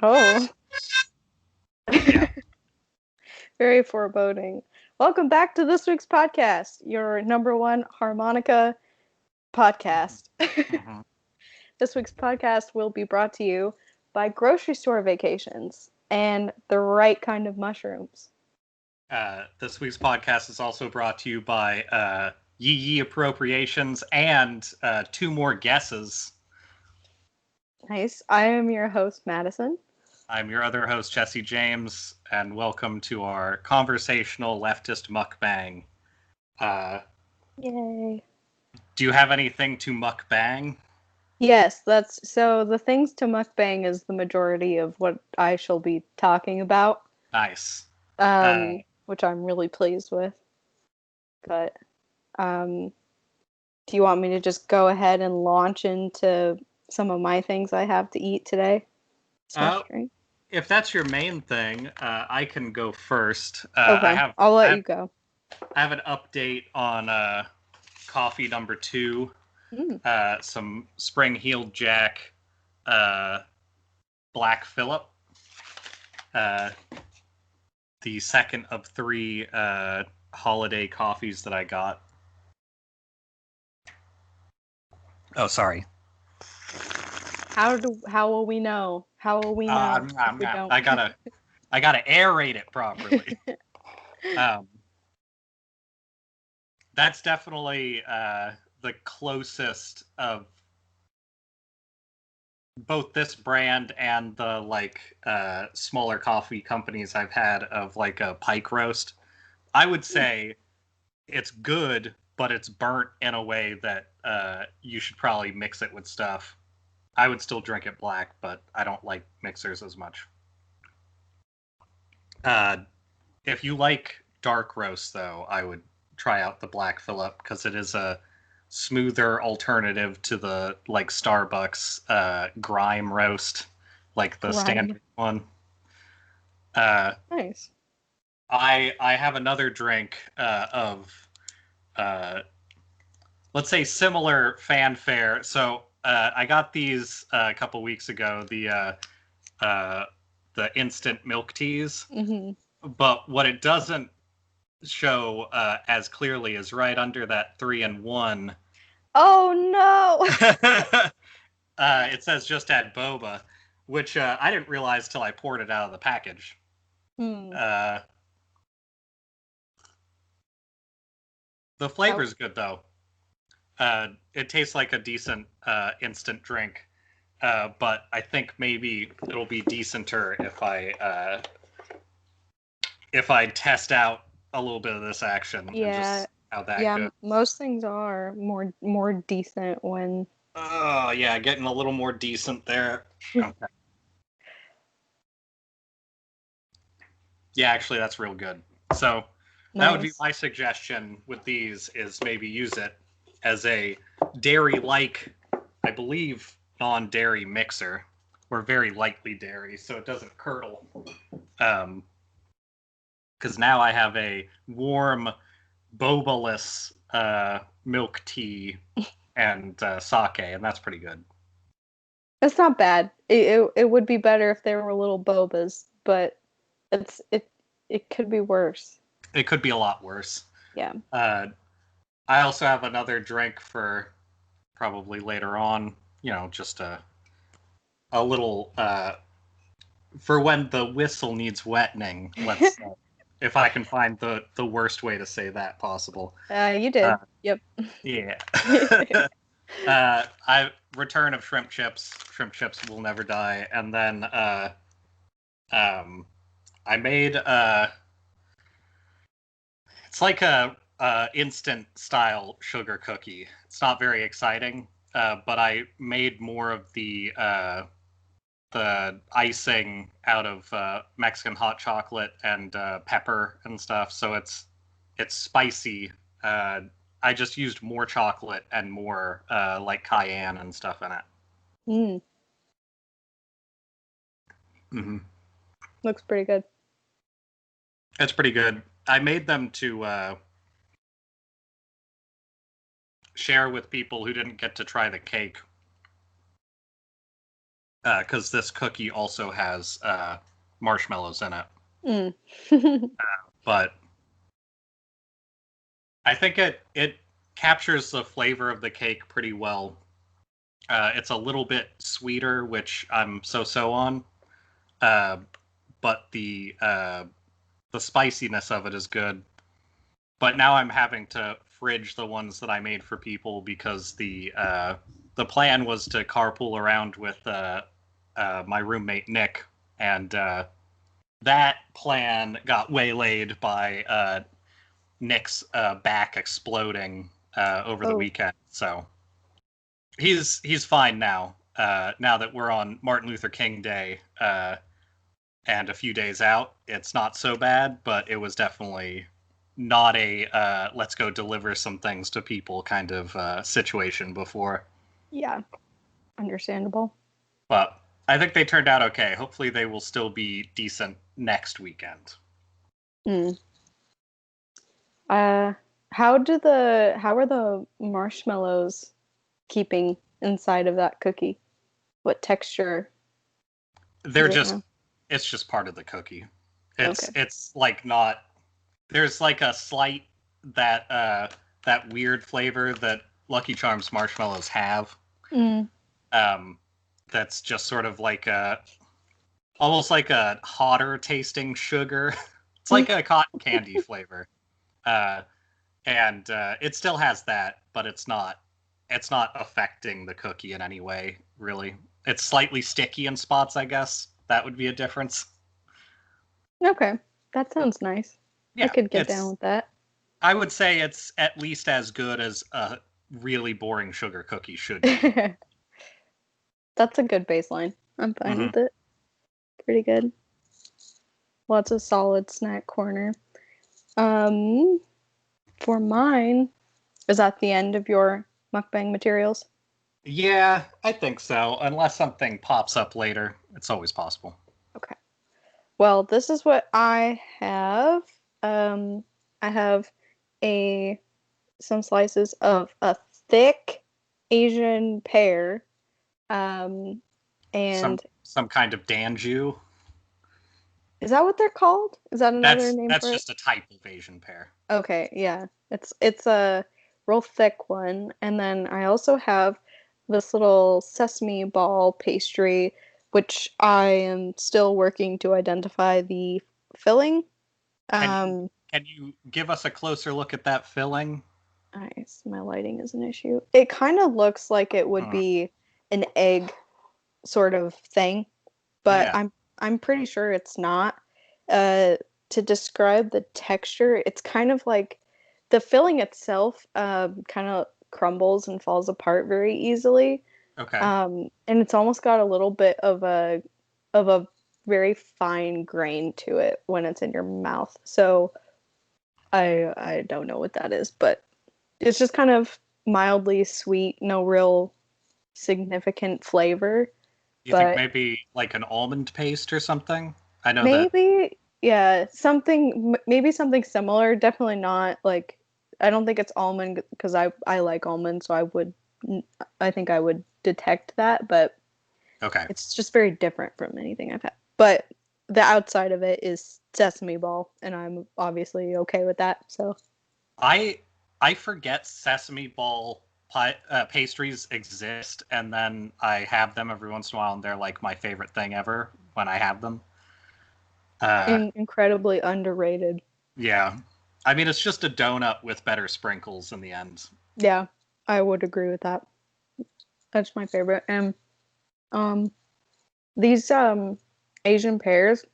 Oh, Yeah. very foreboding. Welcome back to this week's podcast, your number one harmonica podcast. hmm This week's podcast will be brought to you by grocery store vacations and the right kind of mushrooms. This week's podcast is also brought to you by Yee Yee Appropriations and two more guesses. Nice. I am your host, Madison. I'm your other host, Jesse James, and welcome to our conversational leftist mukbang. Uh, Yay. do you have anything to mukbang? Yes, that's so the things to mukbang is the majority of what I shall be talking about, Nice. Uh, which I'm really pleased with. But um, do you want me to just go ahead and launch into some of my things I have to eat today? Slash uh, drink. if that's your main thing, I can go first. Okay, I'll I let have you go. I have an update on coffee number 2. Mm. Some Spring Heeled Jack, uh, Black Phillip, uh, the second of 3 holiday coffees that I got. Oh, sorry. How will we know? How will we know if we don't? I gotta aerate it properly. Um, that's definitely the closest of both this brand and the smaller coffee companies I've had of like a pike roast. I would say it's good, but it's burnt in a way that you should probably mix it with stuff. I would still drink it black, but I don't like mixers as much. Uh, if you like dark roast, though, I would try out the Black Phillip because it is a smoother alternative to the like Starbucks grime roast, like the Grime. standard one. Uh, Nice. I have another drink of uh, let's say similar fanfare. So I got these a couple weeks ago. Uh, the instant milk teas, Hmm. but what it doesn't show as clearly is right under that 3-in-1. Oh no. It says just add boba, which I didn't realize till I poured it out of the package. Hmm. Uh, the How? flavor's good though. It tastes like a decent instant drink, but I think maybe it'll be decenter if I test out a little bit of this action and just Yeah. how that Yeah. goes. Most things are more decent when. Oh yeah, getting a little more decent there. Okay. Yeah, actually, that's real good. So that would be Nice. my suggestion with these is maybe use it as a dairy-like, I believe, non-dairy mixer, or very lightly dairy, so it doesn't curdle. Um, because now I have a warm, boba-less milk tea and sake, and that's pretty good. It's not bad. It would be better if there were little bobas, but it's it could be worse. It could be a lot worse. Yeah. Uh, I also have another drink for probably later on. Just a little for when the whistle needs wetting. Let's if I can find the worst way to say that possible. You Uh, did. Yep. yeah. I return of shrimp chips. Shrimp chips will never die. And then um, I made it's like a instant style sugar cookie. It's not very exciting, but I made more of the icing out of Mexican hot chocolate and pepper and stuff. So it's spicy. Uh, I just used more chocolate and more like cayenne and stuff in it. Mm, Hmm looks pretty good. It's pretty good. I made them to share with people who didn't get to try the cake. because this cookie also has marshmallows in it. Mm. But I think it captures the flavor of the cake pretty well. It's a little bit sweeter, which I'm so on. But the spiciness of it is good. But now I'm having to fridge the ones that I made for people because the plan was to carpool around with my roommate Nick, and that plan got waylaid by Nick's back exploding over the Oh, weekend. So he's fine now. Now that we're on Martin Luther King Day and a few days out, it's not so bad. But it was definitely not a let's go deliver some things to people kind of situation before. yeah, understandable. But I think they turned out okay. Hopefully, they will still be decent next weekend. Mm. How are the marshmallows keeping inside of that cookie? What texture is They're it just now? it's just part of the cookie. Okay. It's like not there's like a slight that weird flavor that Lucky Charms marshmallows have. Mm. Um, that's just sort of like a almost like a hotter tasting sugar. It's like a cotton candy flavor, uh, and it still has that, but it's not affecting the cookie in any way. Really, it's slightly sticky in spots. I guess that would be a difference. Okay, that sounds nice. I Yeah, could get down it's. with that. I would say it's at least as good as a really boring sugar cookie should be. That's a good baseline. I'm fine Hmm. with it. Pretty good. Lots of solid snack corner. Um, for mine, is that the end of your mukbang materials? Yeah, I think so. Unless something pops up later, it's always possible. Okay. Well, this is what I have. Um, I have a some slices of a thick Asian pear, um, Some and some kind of danju. is that what they're called? Is that another name That's for it? just a type of Asian pear. Okay, yeah. It's a real thick one. And then I also have this little sesame ball pastry, which I am still working to identify the filling. Can you Um, can you give us a closer look at that filling? Nice. My lighting is an issue. It kind of looks like it would Hmm. be an egg sort of thing, but Yeah. I'm pretty sure it's not. Uh, to describe the texture, it's kind of like the filling itself kind of crumbles and falls apart very easily. Okay. And it's almost got a little bit of a very fine grain to it when it's in your mouth. So I don't know what that is, but it's just kind of mildly sweet, no real significant flavor, You think but maybe like an almond paste or something? I know that. maybe, yeah, maybe something similar. Definitely not like I don't think it's almond because I like almond, so I think I would detect that, but Okay. it's just very different from anything I've had. But the outside of it is sesame ball, and I'm obviously okay with that. So, I I forget sesame ball pastries exist, and then I have them every once in a while, and they're like my favorite thing ever when I have them. Uh, incredibly underrated. yeah, I mean it's just a donut with better sprinkles in the end. Yeah, I would agree with that. That's my favorite. And um these Asian pears,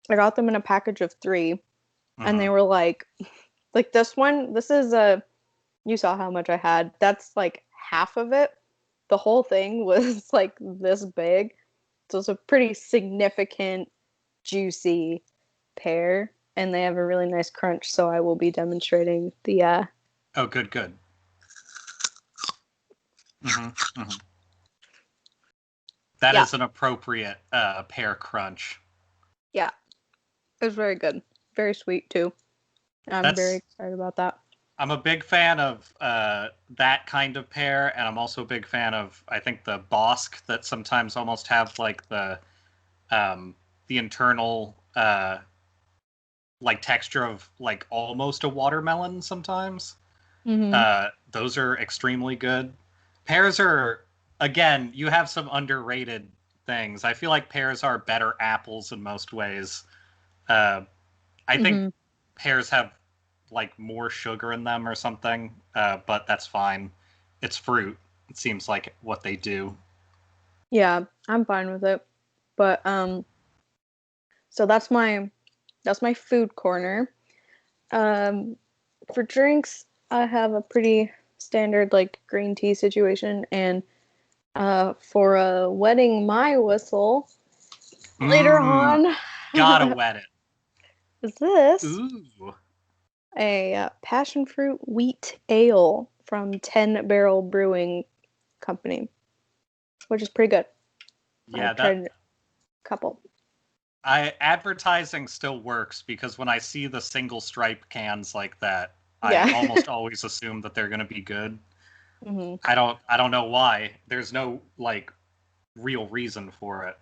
I got them in a package of 3 and they Hmm. were like this one, this is a you saw how much I had. That's like half of it. The whole thing was like this big. So it's a pretty significant juicy pear and they have a really nice crunch, so I will be demonstrating the Oh, good, good. Hmm. Hmm. That yeah, is an appropriate pear crunch. yeah. It was very good. Very sweet too. I'm very That's excited about that. I'm a big fan of that kind of pear, and I'm also a big fan of, I think, the Bosque that sometimes almost have like the internal like texture of like almost a watermelon sometimes. Mm-hmm. Those are extremely good. Pears are, again, you have some underrated things. I feel like pears are better apples in most ways. Uh, I think Mm-hmm. pears have like more sugar in them or something, but that's fine. It's fruit. It seems like what they do. Yeah, I'm fine with it. But so that's my food corner. Um, for drinks, I have a pretty standard like green tea situation, and for a wedding my whistle later Mmm, on gotta wet it. is this Ooh. a passion fruit wheat ale from 10 Barrel Brewing Company, which is pretty good. Yeah, I've that tried a couple. I advertising still works because when I see the single stripe cans like that, I Yeah. almost always assume that they're going to be good. hmm I don't know why. There's no like real reason for it.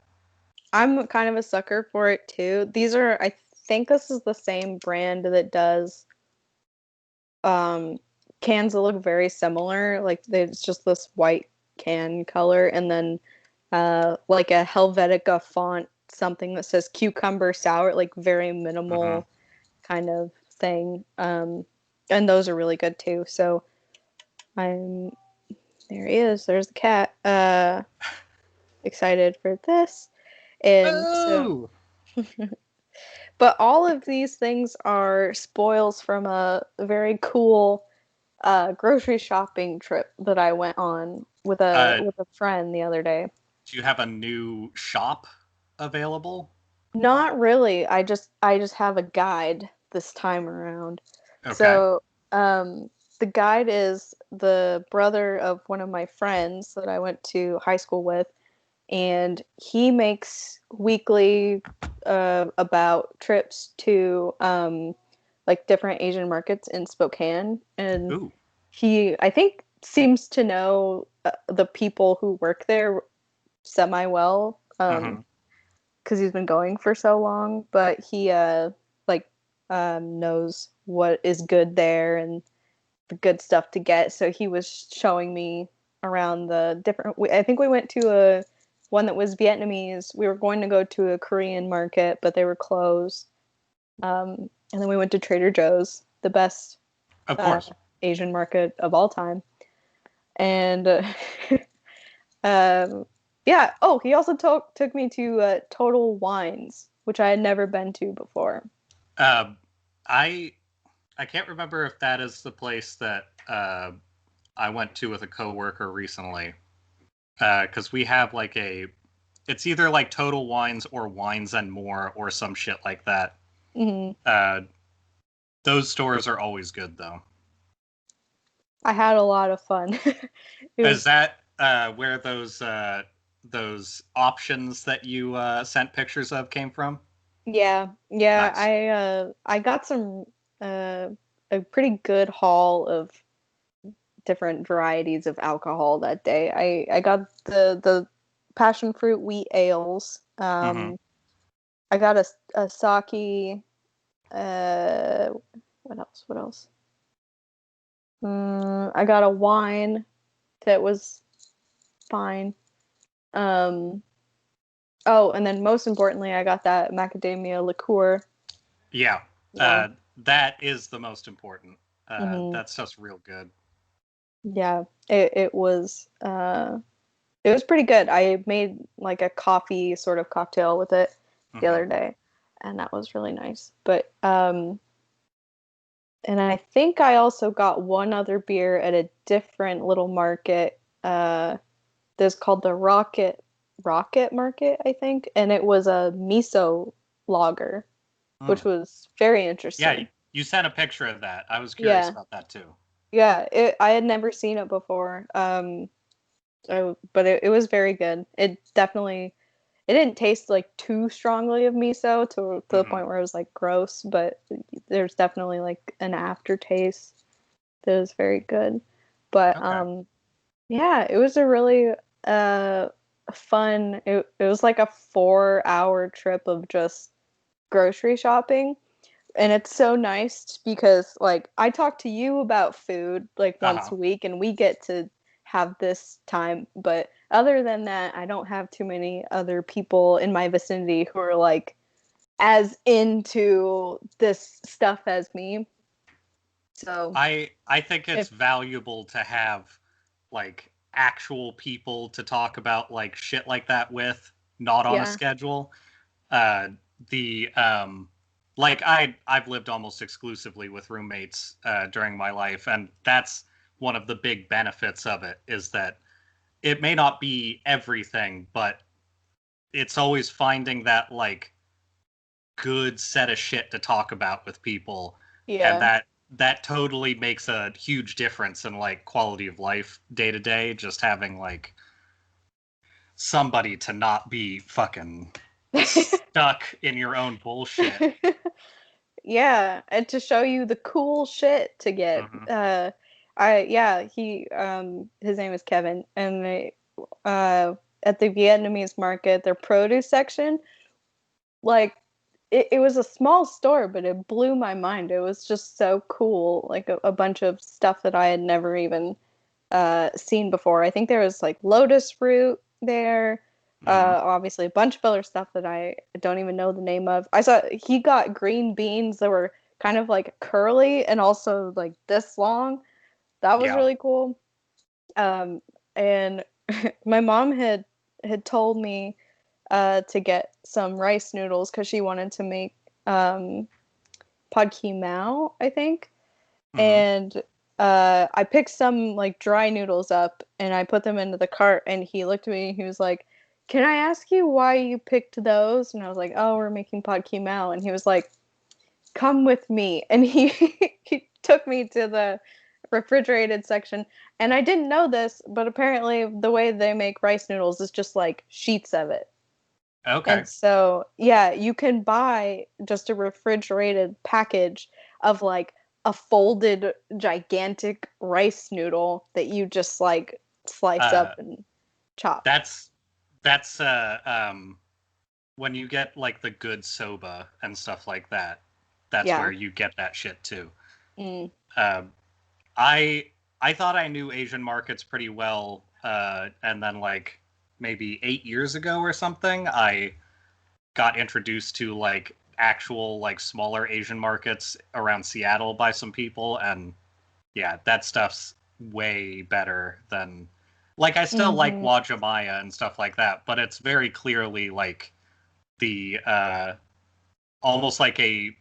I'm kind of a sucker for it too. I think this is the same brand that does um cans that look very similar. Like it's just this white can color and then like a Helvetica font, something that says cucumber sour, like very Hmm. minimal kind of thing. And those are really good too. So I'm there he is. There's the cat. Excited for this. And so Oh, but all of these things are spoils from a very cool grocery shopping trip that I went on uh, with a friend the other day. do you have a new shop available? Not really. I just have a guide this time around. Okay. So the guide is the brother of one of my friends that I went to high school with, and he makes weekly about trips to like different Asian markets in Spokane, and Ooh. he I think seems to know the people who work there semi well Hmm. because he's been going for so long, but he like knows what is good there and the good stuff to get. So he was showing me around the different. I think we went to a one that was Vietnamese. We were going to go to a Korean market, but they were closed. And then we went to Trader Joe's, the best Of uh, course. Asian market of all time. And um, yeah. Oh, he also took me to Total Wines, which I had never been to before. Um, I I can't remember if that is the place that I went to with a coworker recently. Because we have like it's either like Total Wines or Wines and More or some shit like that. hmm Uh, those stores are always good though. I had a lot of fun. It Is was that where those options that you sent pictures of came from? Yeah, yeah. Nice. I got some uh a pretty good haul of different varieties of alcohol that day. I got the passion fruit wheat ales. Hmm. I got a sake. Uh, what else? What else? I got a wine that was fine. Um, oh, and then most importantly, I got that macadamia liqueur. Yeah, So, that is the most important. mhm. That's just real good. Yeah, it was pretty good. I made like a coffee sort of cocktail with it the Hmm. other day, and that was really nice. But and I think I also got one other beer at a different little market. That's called the Rocket Market, I think, and it was a miso lager, which Mm. was very Yeah, interesting. you sent a picture of that. I was curious Yeah, about that too. yeah. I had never seen it before. But it was very good. It didn't taste like too strongly of miso to the Hmm. point where it was like gross, but there's definitely like an aftertaste. that was very good. But Okay. yeah, it was a really fun. It was like a 4-hour trip of just grocery shopping. And it's so nice because like I talk to you about food like once Uh-huh. a week and we get to have this time, but other than that, I don't have too many other people in my vicinity who are like as into this stuff as me. So, I think it's if valuable to have like actual people to talk about like shit like that with, not on a yeah. schedule. The like I've lived almost exclusively with roommates during my life, and that's one of the big benefits of it is that it may not be everything, but it's always finding that like good set of shit to talk about with people, and Yeah. that totally makes a huge difference in like quality of life day to day, just having like somebody to not be fucking stuck in your own bullshit. Yeah, and to show you the cool shit to get. Hmm. He his name is Kevin, and they at the Vietnamese market, their produce section, like it was a small store, but it blew my mind. It was just so cool, like a bunch of stuff that I had never even seen before. I think there was like lotus fruit there. Hmm. Obviously a bunch of other stuff that I don't even know the name of. I saw he got green beans that were kind of like curly and also like this long. That was Yeah. really cool. And my mom had told me to get some rice noodles because she wanted to make um, pad ki mao, I think. Hmm. And I picked some like dry noodles up and I put them into the cart. And he looked at me and he was like, "Can I ask you why you picked those?" And I was like, "Oh, we're making pad ki mao." And he was like, "Come with me." And he he took me to the refrigerated section. And I didn't know this, but apparently the way they make rice noodles is just like sheets of it. Okay. And so, yeah, you can buy just a refrigerated package of like a folded gigantic rice noodle that you just like slice uh up and chop. that's that's when you get like the good soba and stuff like that, that's where Yeah. you get that shit too. Mm. um I thought I knew Asian markets pretty well, and then like maybe 8 years ago or something, I got introduced to like actual like smaller Asian markets around Seattle by some people, and yeah, that stuff's way better than like I still like Mm-hmm. Wajimaya and stuff like that, but it's very clearly like the almost like a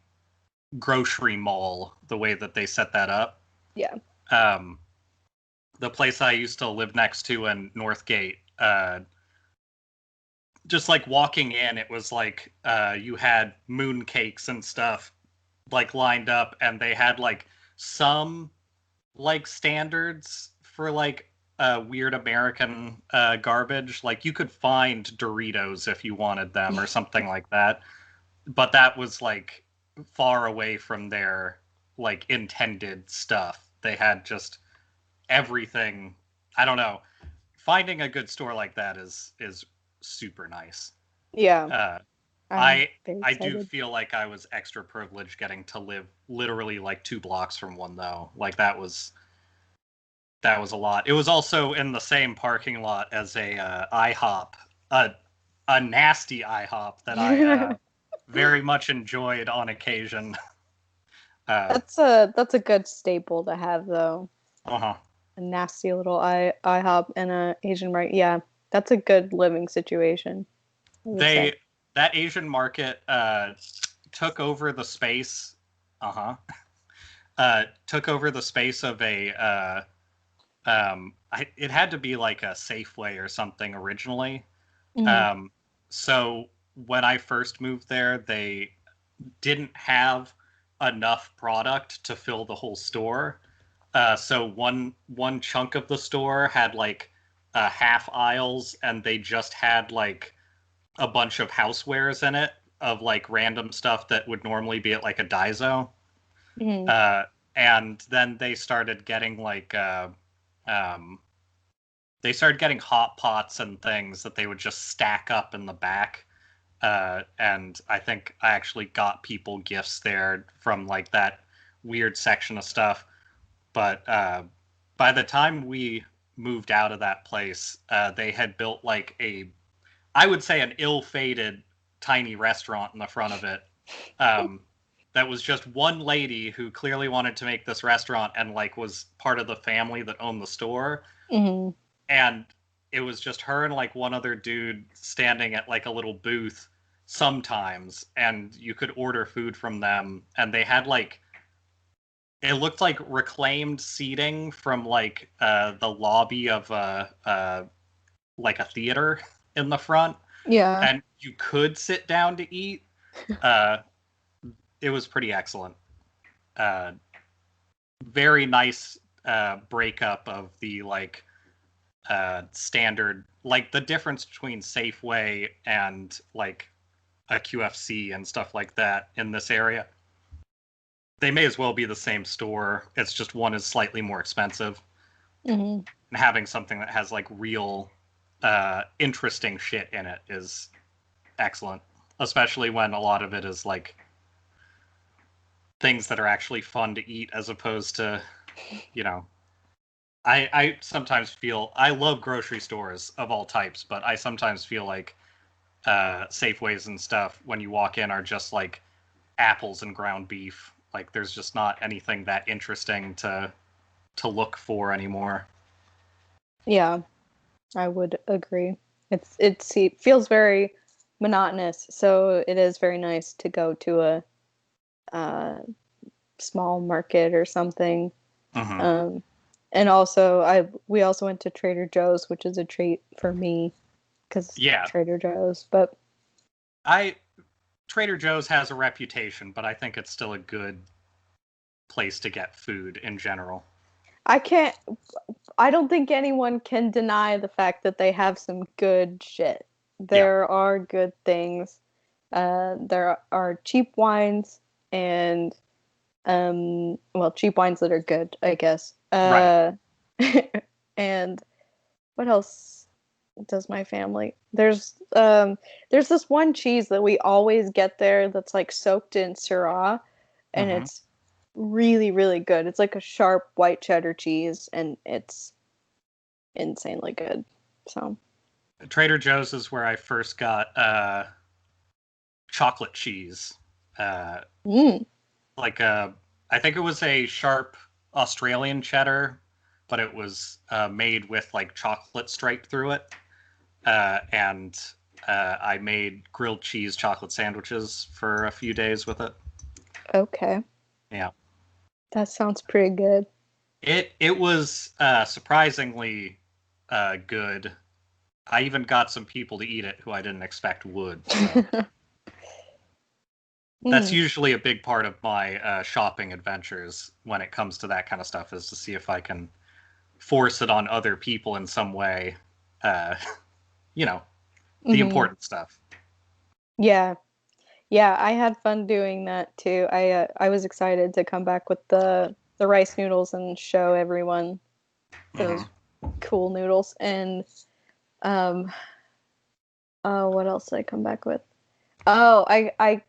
grocery mall the way that they set that up. Yeah. Um, the place I used to live next to in Northgate, just like walking in, it was like you had moon cakes and stuff like lined up, and they had like some like standards for like weird American garbage. Like you could find Doritos if you wanted them or something like that, but that was like far away from their like intended stuff. They had just everything. I don't know. Finding a good store like that is super nice. Yeah. Uh, I'm I very I do excited. feel like I was extra privileged getting to live literally like 2 blocks from one though. Like that was a lot. It was also in the same parking lot as a IHOP, a a nasty IHOP that I very much enjoyed on occasion. Uh, That's a good staple to have though. uh-huh. A nasty little IHOP and a Asian market. Yeah, that's a good living situation, I would say. They that Asian market took over the space. Uh-huh. Took over the space of a it had to be like a Safeway or something originally. Mm-hmm. Um, so when I first moved there, they didn't have enough product to fill the whole store. So one chunk of the store had like half aisles, and they just had like a bunch of housewares in it of like random stuff that would normally be at like a Daiso. Mm-hmm. Uh, And then they started getting like they started getting hot pots and things that they would just stack up in the back. And I think I actually got people gifts there from like that weird section of stuff. But by the time we moved out of that place, they had built like I would say an ill-fated tiny restaurant in the front of it. That was just one lady who clearly wanted to make this restaurant and like was part of the family that owned the store. Mm-hmm. And it was just her and like one other dude standing at like a little booth sometimes, and you could order food from them, and they had like it looked like reclaimed seating from like the lobby of like a theater in the front. Yeah. And you could sit down to eat. It was pretty excellent. Very nice breakup of the like standard, like the difference between Safeway and like a QFC and stuff like that in this area. They may as well be the same store. It's just one is slightly more expensive. Mm-hmm. And having something that has like real interesting shit in it is excellent, especially when a lot of it is like things that are actually fun to eat as opposed to, you know, I sometimes feel I love grocery stores of all types, but I sometimes feel like Safeways and stuff when you walk in are just like apples and ground beef. Like there's just not anything that interesting to look for anymore. Yeah, I would agree. It feels very monotonous, so it is very nice to go to a small market or something. Mm-hmm. And also we also went to Trader Joe's, which is a treat for me because Yeah, Trader Joe's. But Trader Joe's has a reputation, but I think it's still a good place to get food in general. I don't think anyone can deny the fact that they have some good shit. Yeah. There are good things. There are cheap wines and well, cheap wines that are good, I guess. Right. And what else does my family? There's this one cheese that we always get there that's like soaked in Syrah, and Mm-hmm. it's really, really good. It's like a sharp white cheddar cheese, and it's insanely good. So Trader Joe's is where I first got chocolate cheese. Uh, mm, like I think it was a sharp Australian cheddar, but it was made with like chocolate striped through it. And I made grilled cheese chocolate sandwiches for a few days with it. okay. Yeah. That sounds pretty good. It was surprisingly good. I even got some people to eat it who I didn't expect would. So that's Mm, usually a big part of my shopping adventures when it comes to that kind of stuff, is to see if I can force it on other people in some way. Uh, you know, the hmm. important stuff. Yeah. Yeah, I had fun doing that too. I was excited to come back with the rice noodles and show everyone Mm-hmm. those cool noodles. And um what else did I come back with? Oh, I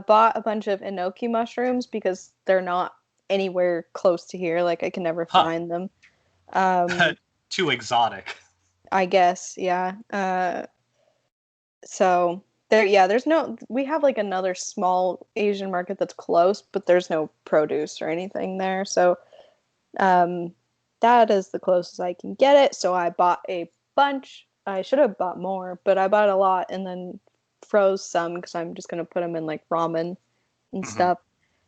bought a bunch of Enoki mushrooms because they're not anywhere close to here. Like I can never Huh. find them. Um Too exotic. I guess, yeah. So there, yeah, there's no, we have like another small Asian market that's close, but there's no produce or anything there. So um, that is the closest I can get it. So I bought a bunch. I should have bought more, but I bought a lot and then froze some because I'm just gonna put them in like ramen and Mm-hmm. stuff.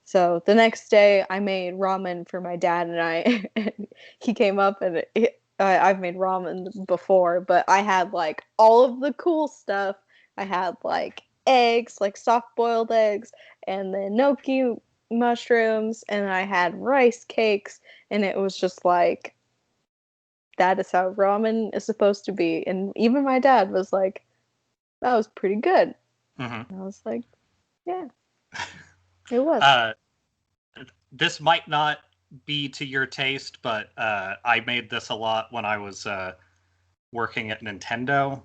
So the next day I made ramen for my dad and I. And he came up and I've made ramen before, but I had like all of the cool stuff. I had like eggs, like soft boiled eggs, and then enoki mushrooms, and I had rice cakes, and it was just like that is how ramen is supposed to be. And even my dad was like, that was pretty good. Mm-hmm. And I was like, yeah, it was. Uh, this might not be to your taste, but I made this a lot when I was working at Nintendo.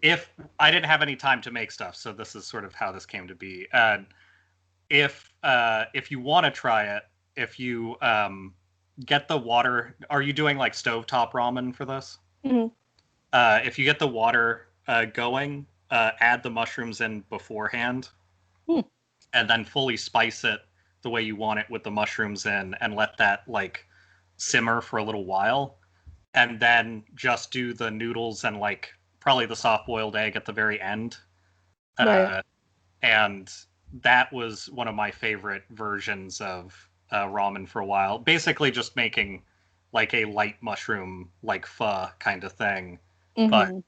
If I didn't have any time to make stuff, so this is sort of how this came to be. If you want to try it, if you get the water, are you doing like stovetop ramen for this? Mm-hmm. If you get the water going, add the mushrooms in beforehand, and then fully spice it the way you want it with the mushrooms in, and let that like simmer for a little while, and then just do the noodles and like probably the soft boiled egg at the very end. Right. And that was one of my favorite versions of ramen for a while. Basically, just making like a light mushroom, like pho kind of thing, but Mm-hmm.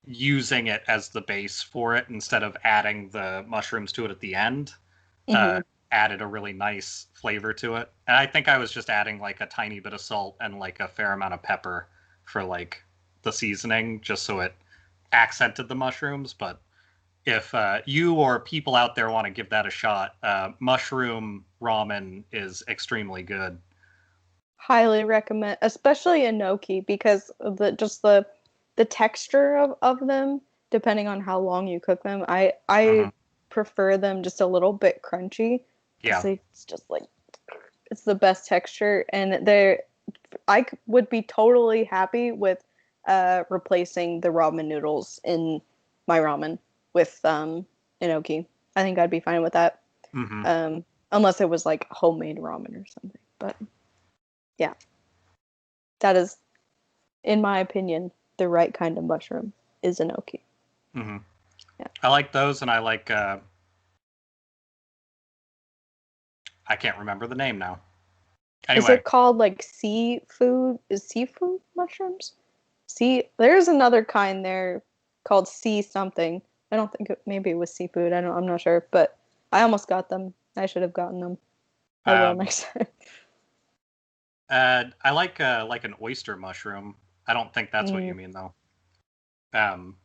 using it as the base for it instead of adding the mushrooms to it at the end. Mm-hmm. Added a really nice flavor to it. And I think I was just adding like a tiny bit of salt and like a fair amount of pepper for like the seasoning, just so it accented the mushrooms. But if you or people out there want to give that a shot, mushroom ramen is extremely good. Highly recommend, especially enoki, because of the texture of them, depending on how long you cook them. I Hmm. prefer them just a little bit crunchy because Yeah. it's just like it's the best texture, and would be totally happy with replacing the ramen noodles in my ramen with enoki. I think I'd be fine with that. Hmm. Unless it was like homemade ramen or something. But yeah, that is, in my opinion, the right kind of mushroom is enoki. Hmm. Yeah. I like those, and I like I can't remember the name now. Is Anyway, it called like seafood? Is seafood mushrooms? There's another kind there called sea something. I don't think maybe it was seafood. I'm not sure, but I almost got them. I should have gotten them. I will um, next time. I like an oyster mushroom. I don't think that's what you Mm. mean though. Um,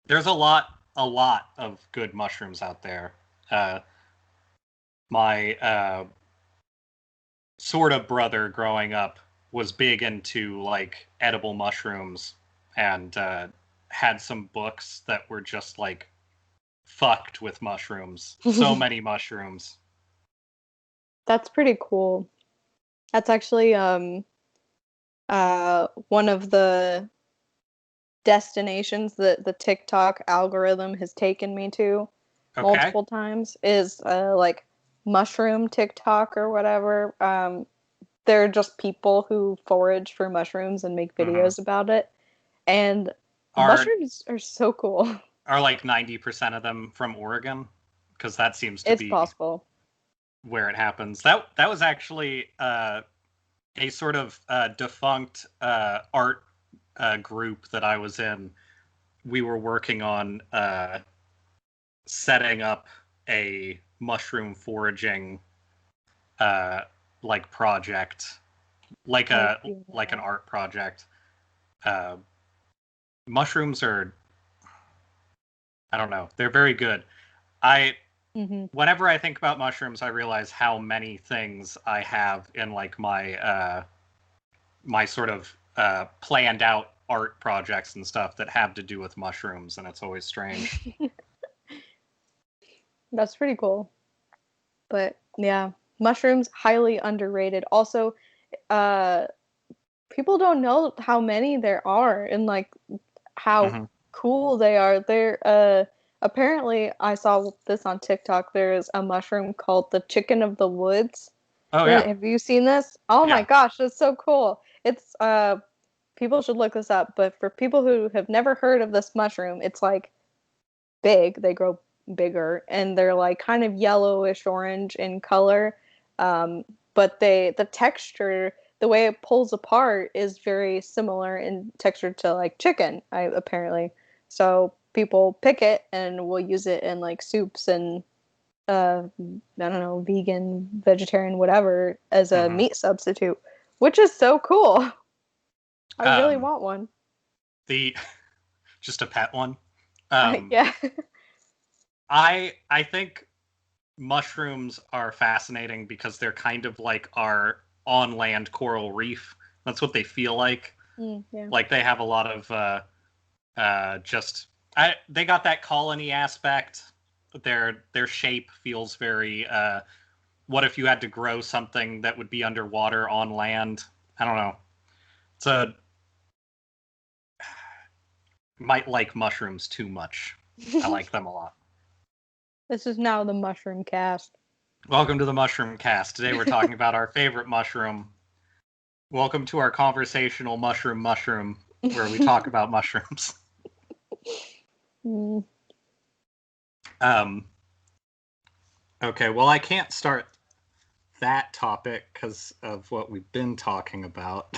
there's a lot of good mushrooms out there. Uh, my sort of brother growing up was big into like edible mushrooms, and had some books that were just like fucked with mushrooms. So many mushrooms. That's pretty cool. That's actually one of the destinations that the TikTok algorithm has taken me to Okay. multiple times is like mushroom TikTok or whatever. They're just people who forage for mushrooms and make Hmm. videos about it. And Are mushrooms are so cool. are like 90% of them from Oregon? Because that seems to It's be possible. where it happens. That was actually a sort of defunct art group that I was in. We were working on setting up a mushroom foraging uh, like project, like I a do like an know. art project. Uh, Mushrooms are, I don't know, they're very good. I Hmm. Whenever I think about mushrooms, I realize how many things I have in like my sort of planned out art projects and stuff that have to do with mushrooms, and it's always strange. That's pretty cool. But yeah, mushrooms highly underrated. Also, uh people don't know how many there are and like how Hmm. cool they are. They're apparently I saw this on TikTok. There's a mushroom called the chicken of the woods. Oh yeah, Have you seen this? Oh my yeah. gosh, it's so cool. It's people should look this up, but for people who have never heard of this mushroom, it's like big. They grow bigger and they're like kind of yellowish orange in color. Um, but the texture, the way it pulls apart is very similar in texture to like chicken, apparently. So people pick it and will use it in like soups and I don't know, vegan, vegetarian, whatever, as a Hmm. meat substitute, which is so cool. I really Um, want one. the just a pet one. Um, Yeah. I think mushrooms are fascinating because they're kind of like our on-land coral reef. That's what they feel like. Yeah. Like they have a lot of they got that colony aspect. Their shape feels very what if you had to grow something that would be underwater on land? I don't know. It's a might like mushrooms too much. I like them a lot. This is now the mushroom cast. Welcome to the Mushroom Cast. Today we're talking about our favorite mushroom. Welcome to our conversational mushroom, where we talk about mushrooms. Mm. Okay, well, I can't start that topic because of what we've been talking about.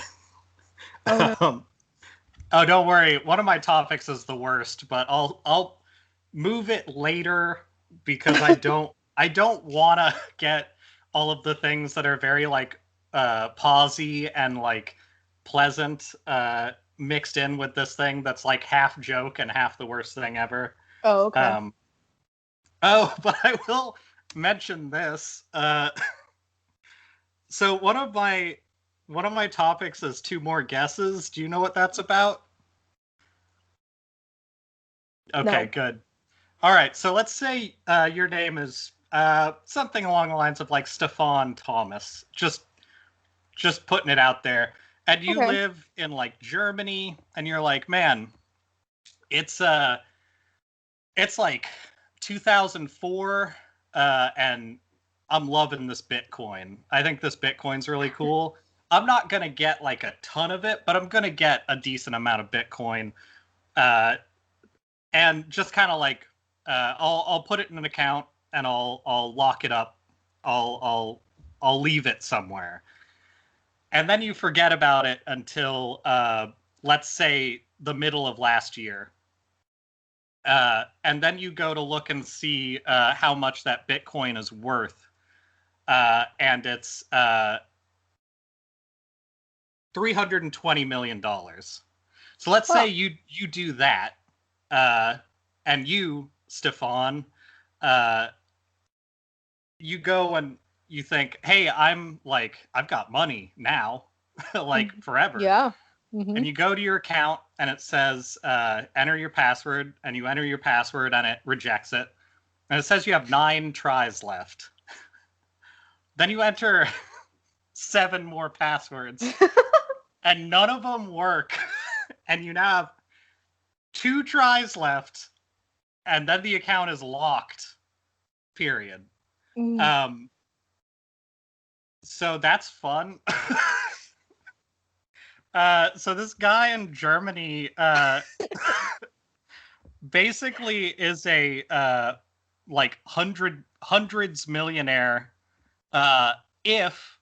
Oh, no. Oh, don't worry. One of my topics is the worst, but I'll move it later because I don't want to get all of the things that are very like pausey and like pleasant mixed in with this thing that's like half joke and half the worst thing ever. Oh, okay. But I will mention this. So one of my topics is two more guesses. Do you know what that's about? Okay, No. good. All right, so let's say your name is something along the lines of like Stefan Thomas. Just putting it out there. And you Okay. live in like Germany, and you're like, man, it's it's like 2004, and I'm loving this Bitcoin. I think this Bitcoin's really cool. I'm not gonna get like a ton of it, but I'm gonna get a decent amount of Bitcoin, and just kind of like I'll put it in an account and I'll lock it up. I'll leave it somewhere, and then you forget about it until let's say the middle of last year. And then you go to look and see how much that Bitcoin is worth, and it's $320 million. So let's say you do that, and you, Stefan, you go and you think, hey, I've got money now, like forever. Yeah. And you go to your account and it says enter your password, and you enter your password and it rejects it, and it says you have 9 tries left. Then you enter 7 more passwords and none of them work. And you now have 2 tries left, and then the account is locked, period. So that's fun. So this guy in Germany basically is a like hundreds millionaire if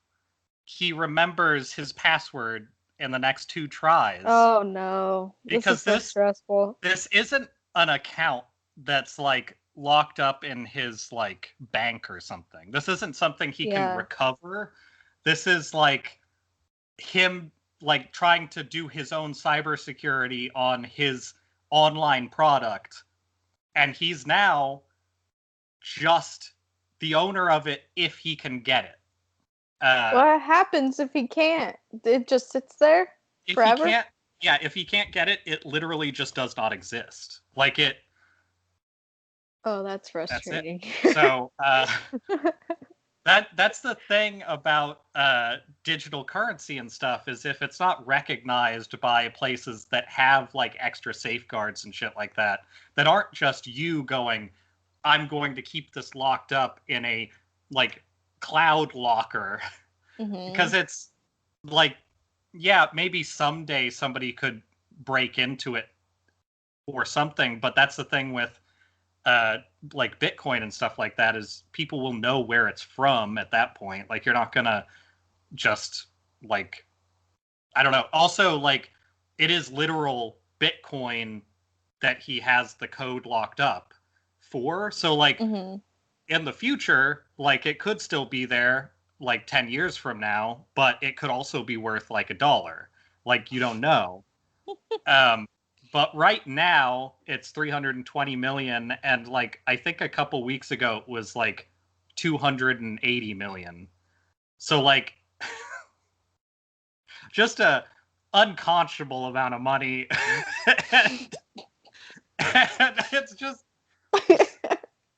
he remembers his password in the next 2 tries. Oh no. This is Because so stressful. this isn't an account that's like locked up in his like bank or something. This isn't something he can recover. This is like him like trying to do his own cybersecurity on his online product, and he's now just the owner of it if he can get it. What happens if he can't? It just sits there forever? If he can't get it, it literally just does not exist. Like it. Oh, that's frustrating. That's it. So that's the thing about digital currency and stuff, is if it's not recognized by places that have like extra safeguards and shit like that, that aren't just you going, I'm going to keep this locked up in a like cloud locker, because it's like, yeah, maybe someday somebody could break into it or something, but that's the thing with like Bitcoin and stuff like that, is people will know where it's from at that point. Like you're not gonna just like, I don't know. Also, like it is literal Bitcoin that he has the code locked up for. So like in the future, like it could still be there like 10 years from now, but it could also be worth like $1. Like you don't know. But right now it's 320 million, and like I think a couple weeks ago it was like 280 million. So like just a unconscionable amount of money. and, and it's just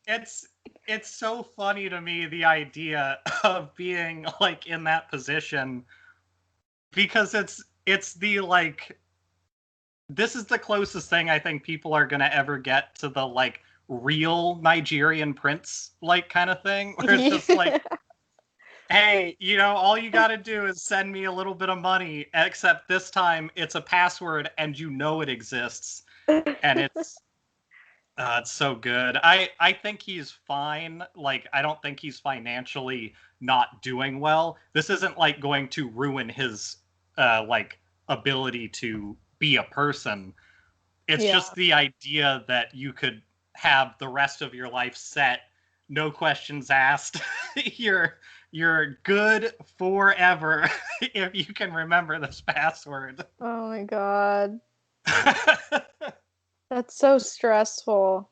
it's so funny to me, the idea of being like in that position, because it's the like, this is the closest thing I think people are gonna ever get to the like real Nigerian prince like kind of thing, where it's just like, hey, you know, all you got to do is send me a little bit of money, except this time it's a password and you know it exists. And it's so good. I think he's fine. Like, I don't think he's financially not doing well. This isn't like going to ruin his like ability to be a person. It's just the idea that you could have the rest of your life set, no questions asked. You're good forever if you can remember this password. Oh my god. That's so stressful.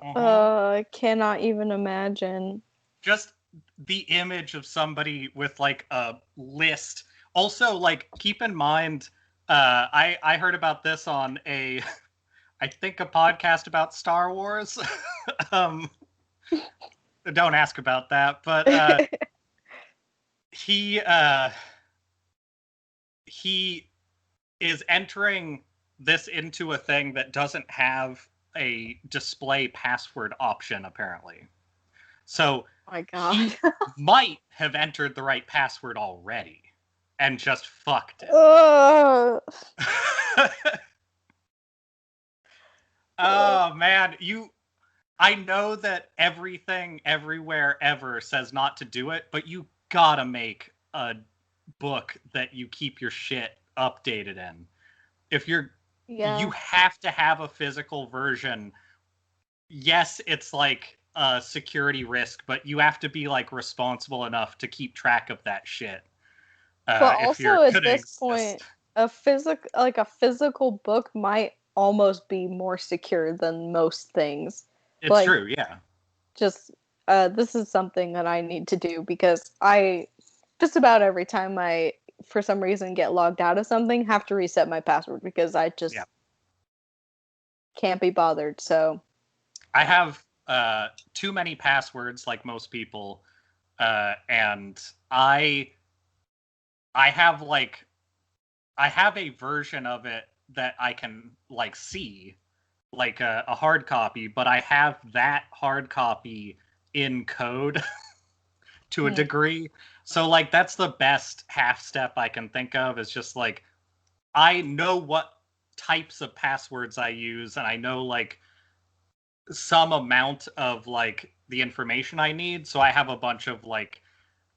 I cannot even imagine. Just the image of somebody with like a list. Also, like, keep in mind, I heard about this on I think a podcast about Star Wars. Don't ask about that, but he is entering this into a thing that doesn't have a display password option, apparently. So Oh my god. he might have entered the right password already and just fucked it. Oh man, I know that everything everywhere ever says not to do it, but you gotta make a book that you keep your shit updated in. If you have to have a physical version. Yes, it's like a security risk, but you have to be like responsible enough to keep track of that shit. But If also you're at gonna this exist. point, a physical book might almost be more secure than most things. It's like, true, yeah. Just this is something that I need to do, because I just about every time I for some reason get logged out of something have to reset my password, because I just can't be bothered. So I have too many passwords, like most people, and I have like, I have a version of it that I can like see, like a hard copy, but I have that hard copy in code to a degree. So like, that's the best half step I can think of, is just like, I know what types of passwords I use, and I know like some amount of like the information I need. So I have a bunch of like,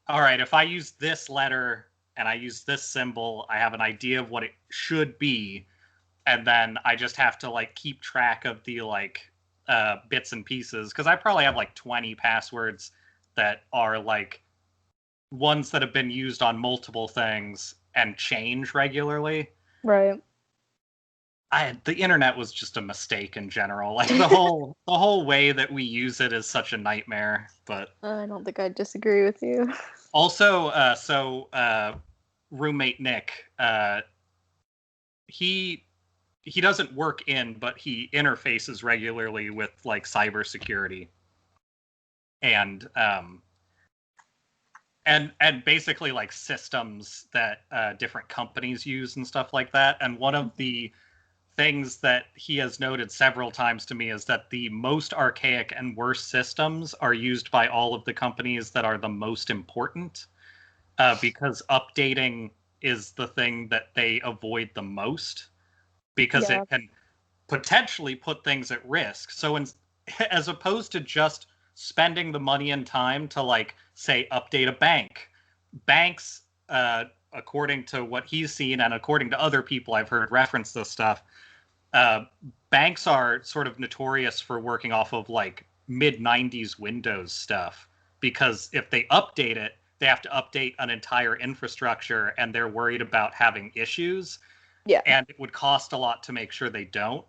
all right, if I use this letter and I use this symbol, I have an idea of what it should be. And then I just have to like keep track of the like bits and pieces, because I probably have like 20 passwords that are like ones that have been used on multiple things and change regularly. right. The internet was just a mistake in general. Like, the whole way that we use it is such a nightmare. But I don't think I disagree with you. also, roommate Nick, he doesn't work in, but he interfaces regularly with like cybersecurity, and and basically like systems that different companies use and stuff like that. And one of the things that he has noted several times to me is that the most archaic and worst systems are used by all of the companies that are the most important, because updating is the thing that they avoid the most, because it can potentially put things at risk. So as opposed to just spending the money and time to like, say, update a banks, according to what he's seen and according to other people I've heard reference this stuff, banks are sort of notorious for working off of like mid 90s Windows stuff, because if they update it, they have to update an entire infrastructure, and they're worried about having issues. Yeah. And it would cost a lot to make sure they don't.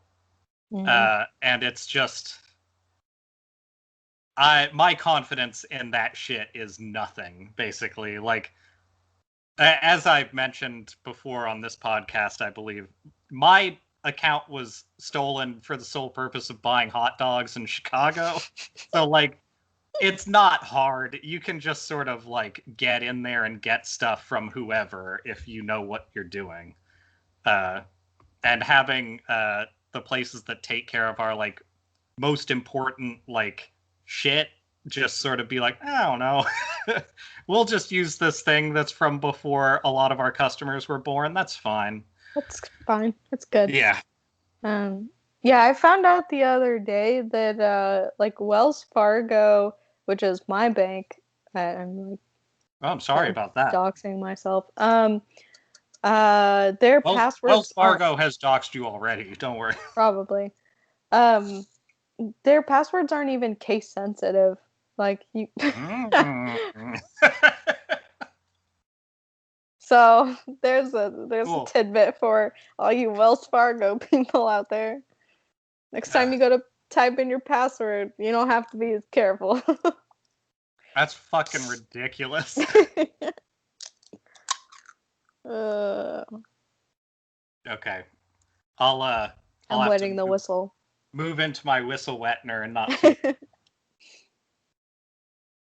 And it's just, my confidence in that shit is nothing, basically. Like, as I've mentioned before on this podcast, I believe, my account was stolen for the sole purpose of buying hot dogs in Chicago. So, like, it's not hard. You can just sort of, like, get in there and get stuff from whoever if you know what you're doing. And having the places that take care of our, like, most important, like, shit just sort of be like, I don't know. We'll just use this thing that's from before a lot of our customers were born. That's fine. That's fine. That's good. Yeah. Yeah, I found out the other day that like Wells Fargo, which is my bank, I'm like Oh, I'm sorry about that. doxing myself. Their passwords Wells aren't Fargo has doxed you already. Don't worry. probably. Their passwords aren't even case sensitive. Like you. So there's Cool. a tidbit for all you Wells Fargo people out there. Next time you go to type in your password, you don't have to be as careful. That's fucking ridiculous. Okay. I'm wetting the whistle. Move into my whistle wetner and not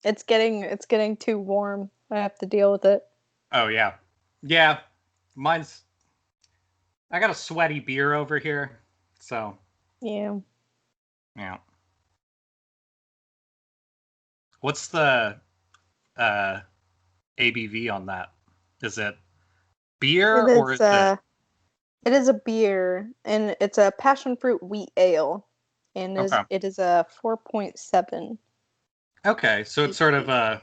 It's getting too warm. I have to deal with it. Oh yeah. Yeah. I got a sweaty beer over here. So Yeah. yeah. What's the ABV on that? Is it beer or is it? It is a beer, and it's a passion fruit wheat ale, and it is a 4.7. Okay, so it's sort of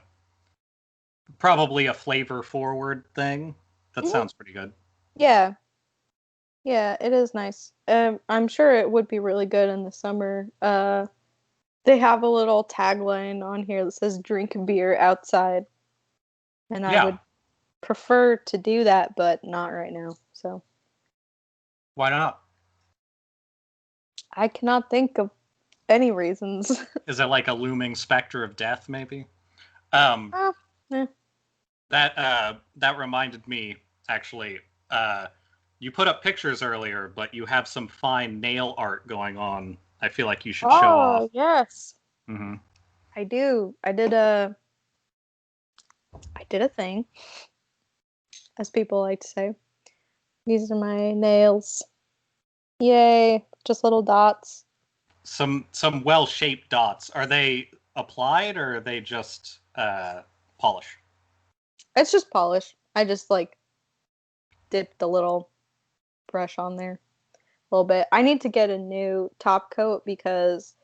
probably a flavor forward thing. That sounds pretty good. Yeah. Yeah, it is nice. I'm sure it would be really good in the summer. They have a little tagline on here that says "Drink beer outside," and I would prefer to do that, but not right now. So why not? I cannot think of any reasons. Is it like a looming specter of death, maybe? Yeah. That reminded me, actually. You put up pictures earlier, but you have some fine nail art going on. I feel like you should show off. Oh, yes. Mm-hmm. I do. I did a thing, as people like to say. These are my nails. Yay, just little dots. Some well-shaped dots. Are they applied or are they just polish? It's just polish. I just like dipped the little brush on there a little bit. I need to get a new top coat because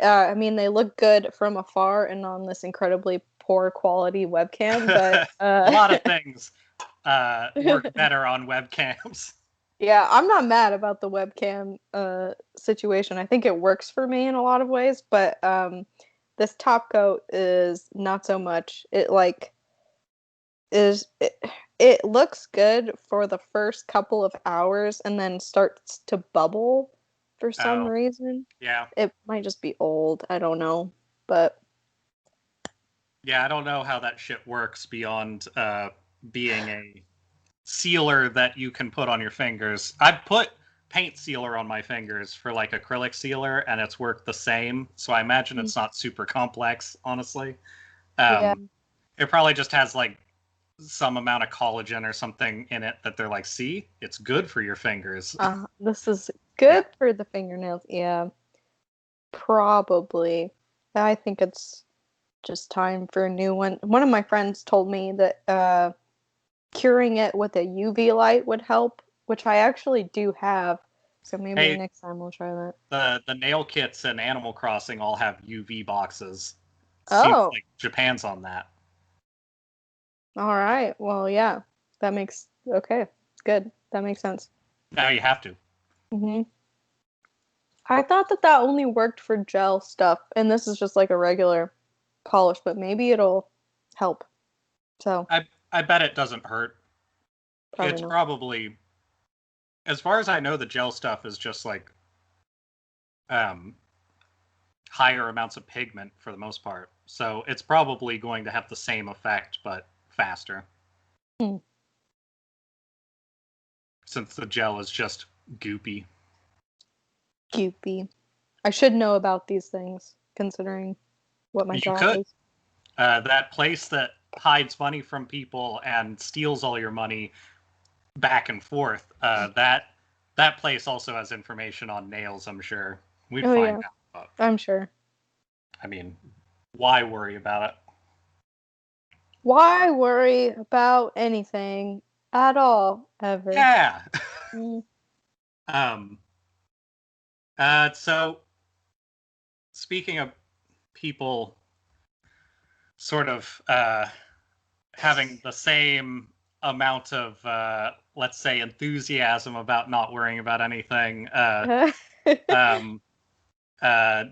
I mean they look good from afar and on this incredibly poor quality webcam, but a lot of things work better on webcams. Yeah, I'm not mad about the webcam situation. I think it works for me in a lot of ways, but this top coat is not so much. It looks good for the first couple of hours and then starts to bubble for some reason. Yeah. It might just be old. I don't know, but yeah, I don't know how that shit works beyond being a sealer that you can put on your fingers. I put paint sealer on my fingers for like acrylic sealer and it's worked the same, so I imagine it's not super complex, honestly. Yeah. It probably just has like some amount of collagen or something in it that they're like, see, it's good for your fingers. This is good for the fingernails. Yeah, probably. I think it's just time for a new one. One of my friends told me that curing it with a UV light would help, which I actually do have. So maybe next time we'll try that. The nail kits in Animal Crossing all have UV boxes. Oh. Seems like Japan's on that. All right. Well, yeah. That makes okay. Good. That makes sense. Now you have to. Mhm. I thought that only worked for gel stuff, and this is just like a regular polish, but maybe it'll help. So I bet it doesn't hurt. It's probably, as far as I know, the gel stuff is just like higher amounts of pigment for the most part. So it's probably going to have the same effect, but faster. Hmm. Since the gel is just goopy. Goopy. I should know about these things, considering what my You job could. is. That place that hides money from people and steals all your money back and forth, that place also has information on nails, I'm sure. We'd Oh find yeah, out. But, I'm sure. I mean, why worry about it? Why worry about anything at all, ever? Yeah. Mm. um. So speaking of people sort of having the same amount of let's say enthusiasm about not worrying about anything, um,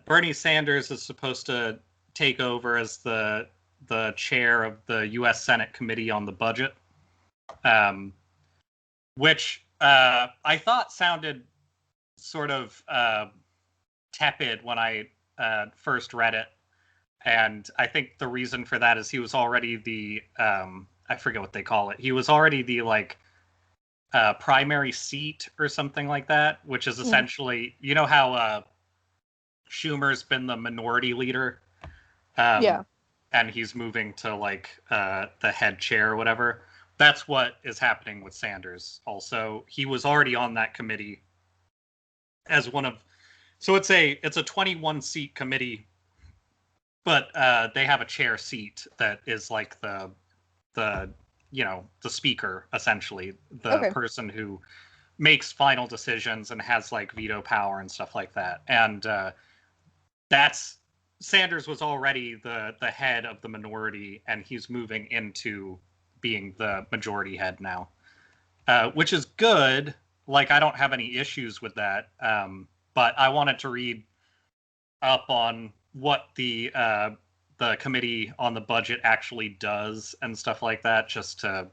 Bernie Sanders is supposed to take over as the chair of the U.S. Senate Committee on the Budget, which I thought sounded sort of tepid when I first read it, and I think the reason for that is he was already the I forget what they call it. He was already the like primary seat or something like that, which is essentially, you know how Schumer's been the minority leader, Yeah. and he's moving to like the head chair or whatever. That's what is happening with Sanders. Also, he was already on that committee as one of. So it's a 21 seat committee, but they have a chair seat that is like the the speaker, essentially the Okay. person who makes final decisions and has like veto power and stuff like that. And that's Sanders was already the head of the minority, and he's moving into being the majority head now, which is good. Like I don't have any issues with that, but I wanted to read up on what the committee on the budget actually does and stuff like that, just to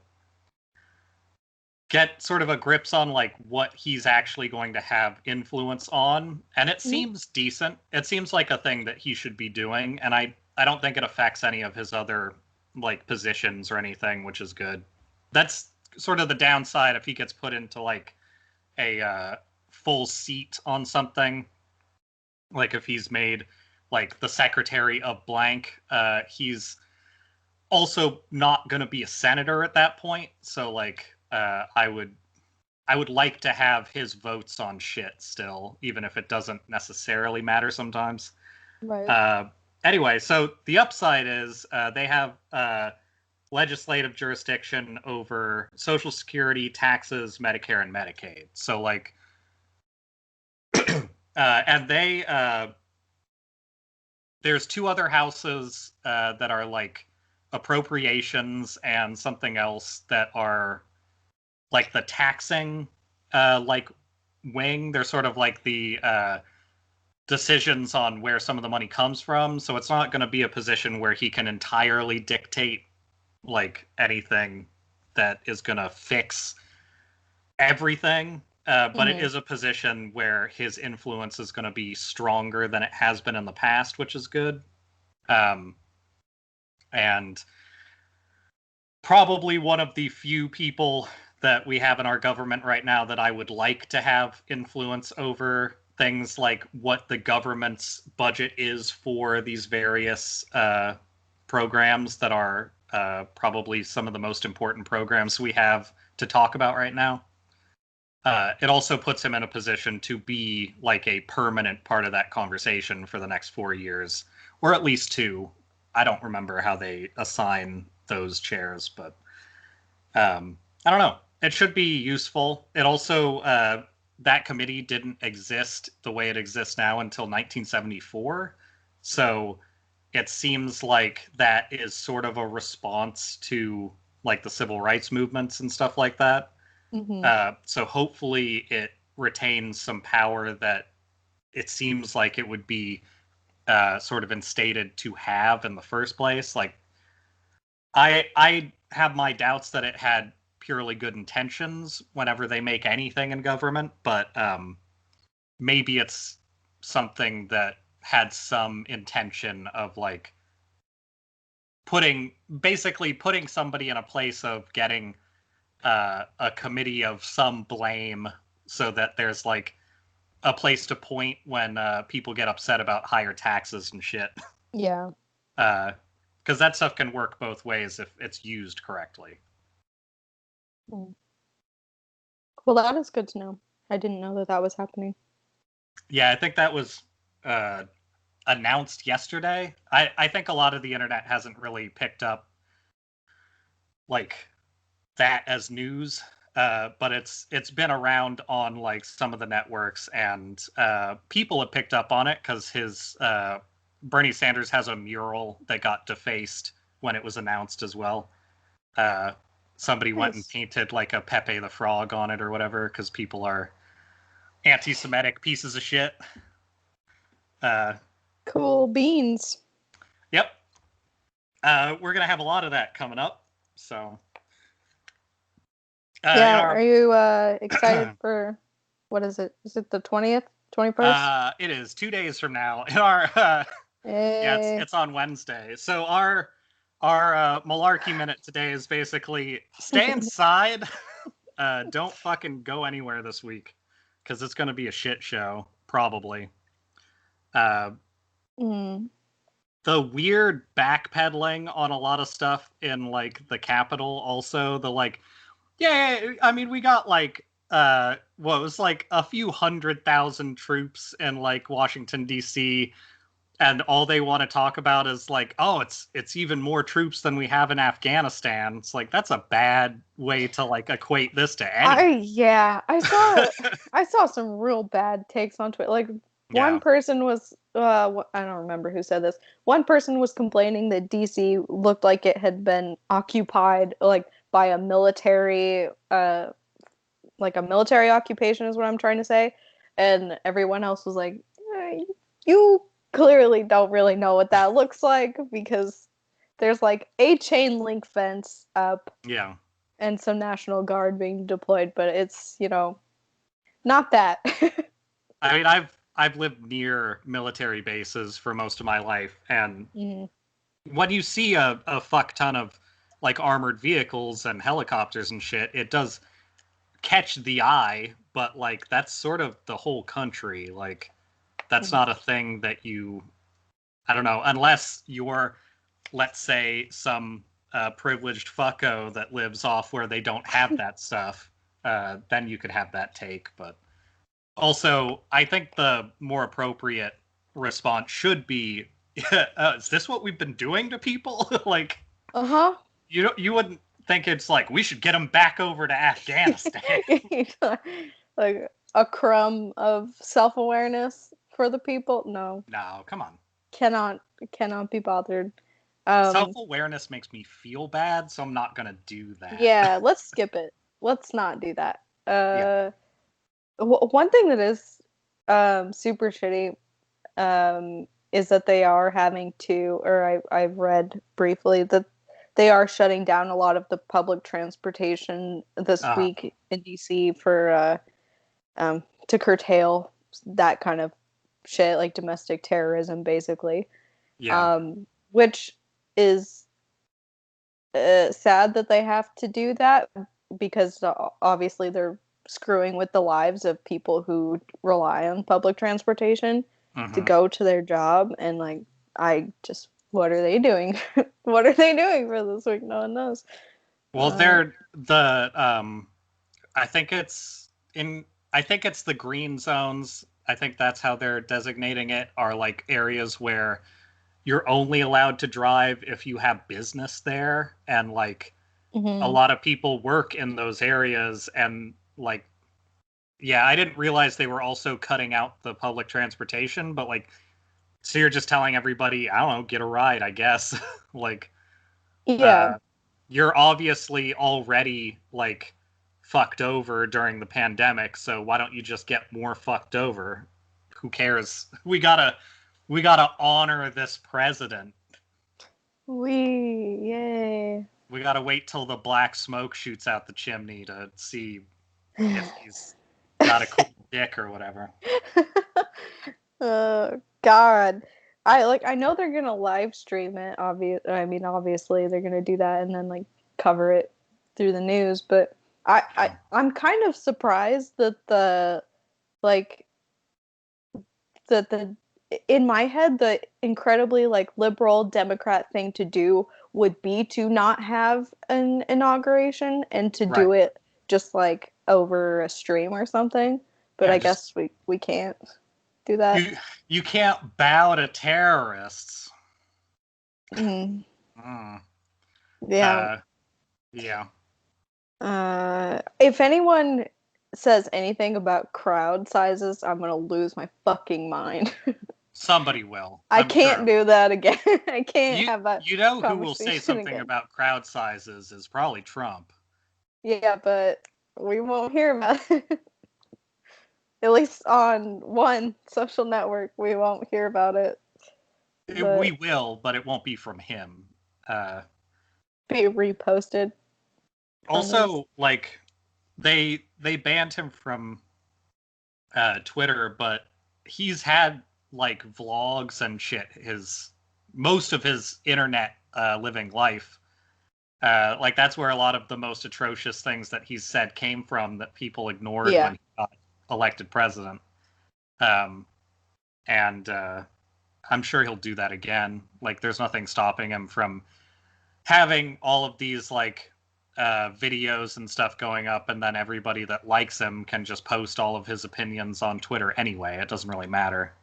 get sort of a grips on like what he's actually going to have influence on. And it Mhm. seems decent. It seems like a thing that he should be doing, and I don't think it affects any of his other like positions or anything, which is good. That's sort of the downside if he gets put into like a full seat on something, like if he's made like the secretary of blank, he's also not going to be a senator at that point. So like I would like to have his votes on shit still, even if it doesn't necessarily matter sometimes. Right. Uh, anyway, so the upside is they have legislative jurisdiction over Social Security, taxes, Medicare, and Medicaid. So like, and they there's two other houses that are like appropriations and something else that are like the taxing like wing. They're sort of like the decisions on where some of the money comes from. So it's not going to be a position where he can entirely dictate like anything that is going to fix everything. But it Mhm. is a position where his influence is going to be stronger than it has been in the past, which is good. Um, and probably one of the few people that we have in our government right now that I would like to have influence over things like what the government's budget is for these various programs that are probably some of the most important programs we have to talk about right now. It also puts him in a position to be like a permanent part of that conversation for the next 4 years, or at least two. I don't remember how they assign those chairs, but I don't know. It should be useful. It also that committee didn't exist the way it exists now until 1974, so it seems like that is sort of a response to like the civil rights movements and stuff like that. Mhm. So hopefully it retains some power that it seems like it would be sort of instated to have in the first place. Like I have my doubts that it had purely good intentions whenever they make anything in government, but maybe it's something that had some intention of like putting somebody in a place of getting a committee of some blame so that there's like a place to point when people get upset about higher taxes and shit. Yeah. Because that stuff can work both ways if it's used correctly. Well, that is good to know. I didn't know that was happening. Yeah, I think that was announced yesterday. I think a lot of the internet hasn't really picked up like that as news, but it's been around on like some of the networks, and people have picked up on it because his Bernie Sanders has a mural that got defaced when it was announced as well. Somebody went and painted like a Pepe the Frog on it or whatever because people are anti-Semitic pieces of shit. Cool beans. Yep. We're gonna have a lot of that coming up. So. Yeah. Are you excited for what is it? Is it the 20th, 21st? It is 2 days from now. In our yeah, it's on Wednesday. So our malarkey minute today is basically stay inside. Don't fucking go anywhere this week because it's gonna be a shit show probably. The weird backpedaling on a lot of stuff in like the Capitol. Also, the like, yeah, I mean, we got like it was like a few 100,000 troops in like Washington D.C. and all they want to talk about is like, oh, it's even more troops than we have in Afghanistan. It's like that's a bad way to like equate this to anything. I saw some real bad takes on Twitter. Like one person was I don't remember who said this. One person was complaining that DC looked like it had been occupied like by a military like a military occupation is what I'm trying to say. And everyone else was like, you clearly don't really know what that looks like because there's like a chain link fence up. Yeah. And some National Guard being deployed, but it's, not that. I mean, I've lived near military bases for most of my life, and when you see a fuck ton of like armored vehicles and helicopters and shit, it does catch the eye, but like that's sort of the whole country. Like that's not a thing that I don't know, unless you're, let's say, some privileged fucko that lives off where they don't have that stuff, then you could have that take. But also, I think the more appropriate response should be, is this what we've been doing to people? Like, you wouldn't think it's like, we should get them back over to Afghanistan. Like a crumb of self-awareness for the people? No, come on. Cannot be bothered. Self-awareness makes me feel bad, so I'm not gonna do that. Yeah, let's skip it. Let's not do that. One thing that is super shitty is that they are having to, or I've read briefly that they are shutting down a lot of the public transportation this week in DC for to curtail that kind of shit, like domestic terrorism, basically. Yeah. Which is sad that they have to do that because obviously they're screwing with the lives of people who rely on public transportation to go to their job. And like, what are they doing? What are they doing for this week? No one knows. Well, they're I think it's the green zones. I think that's how they're designating it, are like areas where you're only allowed to drive if you have business there. And like a lot of people work in those areas. And like, yeah, I didn't realize they were also cutting out the public transportation, but like, so you're just telling everybody, I don't know, get a ride, I guess. Like, you're obviously already like fucked over during the pandemic, so why don't you just get more fucked over? Who cares? We gotta honor this president. Yay. We gotta wait till the black smoke shoots out the chimney to see if he's got a cool dick or whatever. God, God. I know they're gonna live stream it. Obviously they're gonna do that and then like cover it through the news. But I'm kind of surprised that like the in my head the incredibly like liberal Democrat thing to do would be to not have an inauguration and to Right. do it just like over a stream or something. But Yeah, I just guess we can't do that. you can't bow to terrorists. Mm, Mm. yeah. Yeah. If anyone says anything about crowd sizes, I'm gonna lose my fucking mind. Somebody will, I I'm can't sure. do that again. I can't You have that you know who will say conversation something again. about crowd sizes is probably Trump. Yeah, but we won't hear about it. At least on one social network, we won't hear about it. We But will, but it won't be from him. Uh, be reposted from his. Also, like they banned him from Twitter, but he's had like vlogs and shit. His most of his internet living life. Like that's where a lot of the most atrocious things that he's said came from that people ignored when Yeah. he got elected president. Um, and I'm sure he'll do that again. Like there's nothing stopping him from having all of these like videos and stuff going up, and then everybody that likes him can just post all of his opinions on Twitter anyway. It doesn't really matter.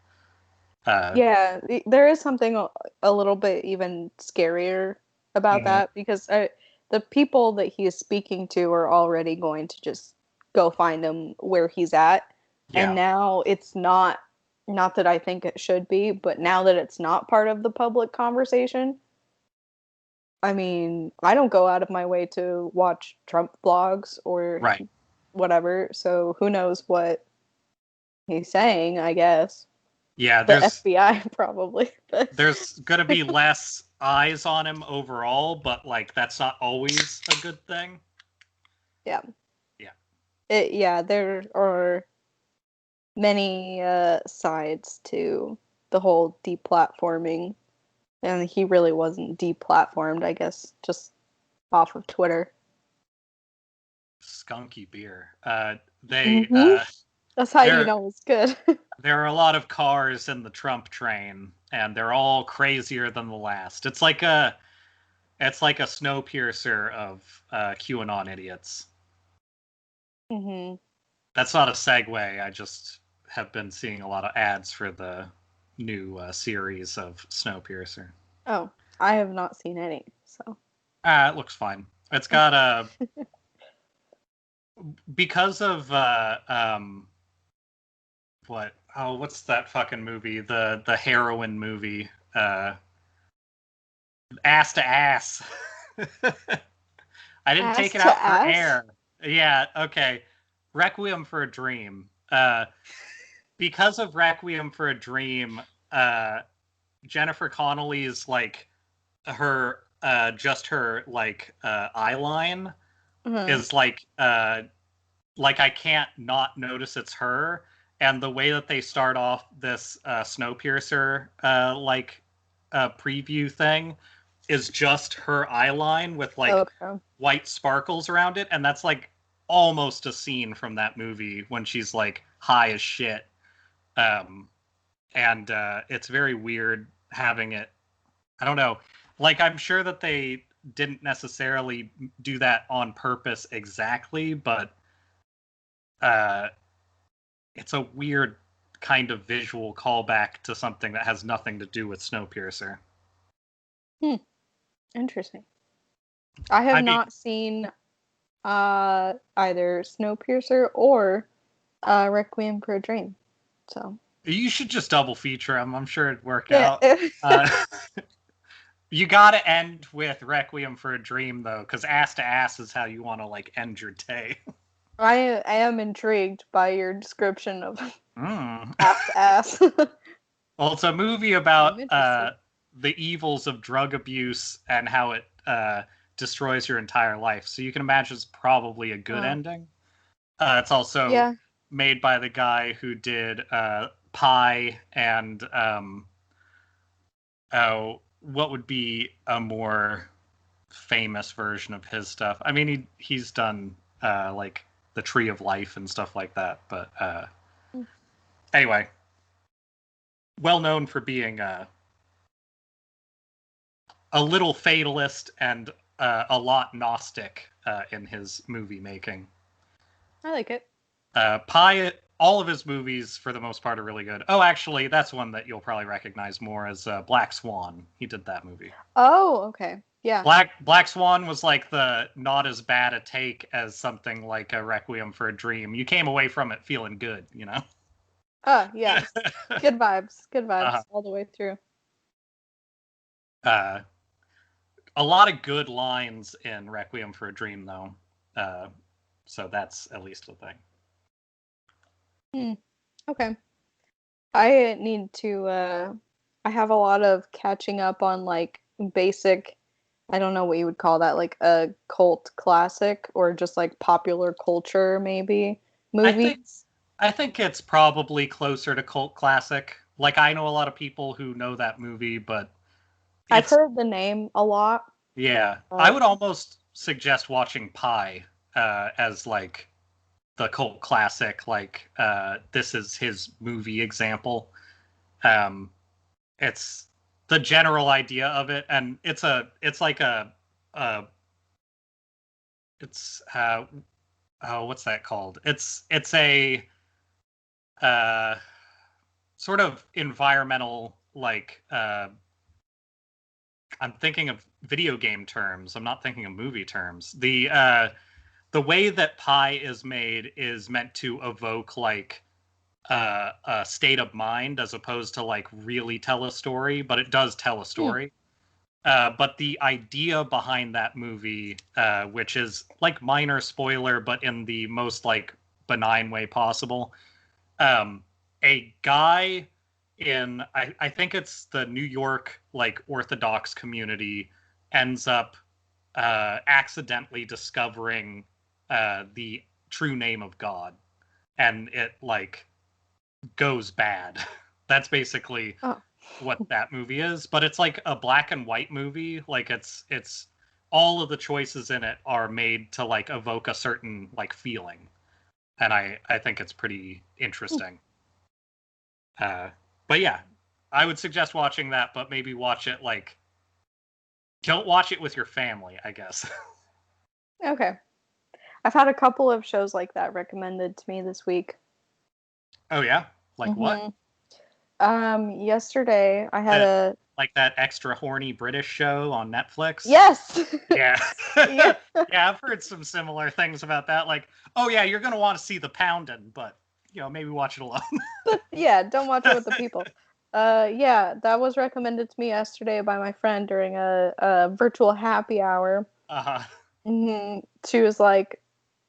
Yeah, there is something a little bit even scarier about Mhm. that because the people that he is speaking to are already going to just go find him where he's at. And Yeah, now it's not that I think it should be, but now that it's not part of the public conversation, I mean, I don't go out of my way to watch Trump vlogs or right. whatever, so who knows what he's saying, I guess. Yeah, The FBI probably. there's gonna be less eyes on him overall, but like that's not always a good thing. Yeah. Yeah. Yeah, there are many sides to the whole deplatforming, and he really wasn't deplatformed, I guess, just off of Twitter. Skunky beer. They Hmm. That's how you there know it's good. there are a lot of cars in the Trump train, and they're all crazier than the last. It's like a Snowpiercer of QAnon idiots. Hmm. That's not a segue. I just have been seeing a lot of ads for the new series of Snowpiercer. Oh, I have not seen any, so. It looks fine. It's got a because of what's that fucking movie? The heroin movie, Ass to Ass. I didn't take Ass it to out for ass? air. Yeah, okay. Requiem for a Dream. Because of Requiem for a Dream, Jennifer Connelly's like her just her like eye line Uh-huh. is like I can't not notice it's her. And the way that they start off this Snowpiercer preview thing is just her eye line with like Okay. white sparkles around it, and that's like almost a scene from that movie when she's like high as shit. Um, and it's very weird having it. I don't know. Like I'm sure that they didn't necessarily do that on purpose exactly, but uh, it's a weird kind of visual callback to something that has nothing to do with Snowpiercer. Hmm. Interesting. I have I mean, not seen either Snowpiercer or Requiem for a Dream. So you should just double feature them. I'm sure it'd work yeah, out. Uh, you gotta end with Requiem for a Dream though, because ass to ass is how you want to like end your day. I am intrigued by your description of Mm. ass to ass. Well, it's a movie about I'm interested. the evils of drug abuse and how it destroys your entire life. So you can imagine it's probably a good Oh ending. It's also yeah. made by the guy who did Pie and what would be a more famous version of his stuff? I mean, he's done like the Tree of Life and stuff like that, but anyway, well known for being a little fatalist and a lot Gnostic in his movie making. I like it. Pie, all of his movies, for the most part, are really good. Oh, actually, that's one that you'll probably recognize more as Black Swan. He did that movie. Oh, okay. Yeah. Black Swan was like the not as bad a take as something like a Requiem for a Dream. You came away from it feeling good, you know? Oh, yeah. Good vibes. Good vibes Uh-huh. all the way through. A lot of good lines in Requiem for a Dream, though. So that's at least a thing. Okay. I need to I have a lot of catching up on like basic, I don't know what you would call that, like a cult classic or just like popular culture maybe movies. I think it's probably closer to cult classic. Like, I know a lot of people who know that movie, but I've heard the name a lot. Yeah, I would almost suggest watching Pi as like the cult classic. Like, this is his movie example. It's the general idea of it, and it's like it's oh, what's that called? It's a sort of environmental, like I'm thinking of video game terms. I'm not thinking of movie terms. The way that Pi is made is meant to evoke like a state of mind as opposed to like really tell a story, but it does tell a story. But the idea behind that movie, which is like minor spoiler, but in the most like benign way possible, a guy in I think it's the New York like Orthodox community ends up accidentally discovering the true name of God, and it like goes bad. That's basically what that movie is, but it's like a black and white movie. Like it's all of the choices in it are made to like evoke a certain like feeling, and I think it's pretty interesting. But yeah, I would suggest watching that, but maybe watch it like don't watch it with your family, I guess. Okay. I've had a couple of shows like that recommended to me this week. Oh yeah? Like what? Yesterday I had like that extra horny British show on Netflix? Yes. Yeah. Yeah. Yeah, I've heard some similar things about that. Like, oh yeah, you're gonna want to see the pounding, but maybe watch it alone. But yeah, don't watch it with the people. Yeah, that was recommended to me yesterday by my friend during a virtual happy hour. She was like,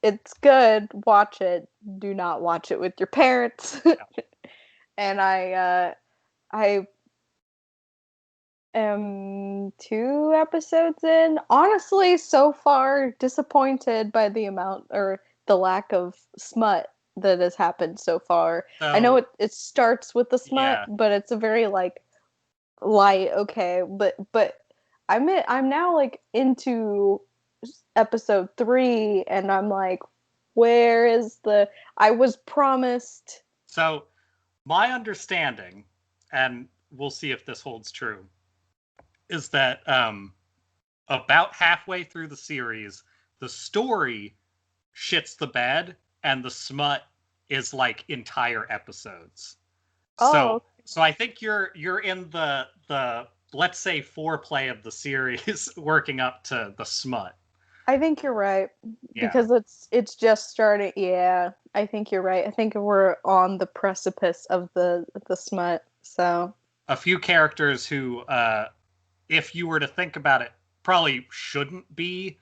"It's good. Watch it. Do not watch it with your parents." And I am 2 episodes in. Honestly, so far disappointed by the amount or the lack of smut that has happened so far. So, I know it starts with the smut, yeah. but it's a very like light, okay, but I'm now like into episode 3 and I'm like, where is the I was promised. So my understanding, and we'll see if this holds true, is that about halfway through the series, the story shits the bed, and the smut is like entire episodes. Oh, So I think you're in the let's say foreplay of the series, working up to the smut. I think you're right. Yeah. Because it's just starting. Yeah, I think you're right. I think we're on the precipice of the smut. So A few characters who, if you were to think about it, probably shouldn't be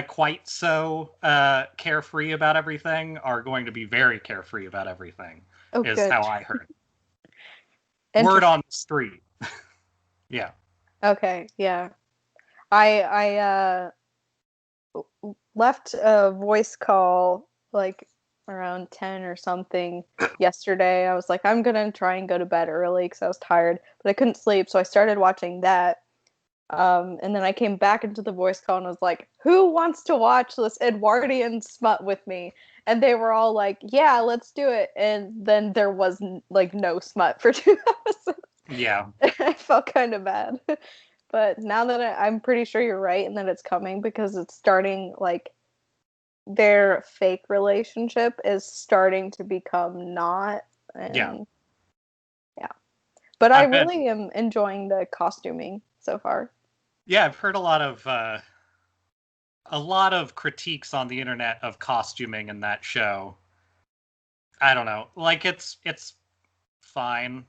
quite so carefree about everything, are going to be very carefree about everything. Is good. how I heard. Word on the street. Yeah. Okay. Yeah. I left a voice call like around 10 or something yesterday. I was like, I'm gonna try and go to bed early because I was tired, but I couldn't sleep, so I started watching that. And then I came back into the voice call and was like, who wants to watch this Edwardian smut with me? And they were all like, yeah, let's do it. And then there was like no smut for 2 episodes. Yeah. I felt kind of bad. But now that I'm pretty sure you're right and that it's coming because it's starting, like, their fake relationship is starting to become not. Yeah. And yeah. But I I've been really am enjoying the costuming so far. Yeah, I've heard a lot of critiques on the internet of costuming in that show. I don't know. Like it's fine.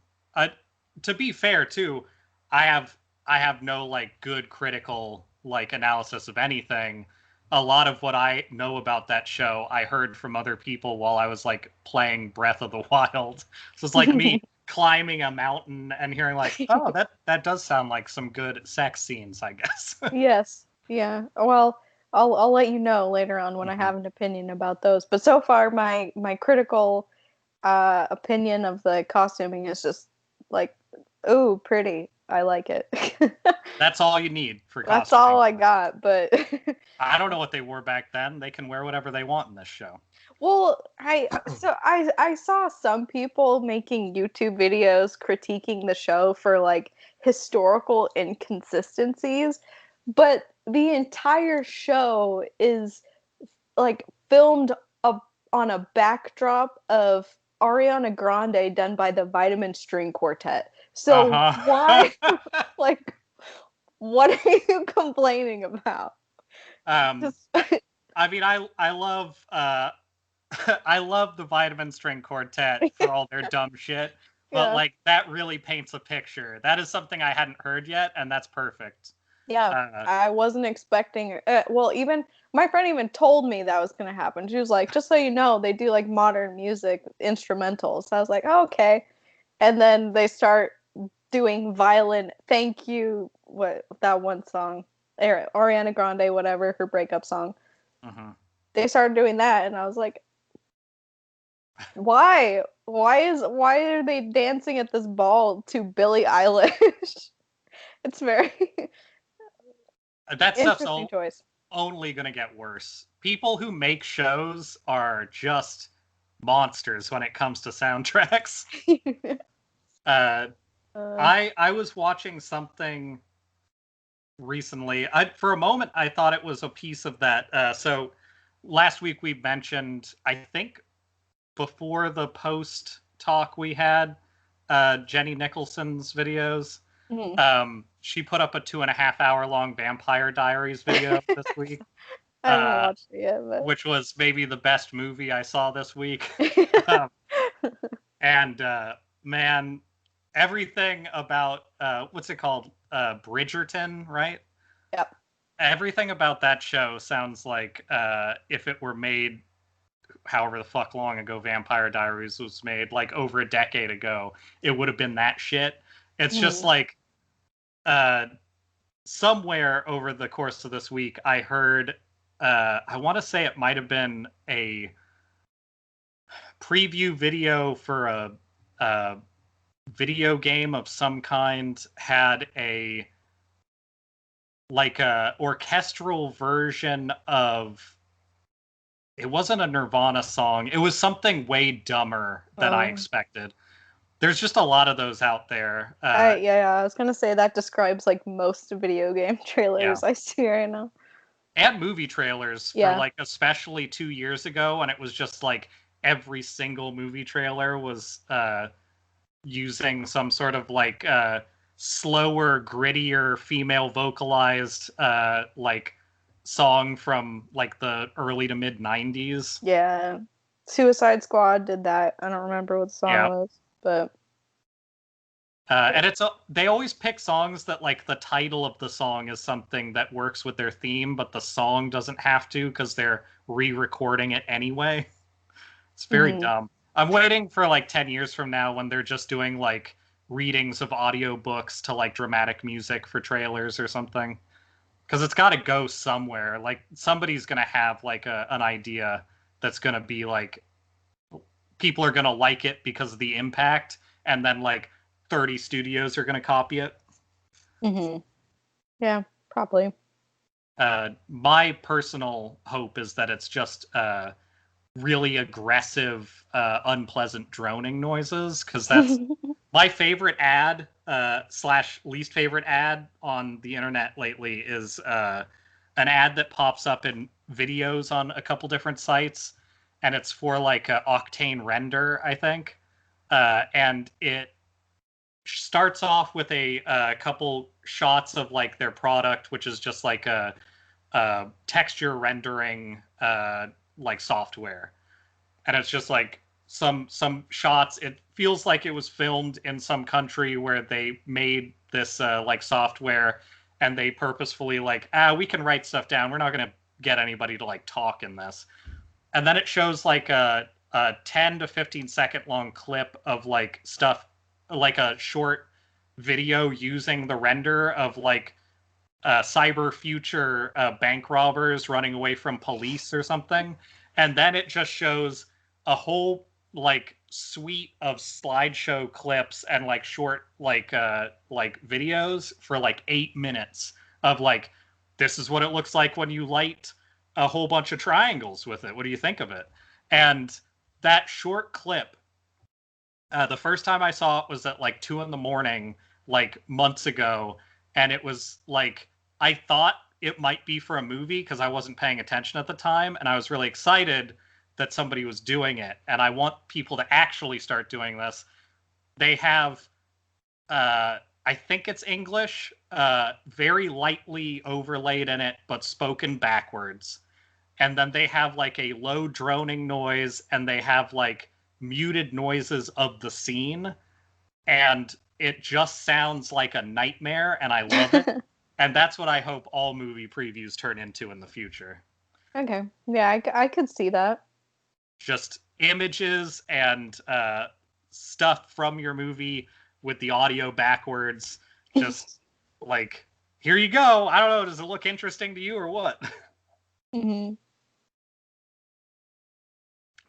To be fair too, I have I have no like good critical like analysis of anything. A lot of what I know about that show I heard from other people while I was like playing Breath of the Wild. So it's like me climbing a mountain and hearing like, oh, that does sound like some good sex scenes, I guess. Yes. Yeah. Well, I'll let you know later on when I Mhm. have an opinion about those. But so far my critical opinion of the costuming is just like, ooh, pretty. I like it. That's all you need for That's all costuming. I got, but I don't know what they wore back then. They can wear whatever they want in this show. well, I saw some people making YouTube videos critiquing the show for like historical inconsistencies, but the entire show is like filmed up on a backdrop of Ariana Grande done by the Vitamin String Quartet. So Uh-huh. why like what are you complaining about? um Just I mean I love I love the Vitamin String Quartet for all their dumb shit, but yeah. like that really paints a picture. That is something I hadn't heard yet, and that's perfect. Yeah, Uh, I wasn't expecting. Well, even my friend even told me that was gonna happen. She was like, "Just so you know, they do like modern music instrumentals." I was like, oh, "Okay," and then they start doing violin. Thank you. What that one song, Ariana Grande, whatever her breakup song. mhm. They started doing that, and I was like, "Why? Why are they dancing at this ball to Billie Eilish?" It's very That stuff's interesting choice. only gonna get worse. People who make shows are just monsters when it comes to soundtracks. Uh, uh, I was watching something recently. For a moment I thought it was a piece of that. So last week we mentioned, I think before the post talk we had, Jenny Nicholson's videos. hmm. She put up a 2.5 hour long Vampire Diaries video this week, I haven't uh, watched it yet, which was maybe the best movie I saw this week. but um, and man, everything about what's it called, Bridgerton, right? yep. Everything about that show sounds like if it were made however the fuck long ago Vampire Diaries was made, like over a decade ago, it would have been that shit. It's just Hmm. like uh, somewhere over the course of this week, I heard, I want to say it might have been a preview video for a video game of some kind, had a like a orchestral version of, it wasn't a Nirvana song. It was something way dumber than I Oh, expected. There's just a lot of those out there. I was gonna say that describes like most video game Yeah. trailers I see right now. And movie trailers for Yeah. like especially 2 years ago, and it was just like every single movie trailer was using some sort of like slower, grittier, female vocalized like song from like the early to mid 90s. Yeah. Suicide Squad did that. I don't remember what the song Yeah. was, but And they always pick songs that like the title of the song is something that works with their theme, but the song doesn't have to because they're re-recording it anyway. It's very mhm. dumb. I'm waiting for like 10 years from now when they're just doing like readings of audiobooks to like dramatic music for trailers or something. Because it's got to go somewhere. Like somebody's going to have like an idea that's going to be like people are going to like it because of the impact, and then like 30 studios are going to copy it. Mm-hmm. Yeah, probably. My personal hope is that it's just really aggressive, unpleasant droning noises, because that's my favorite ad slash least favorite ad on the internet lately is an ad that pops up in videos on a couple different sites, and it's for like a Octane render, I think, and it starts off with a couple shots of like their product, which is just like a texture rendering like software, and it's just like some shots. It feels like it was filmed in some country where they made this like software, and they purposefully like, we can write stuff down, we're not going to get anybody to like talk in this. And then it shows like a 10 to 15 second long clip of like stuff, like a short video using the render of like cyber future bank robbers running away from police or something. And then it just shows a whole like suite of slideshow clips and like short like videos for like 8 minutes of like, this is what it looks like when you light a whole bunch of triangles with it. What do you think of it? And that short clip, the first time I saw it was at like 2 a.m, like months ago. And it was like, I thought it might be for a movie because I wasn't paying attention at the time. And I was really excited that somebody was doing it. And I want people to actually start doing this. They have, I think it's English, very lightly overlaid in it, but spoken backwards. And then they have like a low droning noise, and they have like muted noises of the scene. And it just sounds like a nightmare, and I love it. And that's what I hope all movie previews turn into in the future. Okay. Yeah, I could see that. Just images and stuff from your movie with the audio backwards. Just like, here you go. I don't know. Does it look interesting to you or what? Mm-hmm.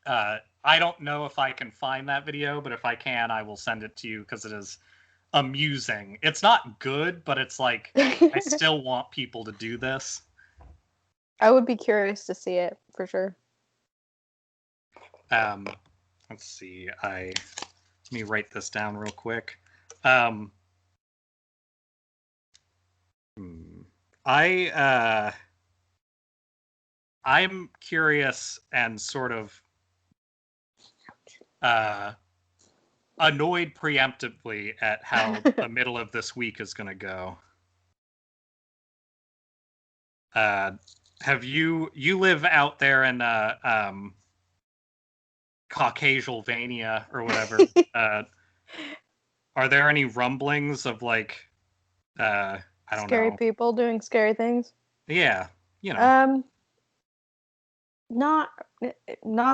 I don't know if I can find that video, but if I can, I will send it to you because it is amusing. It's not good, but it's like, I still want people to do this. I would be curious to see it for sure. Let's see. Let me write this down real quick. I'm curious and sort of annoyed preemptively at how the middle of this week is going to go. Have you live out there in Caucasalvania or whatever? Are there any rumblings of like I don't Scary know, people doing scary things? yeah, you know, Not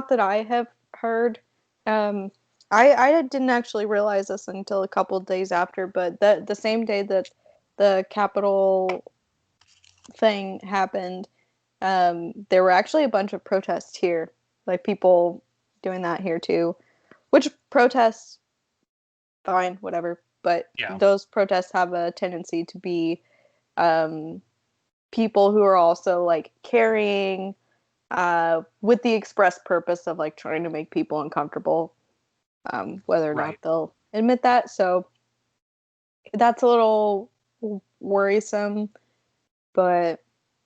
that I have heard. I didn't actually realize this until a couple of days after, but the same day that the Capitol thing happened, there were actually a bunch of protests here, like people doing that here too. Which protests, fine, whatever. But yeah, those protests have a tendency to be people who are also like carrying with the express purpose of like trying to make people uncomfortable, whether or right. not they'll admit that. So that's a little worrisome, but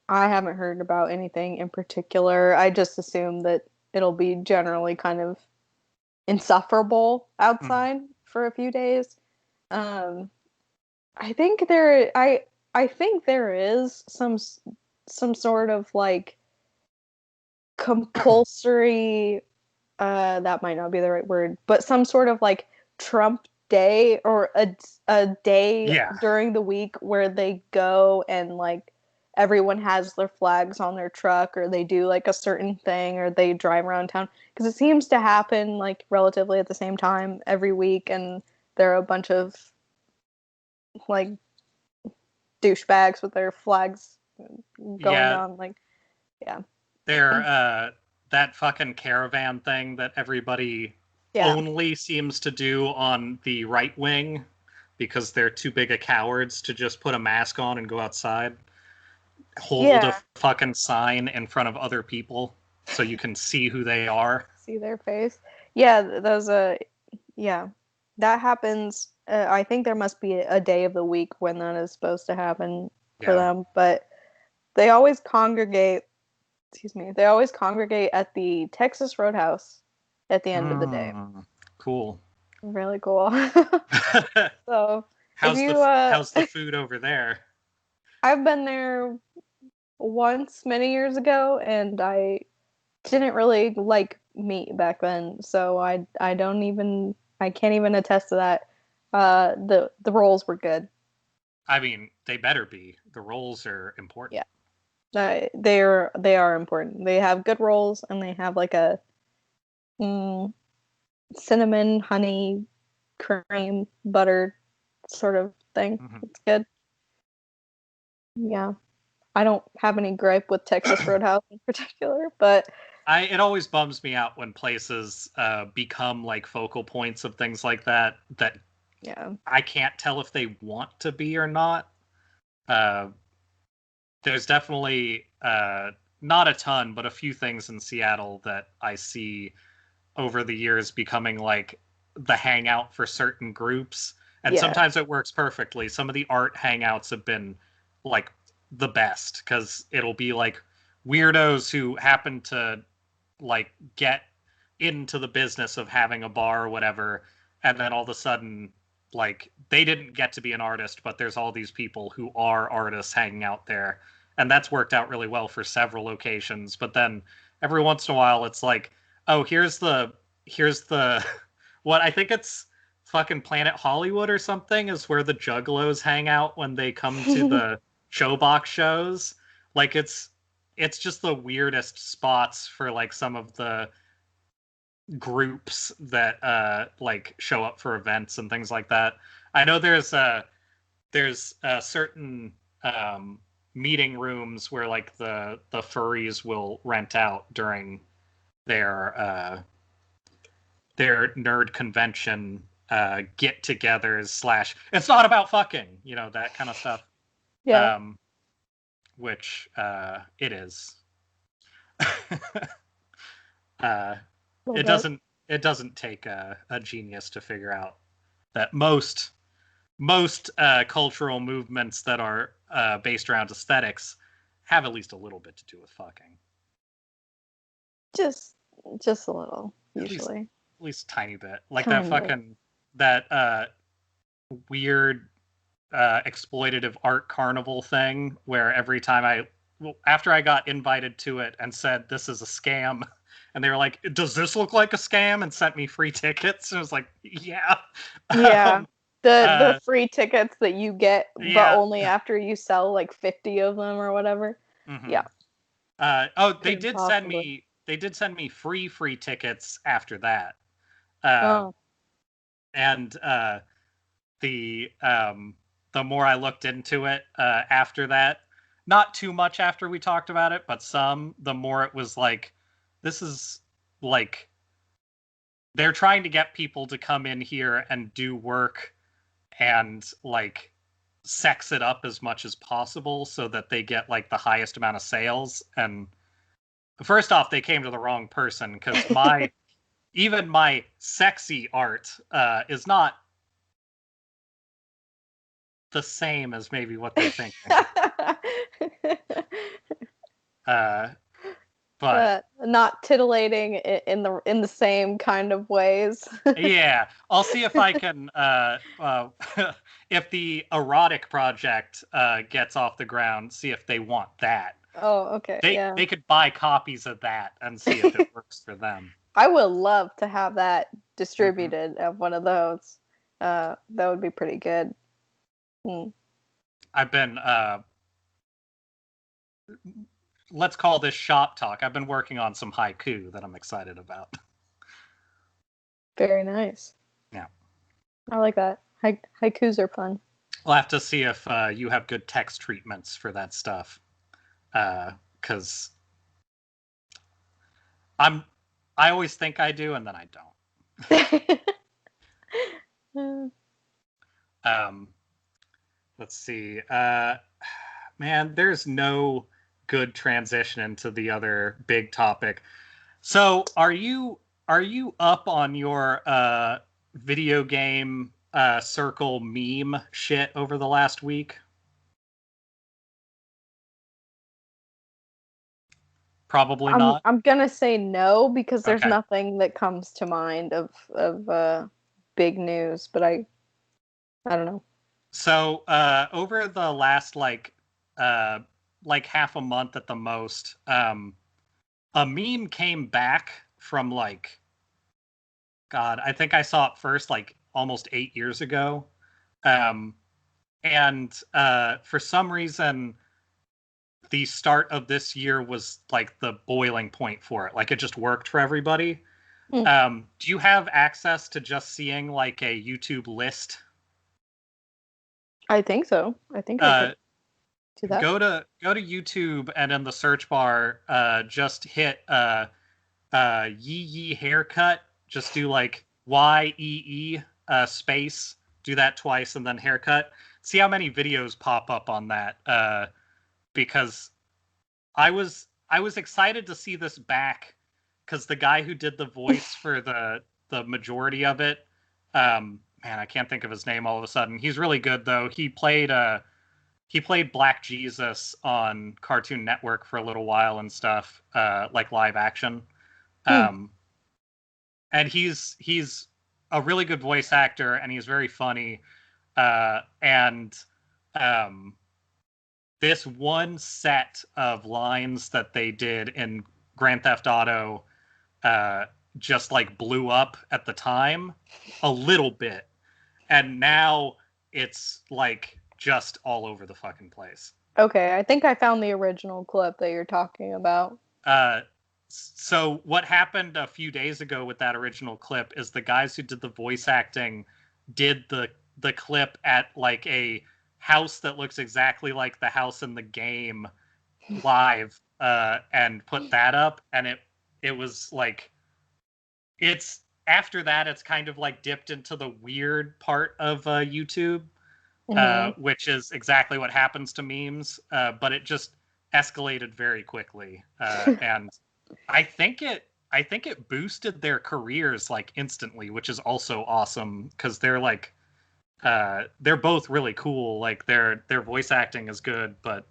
I haven't heard about anything in particular. I just assume that it'll be generally kind of insufferable Mhm. outside for a few days. Um, I think I think there is some sort of like compulsory that might not be the right word, but some sort of like Trump day or a day Yeah, during the week where they go and like everyone has their flags on their truck, or they do like a certain thing, or they drive around town, because it seems to happen like relatively at the same time every week, and there are a bunch of like douchebags with their flags going yeah. down like, yeah. There, that fucking caravan thing that everybody only seems to do on the right wing because they're too big a cowards to just put a mask on and go outside. Hold a fucking sign in front of other people so you can see who they are. See their face. Yeah, that happens. I think there must be a day of the week when that is supposed to happen for them, but they always congregate. Excuse me. They always congregate at the Texas Roadhouse at the end of the day. Cool. Really cool. So, how's the food over there? I've been there once many years ago, and I didn't really like meat back then, so I can't even attest to that. The rolls were good. I mean, they better be. The rolls are important. Yeah, they are important. They have good rolls, and they have like a cinnamon, honey, cream, butter sort of thing. It's good. Yeah. I don't have any gripe with Texas Roadhouse in particular, but it always bums me out when places become like focal points of things like that I can't tell if they want to be or not. There's definitely not a ton, but a few things in Seattle that I see over the years becoming like the hangout for certain groups. And sometimes it works perfectly. Some of the art hangouts have been like the best because it'll be like weirdos who happen to like get into the business of having a bar or whatever, and then all of a sudden like they didn't get to be an artist, but there's all these people who are artists hanging out there, and that's worked out really well for several locations. But then every once in a while it's like, oh, here's the what I think it's fucking Planet Hollywood or something is where the juggalos hang out when they come to the showbox shows. Like it's just the weirdest spots for like some of the groups that like show up for events and things like that. I know there's certain meeting rooms where like the furries will rent out during their nerd convention get-togethers slash it's not about fucking, you know, that kind of stuff. Yeah. Which it is. It doesn't take a genius to figure out that most cultural movements that are based around aesthetics have at least a little bit to do with fucking. Just a little, usually. At least a tiny bit. Like that fucking that weird exploitative art carnival thing where every time after I got invited to it and said this is a scam, and they were like, does this look like a scam, and sent me free tickets, and I was like, yeah. The free tickets that you get but only after you sell like 50 of them or whatever. They did send me free tickets after that. And the more I looked into it after that, not too much after we talked about it, but the more it was like, this is like, they're trying to get people to come in here and do work and like sex it up as much as possible so that they get like the highest amount of sales. And first off, they came to the wrong person because even my sexy art is not the same as maybe what they're thinking. But not titillating in the same kind of ways. Yeah, I'll see if I can if the erotic project gets off the ground, see if they want that. Oh, okay. They could buy copies of that and see if it works for them. I would love to have that distributed of one of those. That would be pretty good. I've been let's call this shop talk. I've been working on some haiku that I'm excited about. Very nice. Yeah. I like that. Haikus are fun. We'll have to see if you have good text treatments for that stuff. Because I always think I do, and then I don't. Um, let's see. Man, there's no good transition into the other big topic. So, are you up on your video game circle meme shit over the last week? Probably I'm not. I'm gonna say no because there's Okay. nothing that comes to mind of big news, but I don't know. So, over the last uh like half a month at the most, a meme came back from like God, I think I saw it first like almost 8 years ago. Um, and for some reason, the start of this year was like the boiling point for it. Like it just worked for everybody. Hmm. Do you have access to just seeing like a YouTube list? I think so. I think I could Uh, do that. go to YouTube and in the search bar, just hit Yee Yee haircut. Just do like YEE space. Do that twice and then haircut. See how many videos pop up on that. Because I was excited to see this back because the guy who did the voice for the majority of it, man, I can't think of his name all of a sudden. He's really good though. He played Black Jesus on Cartoon Network for a little while and stuff, like live action. Hmm. Um, and he's a really good voice actor and he's very funny. And um, this one set of lines that they did in Grand Theft Auto uh, just like blew up at the time a little bit, and now it's like just all over the fucking place. Okay, I think I found the original clip that you're talking about. Uh, so what happened a few days ago with that original clip is the guys who did the voice acting did the clip at like a house that looks exactly like the house in the game live, and put that up, and it was like it's after that it's kind of like dipped into the weird part of YouTube, Hmm. which is exactly what happens to memes, but it just escalated very quickly, and I think it boosted their careers like instantly, which is also awesome because they're both really cool. Like their voice acting is good, but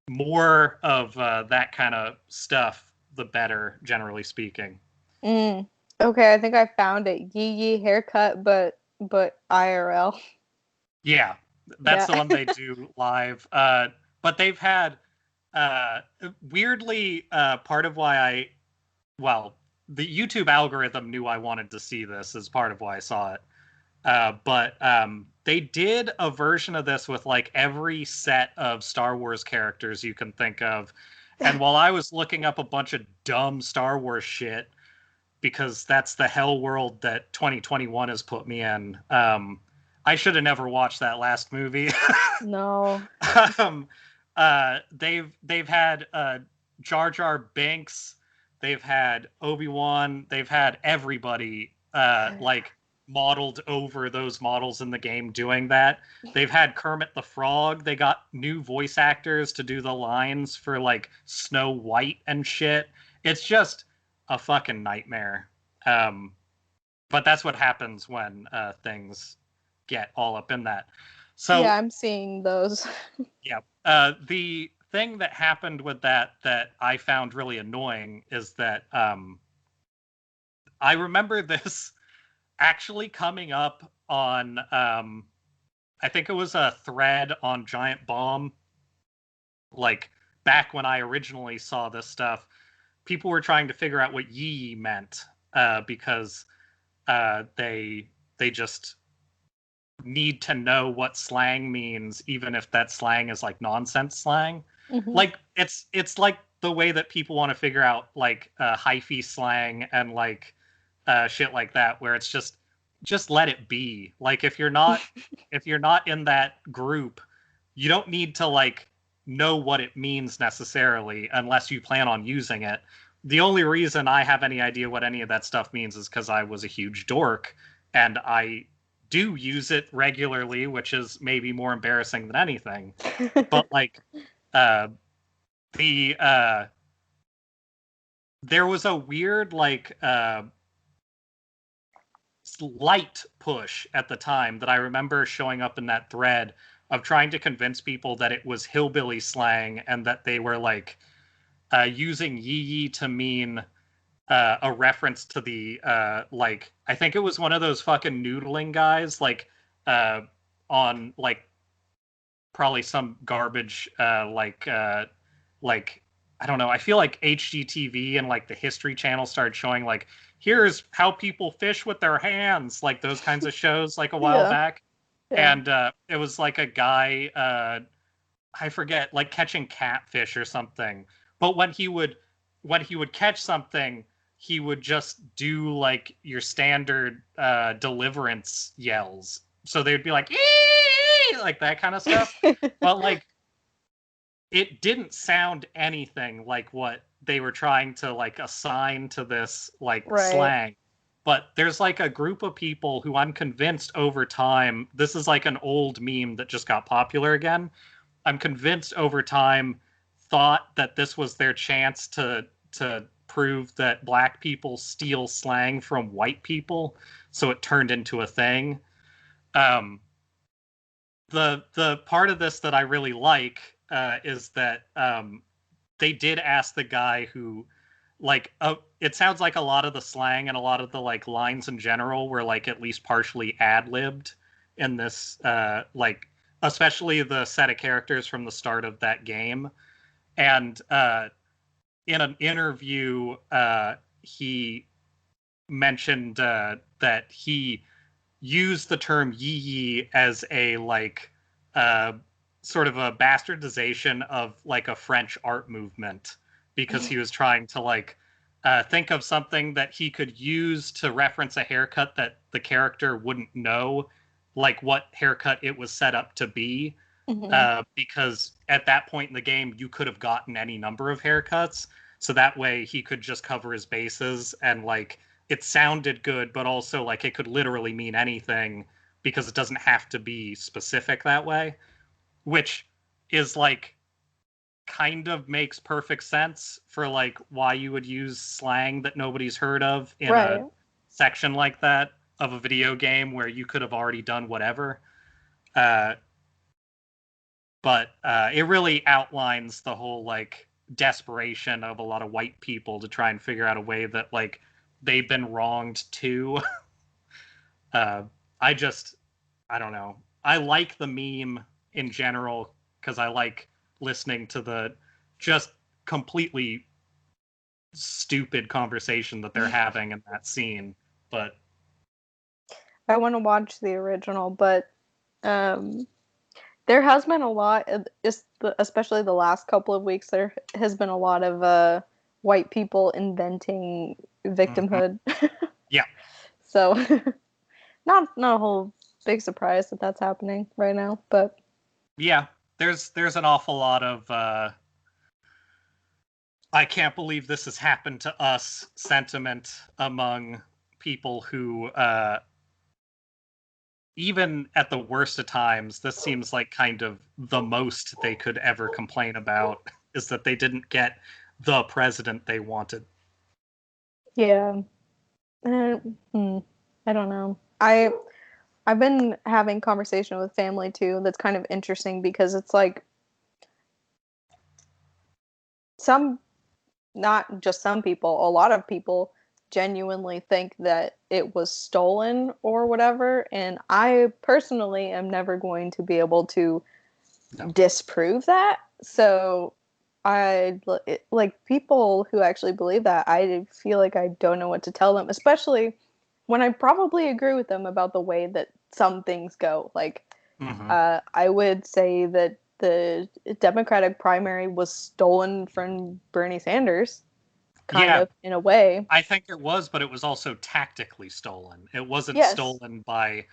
more of that kind of stuff, the better, generally speaking. Mm. Okay, I think I found it. Yee Yee haircut, but IRL. Yeah, that's Yeah. the one they do live. But they've had uh, weirdly, part of why well, the YouTube algorithm knew I wanted to see this is part of why I saw it. But they did a version of this with like every set of Star Wars characters you can think of. And while I was looking up a bunch of dumb Star Wars shit, because that's the hell world that 2021 has put me in, I should have never watched that last movie. No. um, they've had Jar Jar Binks, they've had Obi-Wan, they've had everybody like modeled over those models in the game doing that. They've had Kermit the Frog. They got new voice actors to do the lines for like Snow White and shit. It's just a fucking nightmare. Um, but that's what happens when things get all up in that. Yeah, So I'm seeing those. yeah. The thing that happened with that I found really annoying is that I remember this actually coming up on I think it was a thread on Giant Bomb, like back when I originally saw this stuff. People were trying to figure out what yee meant, because they just need to know what slang means, even if that slang is like nonsense slang. Hmm. Like it's like the way that people want to figure out like hyphy slang and like shit like that, where it's just let it be. Like if you're not in that group, you don't need to like know what it means necessarily unless you plan on using it. the only reason I have any idea what any of that stuff means is because I was a huge dork, and I do use it regularly, which is maybe more embarrassing than anything. But like, uh, the there was a weird like light push at the time that I remember showing up in that thread of trying to convince people that it was hillbilly slang and that they were like using yee yee to mean a reference to the like I think it was one of those fucking noodling guys like on like probably some garbage like I don't know. I feel like HGTV and like the History Channel started showing like here's how people fish with their hands, like those kinds of shows like a while Yeah, back. yeah. And it was like a guy I forget like catching catfish or something. But when he would catch something, he would just do like your standard deliverance yells. So they'd be like "Ee!" like that kind of stuff. But like it didn't sound anything like what they were trying to like assign to this like Right. slang. But there's like a group of people who I'm convinced over time, this is like an old meme that just got popular again. I'm convinced over time thought that this was their chance to prove that black people steal slang from white people, so it turned into a thing. Um, the part of this that I really like is that they did ask the guy who like it sounds like a lot of the slang and a lot of the like lines in general were like at least partially ad-libbed in this like especially the set of characters from the start of that game. And in an interview he mentioned that he used the term yee yee as a like uh, sort of a bastardization of like a French art movement because he was trying to like think of something that he could use to reference a haircut that the character wouldn't know like what haircut it was set up to be Hmm. because at that point in the game you could have gotten any number of haircuts so that way he could just cover his bases and like it sounded good but also like it could literally mean anything because it doesn't have to be specific that way, which is like kind of makes perfect sense for like why you would use slang that nobody's heard of in a Right. section like that of a video game where you could have already done whatever. uh, but it really outlines the whole like desperation of a lot of white people to try and figure out a way that like they've been wronged too. uh, I just I don't know. I like the meme in general because I like listening to the just completely stupid conversation that they're having in that scene. But I want to watch the original, but um, there has been a lot, especially the last couple of weeks. There has been a lot of white people inventing mhm. victimhood. Yeah, So, not a whole big surprise that that's happening right now, but yeah. There's an awful lot of I can't believe this has happened to us sentiment among people who, even at the worst of times, this seems like kind of the most they could ever complain about is that they didn't get the president they wanted. yeah. Uh, hmm, I don't know. I've been having conversation with family too. That's kind of interesting because it's like some, not just some people, a lot of people genuinely think that it was stolen or whatever, and I personally am never going to be able to No. disprove that. So I like people who actually believe that. I feel like I don't know what to tell them, especially when I probably agree with them about the way that some things go. Like, Hmm. I would say that the Democratic primary was stolen from Bernie Sanders, kind Yeah, of in a way. I think it was, but it was also tactically stolen. It wasn't Yes, stolen by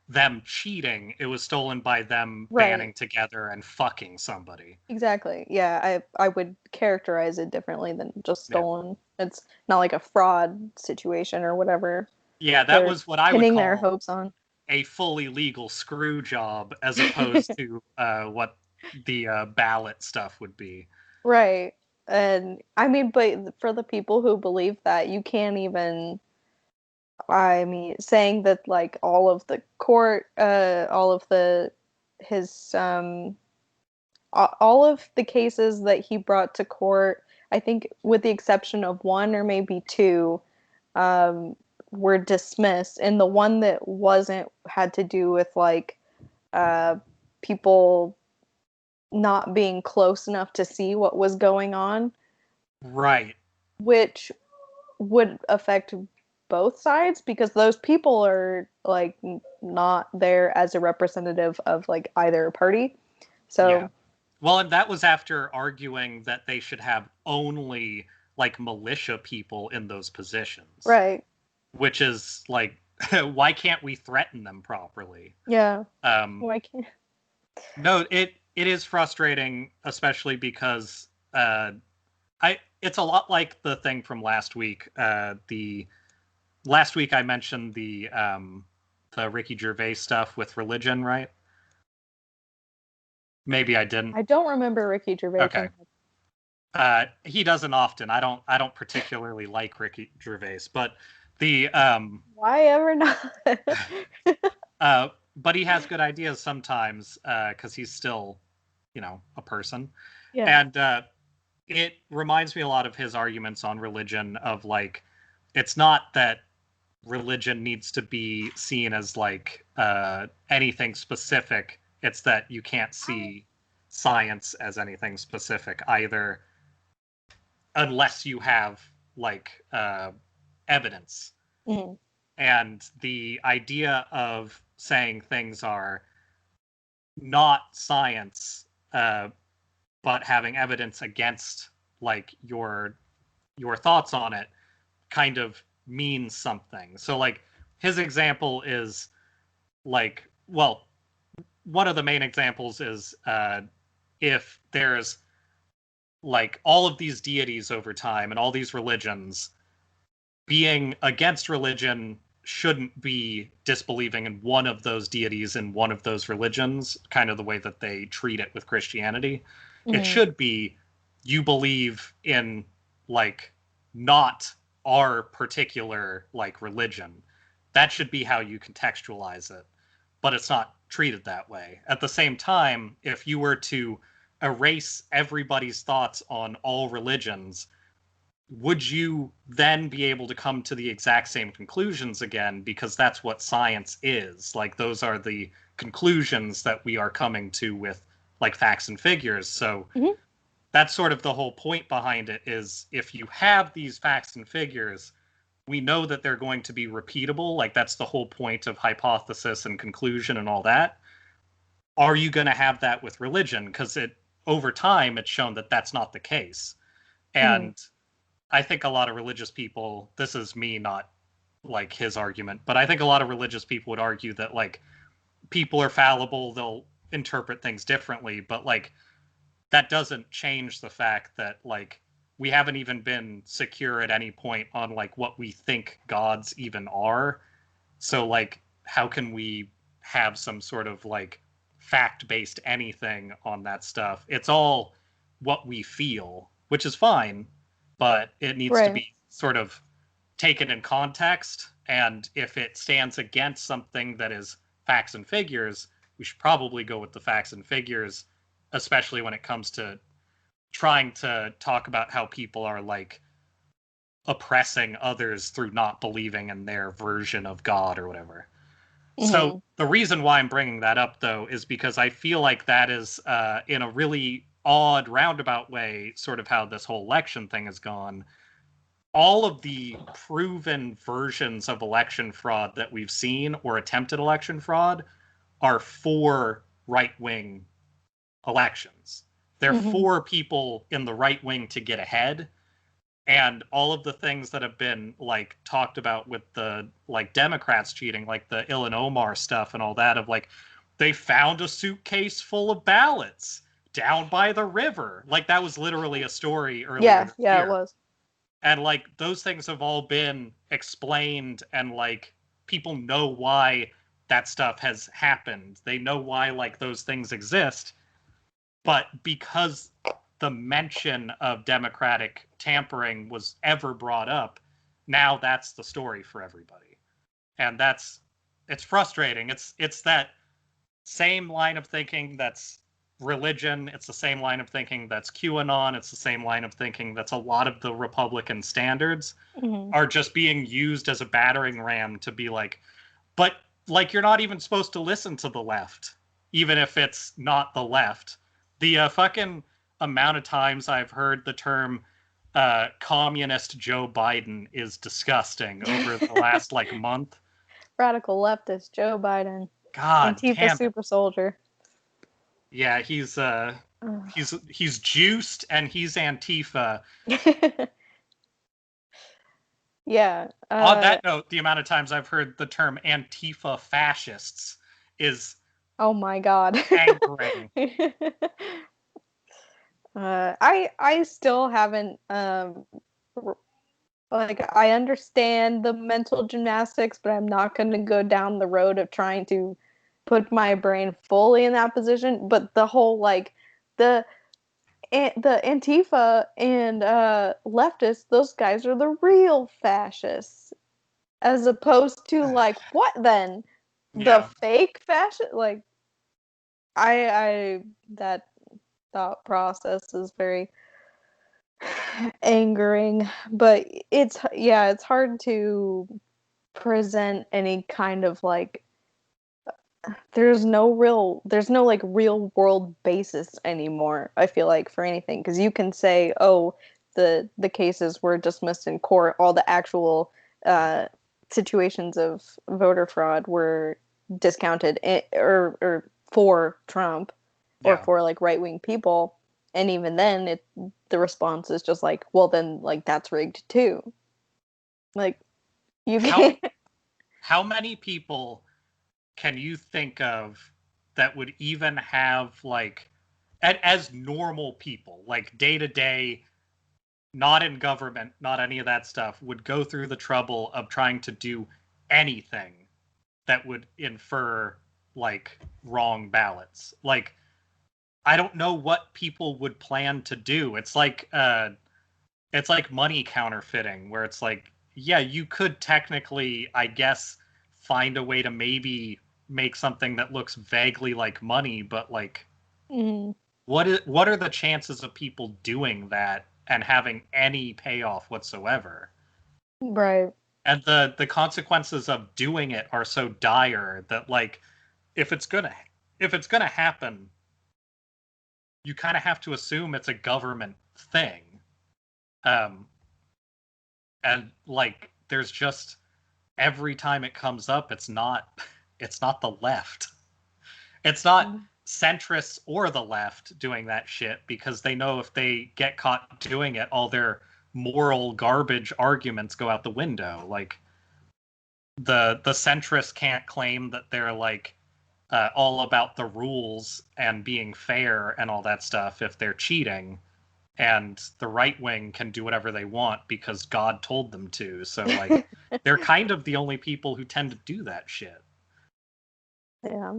them cheating, it was stolen by them right. banding together and fucking somebody. Exactly. Yeah, I would characterize it differently than just Yeah. stolen. It's not like a fraud situation or whatever Yeah, that they're was what I would pinning their call hopes on. a fully legal screw job, as opposed to what the ballot stuff would be. Right. And I mean, but for the people who believe that, you can't even, I mean, saying that like all of the court, all of the, his, all of the cases that he brought to court, I think with the exception of one or maybe two, um, were dismissed. And the one that wasn't had to do with like, uh, people not being close enough to see what was going on, Right. which would affect both sides because those people are like not there as a representative of like either party. Yeah. So, Well, and that was after arguing that they should have only like militia people in those positions, right. which is like, why can't we threaten them properly? Yeah. Um, Why can't no, it is frustrating, especially because it's a lot like the thing from last week. The last week I mentioned the Ricky Gervais stuff with religion, right? Maybe I didn't. I don't remember Ricky Gervais Okay. He doesn't often. I don't particularly like Ricky Gervais, but the why ever not? but he has good ideas sometimes because he's still, a person. Yeah. And it reminds me a lot of his arguments on religion of like, it's not that religion needs to be seen as like anything specific. It's that you can't see science as anything specific either, unless you have like evidence. Mhm. And the idea of saying things are not science, but having evidence against like your thoughts on it kind of means something. So like his example is like, well, one of the main examples is if there's like all of these deities over time and all these religions, being against religion shouldn't be disbelieving in one of those deities in one of those religions, kind of the way that they treat it with Christianity. It Mhm. should be you believe in like not our particular like religion. That should be how you contextualize it. But it's not treated that way. At the same time, if you were to erase everybody's thoughts on all religions, would you then be able to come to the exact same conclusions again? Because that's what science is. Like, those are the conclusions that we are coming to with like facts and figures. So Mhm. that's sort of the whole point behind it, is if you have these facts and figures, we know that they're going to be repeatable. Like, that's the whole point of hypothesis and conclusion and all that. Are you going to have that with religion? Because it, over time, it's shown that that's not the case. Mhm. And I think a lot of religious people, this is me, not like his argument, but I think a lot of religious people would argue that like people are fallible, they'll interpret things differently, but like that doesn't change the fact that like we haven't even been secure at any point on like what we think gods even are. So like how can we have some sort of like fact-based anything on that stuff? It's all what we feel, which is fine, but it needs to Right. be sort of taken in context. And if it stands against something that is facts and figures, we should probably go with the facts and figures, especially when it comes to trying to talk about how people are like oppressing others through not believing in their version of God or whatever. So Mhm. the reason why I'm bringing that up, though, is because I feel like that is, in a really odd, roundabout way, sort of how this whole election thing has gone. All of the proven versions of election fraud that we've seen, or attempted election fraud, are for right-wing elections. They're Mhm. for people in the right wing to get ahead. And all of the things that have been like talked about with the like Democrats cheating, like the Illinois stuff and all that, of like they found a suitcase full of ballots down by the river. Like that was literally a story earlier Yeah. this Yeah. It year. was. And like those things have all been explained, and like people know why that stuff has happened. They know why like those things exist. But because the mention of democratic tampering was ever brought up, now that's the story for everybody. And it's frustrating. It's that same line of thinking that's religion. It's the same line of thinking that's QAnon. It's the same line of thinking that's a lot of the Republican standards are just being used as a battering ram to be like, but like you're not even supposed to listen to the left, even if it's not the left. The fucking amount of times I've heard the term communist Joe Biden is disgusting over the last like month. Radical leftist Joe Biden. God Antifa damn it. super soldier. Yeah, he's juiced and he's Antifa. Yeah. On that note, the amount of times I've heard the term Antifa fascists is oh my god. angering. I still haven't like I understand the mental gymnastics, but I'm not going to go down the road of trying to put my brain fully in that position. But the whole like the Antifa and leftists, those guys are the real fascists, as opposed to like what then? Yeah. The fake fascist? Like I that thought process is very angering, but it's hard to present any kind of like there's no like real world basis anymore, I feel like, for anything, because you can say, oh, the cases were dismissed in court, all the actual situations of voter fraud were discounted or for Trump or for like right-wing people, and even then the response is just like, well, then like that's rigged too. Like you can't. How many people can you think of that would even have like as normal people, like day to day, not in government, not any of that stuff, would go through the trouble of trying to do anything that would infer like wrong ballots? Like, I don't know what people would plan to do. It's like money counterfeiting, where it's like, yeah, you could technically, I guess, find a way to maybe make something that looks vaguely like money, but like, what are the chances of people doing that and having any payoff whatsoever? Right. And the consequences of doing it are so dire that like, if it's gonna happen, you kind of have to assume it's a government thing. And like there's just every time it comes up, it's not the left. It's not centrists or the left doing that shit, because they know if they get caught doing it, all their moral garbage arguments go out the window. Like the centrists can't claim that they're like all about the rules and being fair and all that stuff if they're cheating, and the right wing can do whatever they want because God told them to. So like they're kind of the only people who tend to do that shit. Yeah.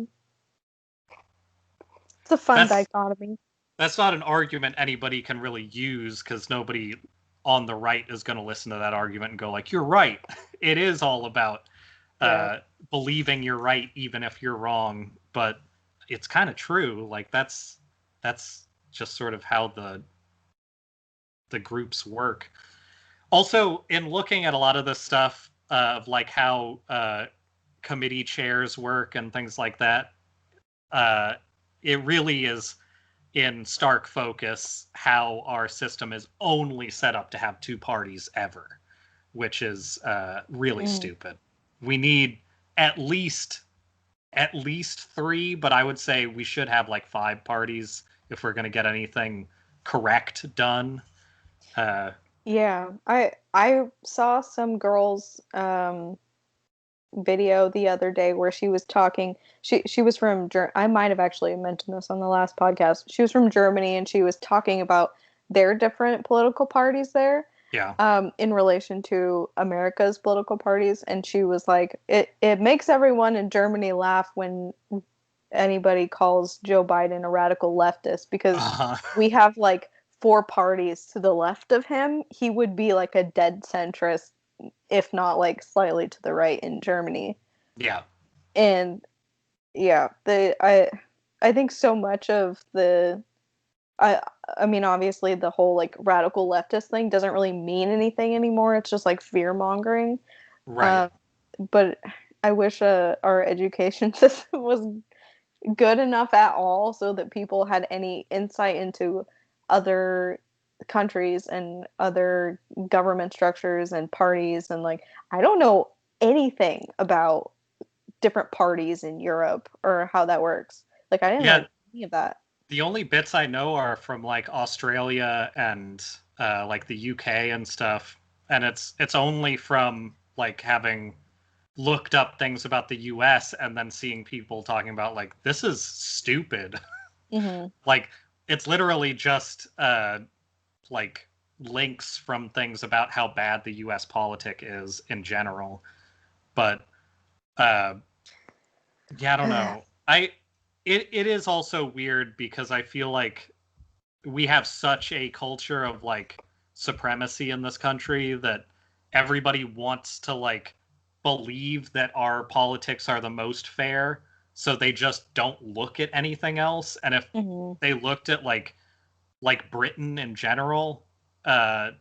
It's a fun dichotomy. That's not an argument anybody can really use, because nobody on the right is going to listen to that argument and go like, you're right. It is all about believing you're right even if you're wrong. But it's kind of true. Like that's just sort of how the groups work. Also, in looking at a lot of this stuff of like how committee chairs work and things like that, it really is in stark focus how our system is only set up to have two parties ever, which is really stupid. We need at least three, but I would say we should have like 5 parties if we're going to get anything correct done. Yeah, I saw some girl's video the other day where she was talking. She was from I might have actually mentioned this on the last podcast. She was from Germany, and she was talking about their different political parties there. in relation to America's political parties, and she was like, it makes everyone in Germany laugh when anybody calls Joe Biden a radical leftist because we have like four parties to the left of him. He would be like a dead centrist, if not like slightly to the right in Germany. Yeah. And yeah, I think so much of the I I mean obviously the whole like radical leftist thing doesn't really mean anything anymore. It's just like fear mongering. Right. But I wish our education system was good enough at all so that people had any insight into other countries and other government structures and parties. And like I don't know anything about different parties in Europe or how that works. Like I didn't Yeah. know any of that. The only bits I know are from like Australia and like the UK and stuff, and it's only from like having looked up things about the US and then seeing people talking about like this is stupid. Mm-hmm. Like it's literally just like links from things about how bad the US politic is in general. But uh yeah, I don't know. It is also weird because I feel like we have such a culture of like supremacy in this country that everybody wants to like believe that our politics are the most fair, so they just don't look at anything else. And if Mm-hmm. they looked at like Britain in general, uh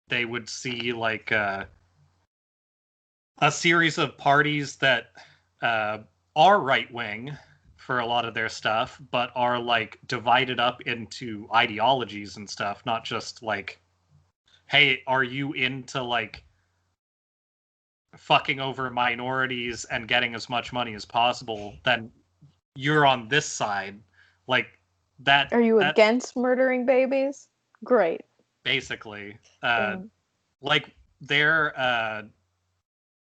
they would see like a series of parties that uh are right wing for a lot of their stuff, but are like divided up into ideologies and stuff, not just like, hey, are you into like fucking over minorities and getting as much money as possible? Then you're on this side. Like Are you that against murdering babies? Great. basically Yeah. like their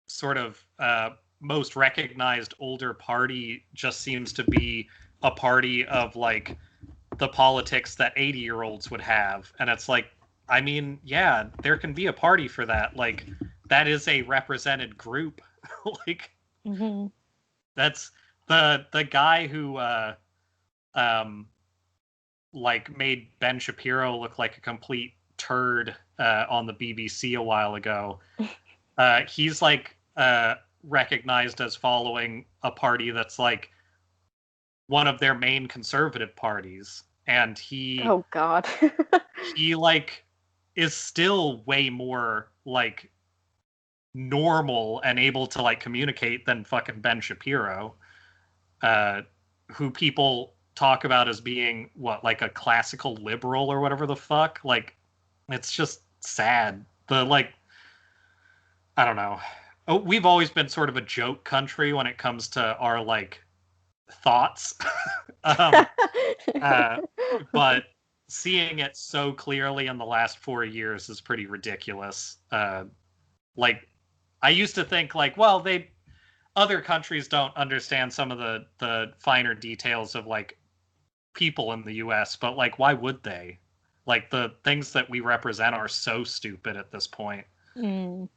sort of most recognized older party just seems to be a party of like the politics that 80-year-olds would have. And it's like, I mean, yeah, there can be a party for that. Like, that is a represented group. Like, Mm-hmm. that's the guy who um like made Ben Shapiro look like a complete turd on the BBC a while ago. He's like recognized as following a party that's like one of their main conservative parties, and Oh God. he like is still way more like normal and able to like communicate than fucking Ben Shapiro, uh, who people talk about as being what like a classical liberal or whatever the fuck. Like, it's just sad. The like, I don't know. Oh, we've always been sort of a joke country when it comes to our like thoughts. um, uh, but seeing it so clearly in the last 4 years is pretty ridiculous. Like, I used to think like, well, they other countries don't understand some of the finer details of like people in the US, but like, why would they? Like, the things that we represent are so stupid at this point. Mm.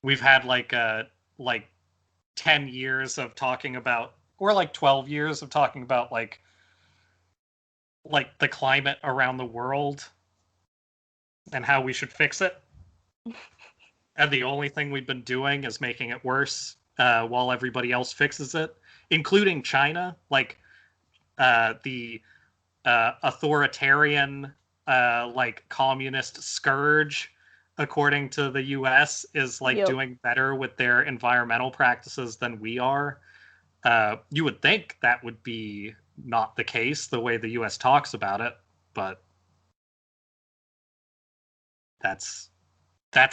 We've had like 10 years of talking about, or like 12 years of talking about like the climate around the world and how we should fix it. And the only thing we've been doing is making it worse while everybody else fixes it, including China. Like the authoritarian, like communist scourge, according to the U.S., is like Yep. doing better with their environmental practices than we are. You would think that would be not the case the way the U.S. talks about it, but that's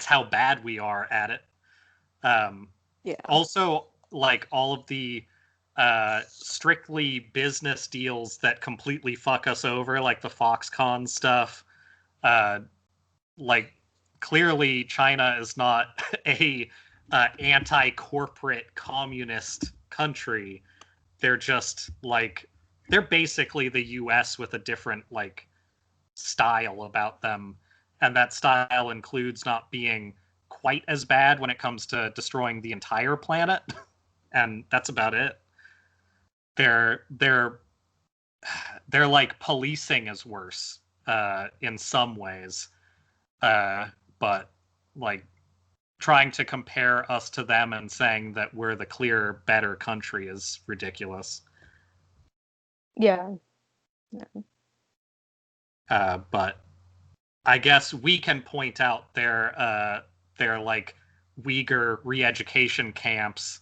how bad we are at it. Um, Yeah. Also, like all of the strictly business deals that completely fuck us over, like the Foxconn stuff. Uh, like clearly, China is not a anti-corporate communist country. They're just like they're basically the U.S. with a different like style about them. and that style includes not being quite as bad when it comes to destroying the entire planet, and that's about it. They're like policing is worse in some ways, but like trying to compare us to them and saying that we're the clear better country is ridiculous. Yeah. But I guess we can point out their like Uyghur re-education camps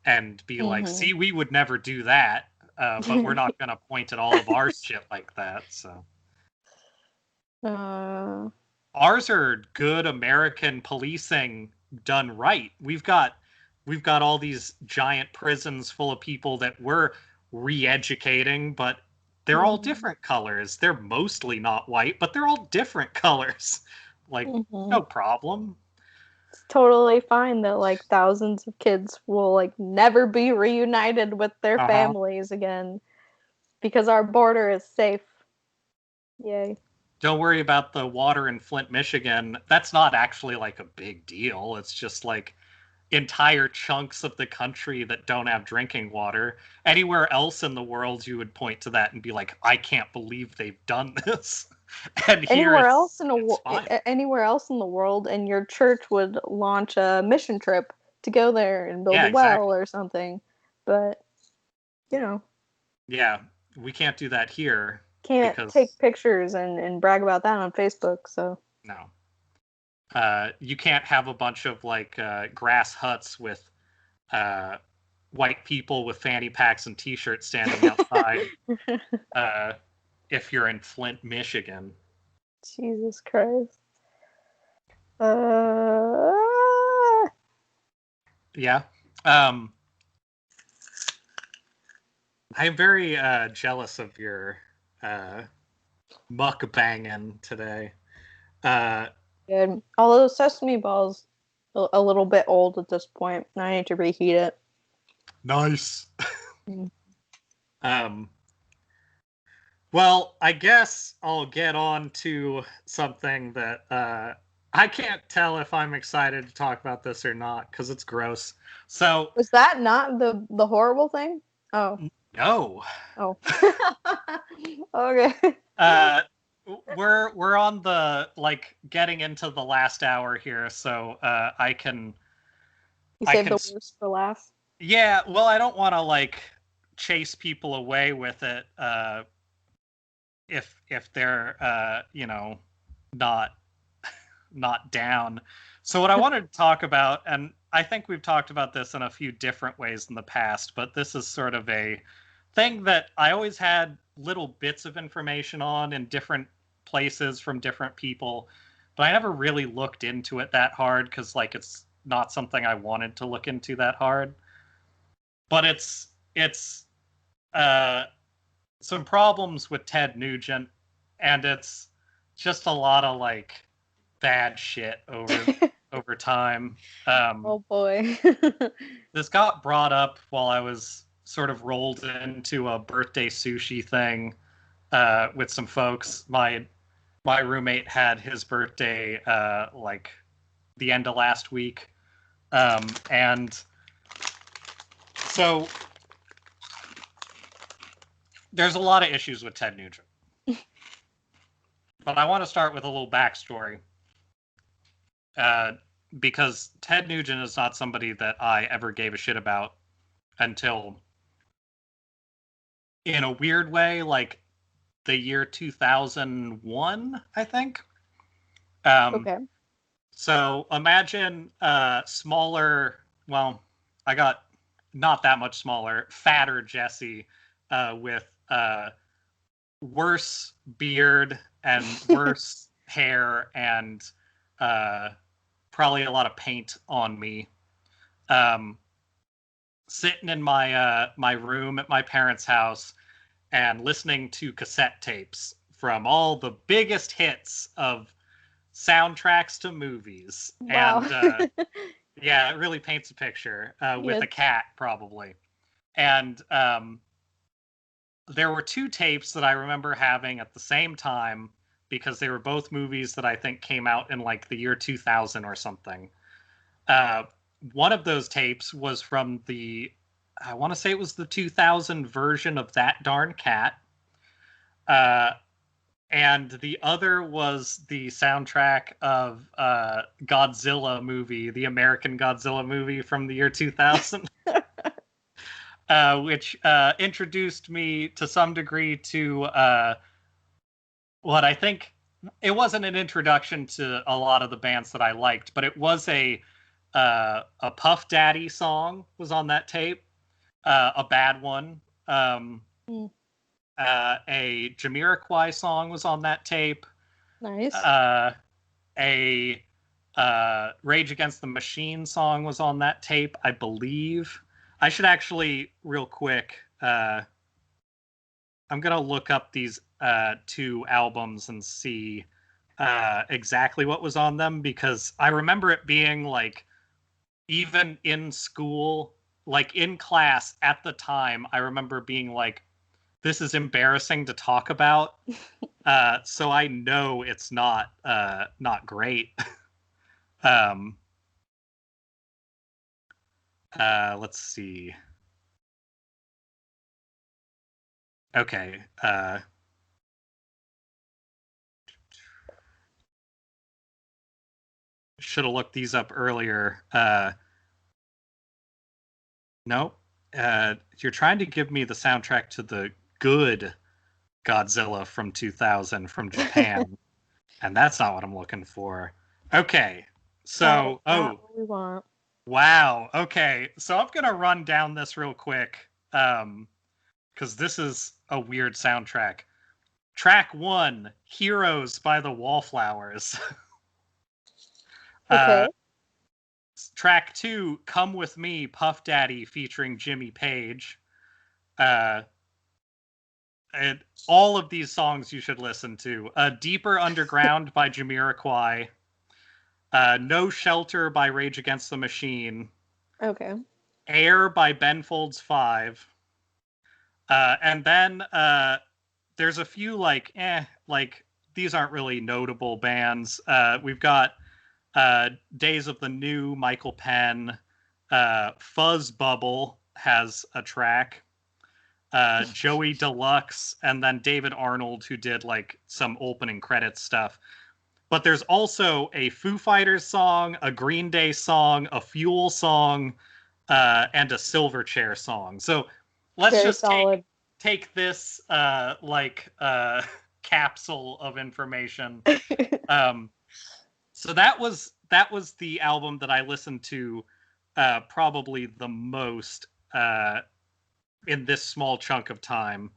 and be like, see, we would never do that, but we're not gonna point at all of our shit like that. So ours are good American policing done right. We've got all these giant prisons full of people that we're re-educating, but they're all different colors. They're mostly not white, but they're all different colors. Like, no problem. It's totally fine that like thousands of kids will like never be reunited with their families again because our border is safe. Yay. Don't worry about the water in Flint, Michigan. That's not actually like a big deal. It's just like entire chunks of the country that don't have drinking water. Anywhere else in the world, you would point to that and be like, I can't believe they've done this. And anywhere else in the world, and your church would launch a mission trip to go there and build a well or something. But yeah, we can't do that here. Can't take pictures and brag about that on Facebook. So no. You can't have a bunch of like grass huts with white people with fanny packs and t-shirts standing outside if you're in Flint, Michigan. Jesus Christ. Yeah. I'm very jealous of your mukbanging today. Good. Although sesame balls a little bit old at this point, I need to reheat it. Nice. Well, I guess I'll get on to something that I can't tell if I'm excited to talk about this or not because it's gross. So was that not the horrible thing? Oh no. Oh. Okay. We're on the like getting into the last hour here, so I can. You saved the worst for last. Yeah, well, I don't want to like chase people away with it. If they're not down. So what I wanted to talk about, and I think we've talked about this in a few different ways in the past, but this is sort of a thing that I always had little bits of information on in different places from different people, but I never really looked into it that hard because like it's not something I wanted to look into that hard. But it's some problems with Ted Nugent, and it's just a lot of like bad shit over time. Oh boy. This got brought up while I was sort of rolled into a birthday sushi thing with some folks. My roommate had his birthday like the end of last week, and so there's a lot of issues with Ted Nugent. But I want to start with a little backstory. Because Ted Nugent is not somebody that I ever gave a shit about until, in a weird way, like the year 2001, I think. Okay. So imagine smaller, well, I got not that much smaller, fatter Jesse with worse beard and worse hair and probably a lot of paint on me. Sitting in my my room at my parents' house and listening to cassette tapes from all the biggest hits of soundtracks to movies. Wow. And yeah, it really paints a picture with a cat probably. And there were two tapes that I remember having at the same time because they were both movies that I think came out in like the year 2000 or something. One of those tapes was from I want to say it was the 2000 version of That Darn Cat. And the other was the soundtrack of Godzilla movie, the American Godzilla movie from the year 2000, which introduced me to some degree to what I think it wasn't an introduction to a lot of the bands that I liked, but it was a Puff Daddy song was on that tape, a bad one. A Jamiroquai song was on that tape. Nice. A Rage Against the Machine song was on that tape, I believe. I should actually, real quick, I'm going to look up these two albums and see exactly what was on them, because I remember it being like, even in school, like in class at the time, I remember being like, this is embarrassing to talk about. So I know it's not great. Let's see. Okay. Should have looked these up earlier. Nope. You're trying to give me the soundtrack to the good Godzilla from 2000 from Japan, and that's not what I'm looking for. Okay. So, what we want. Wow. Okay. So I'm going to run down this real quick, because this is a weird soundtrack. Track 1, Heroes by the Wallflowers. Okay. Track 2, Come With Me, Puff Daddy featuring Jimmy Page. And all of these songs you should listen to. Deeper Underground by Jamiroquai. No Shelter by Rage Against the Machine. Okay. Air by Ben Folds 5. And then there's a few like these aren't really notable bands. We've got Days of the New, Michael Penn. Fuzz Bubble has a track. Joey Deluxe, and then David Arnold, who did like some opening credits stuff. But there's also a Foo Fighters song, a Green Day song, a Fuel song, and a Silverchair song. So let's Very just solid. take this capsule of information. So that was the album that I listened to probably the most in this small chunk of time.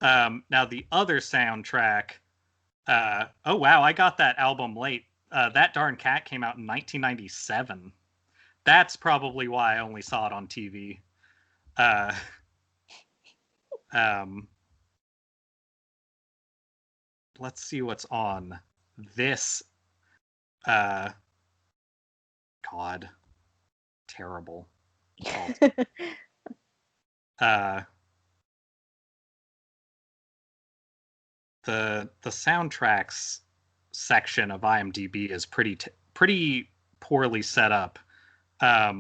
Now the other soundtrack. Oh wow, I got that album late. That Darn Cat came out in 1997. That's probably why I only saw it on TV. Let's see what's on this. God, terrible. The soundtracks section of IMDb is pretty poorly set up. Are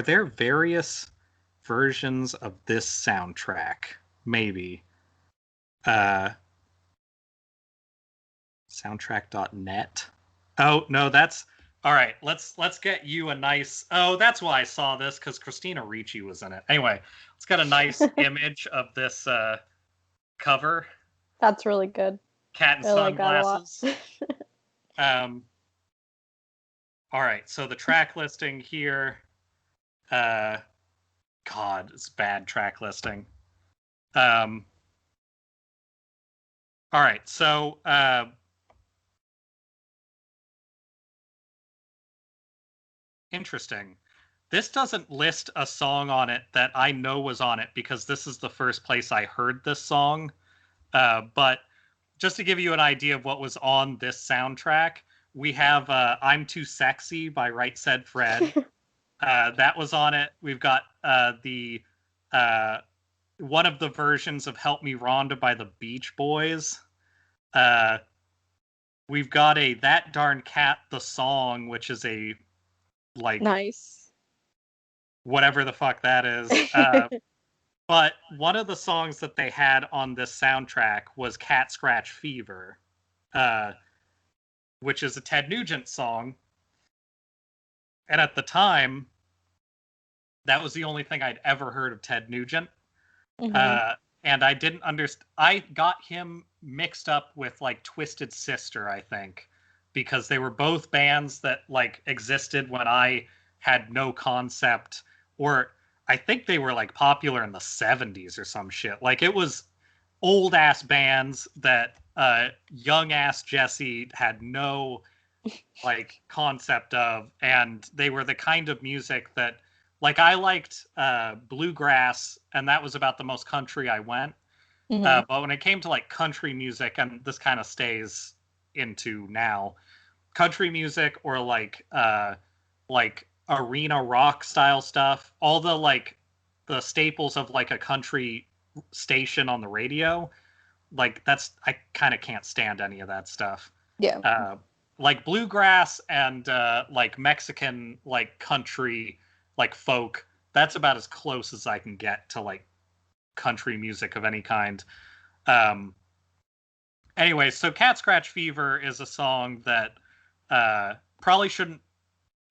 there various versions of this soundtrack? Maybe. Soundtrack.net. Oh no, that's all right. Let's get you a nice. Oh, that's why I saw this, because Christina Ricci was in it. Anyway, let's get a nice image of this cover. That's really good. Cat and sunglasses. All right, so the track listing here. God, it's bad track listing. All right, so interesting. This doesn't list a song on it that I know was on it, because this is the first place I heard this song. But just to give you an idea of what was on this soundtrack, we have I'm Too Sexy by Right Said Fred. That was on it. We've got the one of the versions of "Help Me Rhonda" by the Beach Boys. We've got a "That Darn Cat" the song, which is a like Nice. whatever the fuck that is. But one of the songs that they had on this soundtrack was "Cat Scratch Fever," which is a Ted Nugent song. And at the time, that was the only thing I'd ever heard of Ted Nugent. Mhm. And I didn't understand. I got him mixed up with like Twisted Sister, I think, because they were both bands that like existed when I had no concept, or I think they were like popular in the 70s or some shit. Like it was old ass bands that young ass Jesse had no like concept of, and they were the kind of music that like I liked bluegrass, and that was about the most country I went. Mhm. But when it came to like country music, and this kind of stays into now, country music or like arena rock style stuff, all the like the staples of like a country station on the radio, like that's I kind of can't stand any of that stuff. Yeah. Uh, like bluegrass and like Mexican like country like folk, that's about as close as I can get to like country music of any kind. Um, anyway, so Cat Scratch Fever is a song that probably shouldn't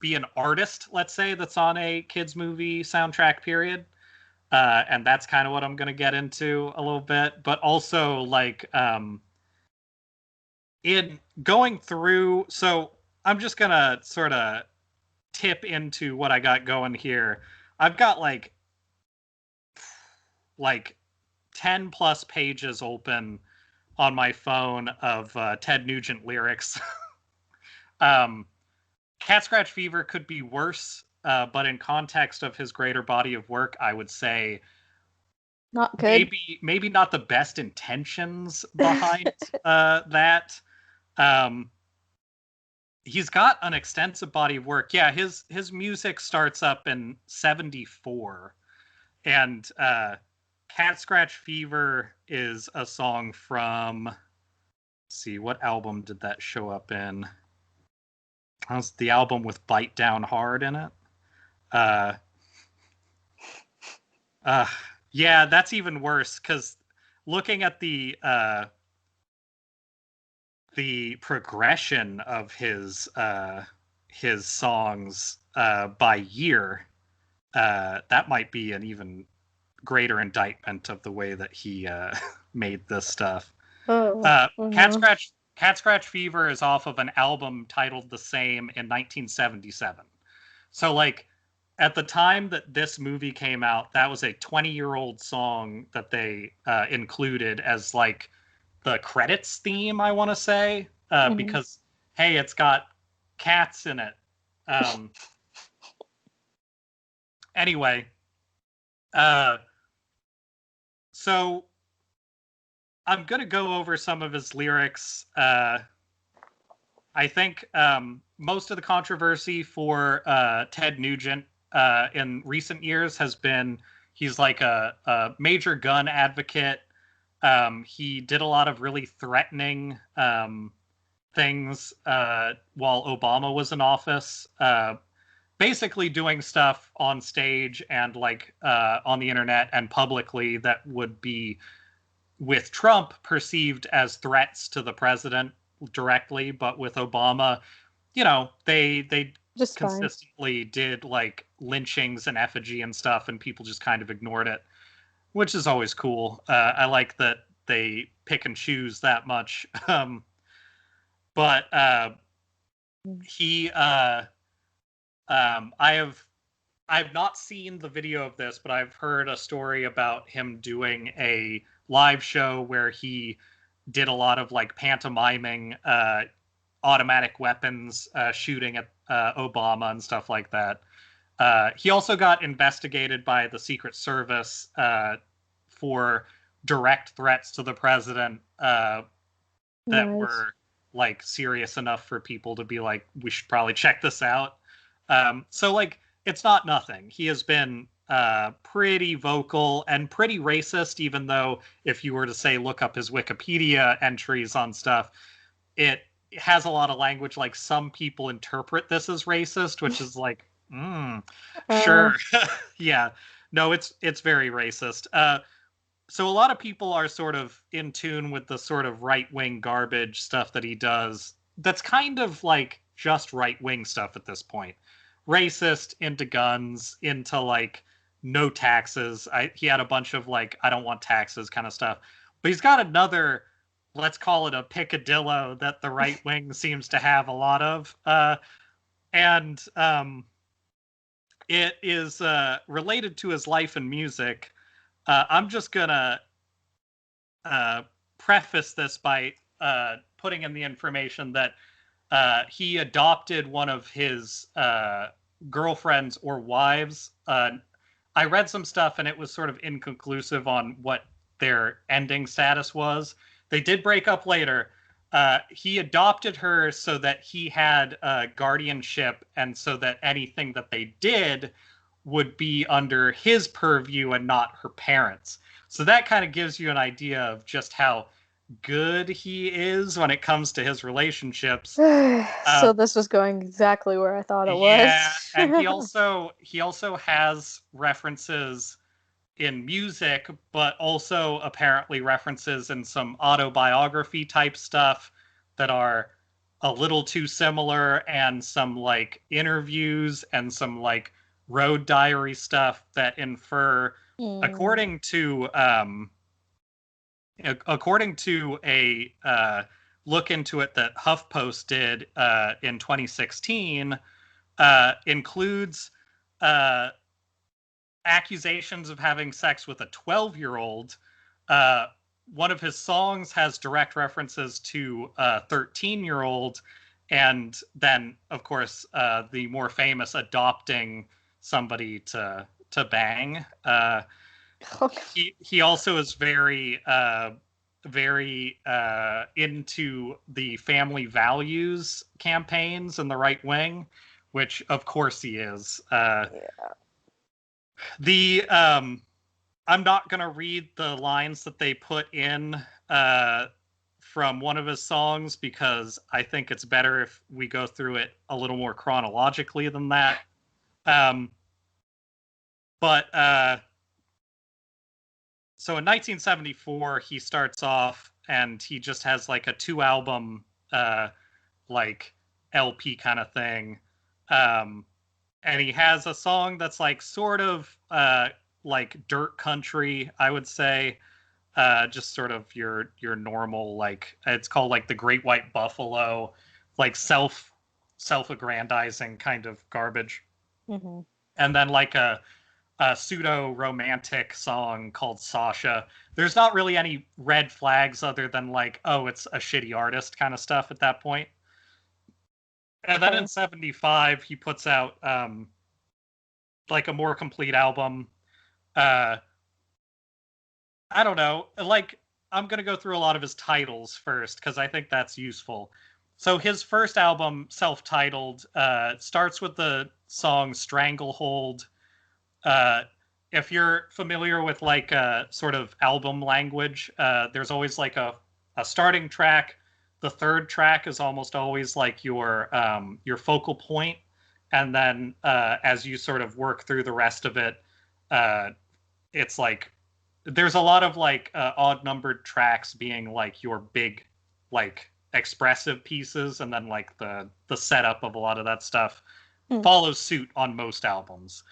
be an artist, let's say, that's on a kids movie soundtrack, period. And that's kind of what I'm going to get into a little bit. But also, like, in going through, so I'm just going to sort of tip into what I got going here. I've got like 10 plus pages open on my phone of Ted Nugent lyrics. um, Cat Scratch Fever could be worse, but in context of his greater body of work, I would say Not good. maybe not the best intentions behind that. Um, he's got an extensive body of work. Yeah, his music starts up in '74, and Cat Scratch Fever is a song from. Let's see, what album did that show up in? That was the album with "Bite Down Hard" in it. Uh, uh, yeah, that's even worse because looking at the progression of his songs by year, that might be an even greater indictment of the way that he made this stuff. Oh, oh no. Cat Scratch Fever is off of an album titled the same in 1977. So like at the time that this movie came out, that was a 20-year-old song that they included as like the credits theme, I want to say, Mhm. because hey, it's got cats in it. Um, anyway, uh, so I'm gonna go over some of his lyrics. I think most of the controversy for Ted Nugent in recent years has been he's like a major gun advocate. He did a lot of really threatening things while Obama was in office. Basically doing stuff on stage and like on the internet and publicly that would be with Trump perceived as threats to the president directly, but with Obama, you know, they Just fine. consistently did like lynchings and effigy and stuff, and people just kind of ignored it, which is always cool. I like that they pick and choose that much. But he, I have I've not seen the video of this, but I've heard a story about him doing a live show where he did a lot of like pantomiming automatic weapons shooting at Obama and stuff like that. He also got investigated by the Secret Service for direct threats to the president that Nice. were like serious enough for people to be like, we should probably check this out. So like it's not nothing. He has been pretty vocal and pretty racist, even though if you were to say look up his Wikipedia entries on stuff, it has a lot of language like some people interpret this as racist, which is like, sure. Yeah. No, it's very racist. So a lot of people are sort of in tune with the sort of right-wing garbage stuff that he does. That's kind of like just right-wing stuff at this point. Racist, into guns, into like no taxes. He had a bunch of like I don't want taxes kind of stuff. But he's got another, let's call it a picadillo that the right wing seems to have a lot of. And it is related to his life and music. I'm just gonna preface this by putting in the information that he adopted one of his girlfriends or wives. I read some stuff and it was sort of inconclusive on what their ending status was. They did break up later. He adopted her so that he had guardianship and so that anything that they did would be under his purview and not her parents. So that kind of gives you an idea of just how good he is when it comes to his relationships. So this was going exactly where I thought it was. Yeah, and he also has references in music, but also apparently references in some autobiography type stuff that are a little too similar, and some like interviews and some like road diary stuff that infer, according to a look into it that HuffPost did in 2016, includes accusations of having sex with a 12-year-old. One of his songs has direct references to a 13-year-old, and then, of course, the more famous adopting somebody to bang. He also is very into the family values campaigns and the right wing, which of course he is. I'm not gonna read the lines that they put in from one of his songs because I think it's better if we go through it a little more chronologically than that. So in 1974, he starts off and he just has like a 2-album like LP kind of thing. And he has a song that's like sort of like dirt country, I would say. Just sort of your normal, like, it's called like the Great White Buffalo, like self-aggrandizing kind of garbage. Mm-hmm. And then like a pseudo-romantic song called Sasha. There's not really any red flags other than like, oh, it's a shitty artist kind of stuff at that point. And then in 75, he puts out like a more complete album. I don't know. Like, I'm going to go through a lot of his titles first because I think that's useful. So his first album, self-titled, starts with the song Stranglehold. If you're familiar with like sort of album language, there's always like a starting track. The third track is almost always like your focal point, and then as you sort of work through the rest of it, it's like there's a lot of like odd numbered tracks being like your big like expressive pieces, and then like the setup of a lot of that stuff follows suit on most albums.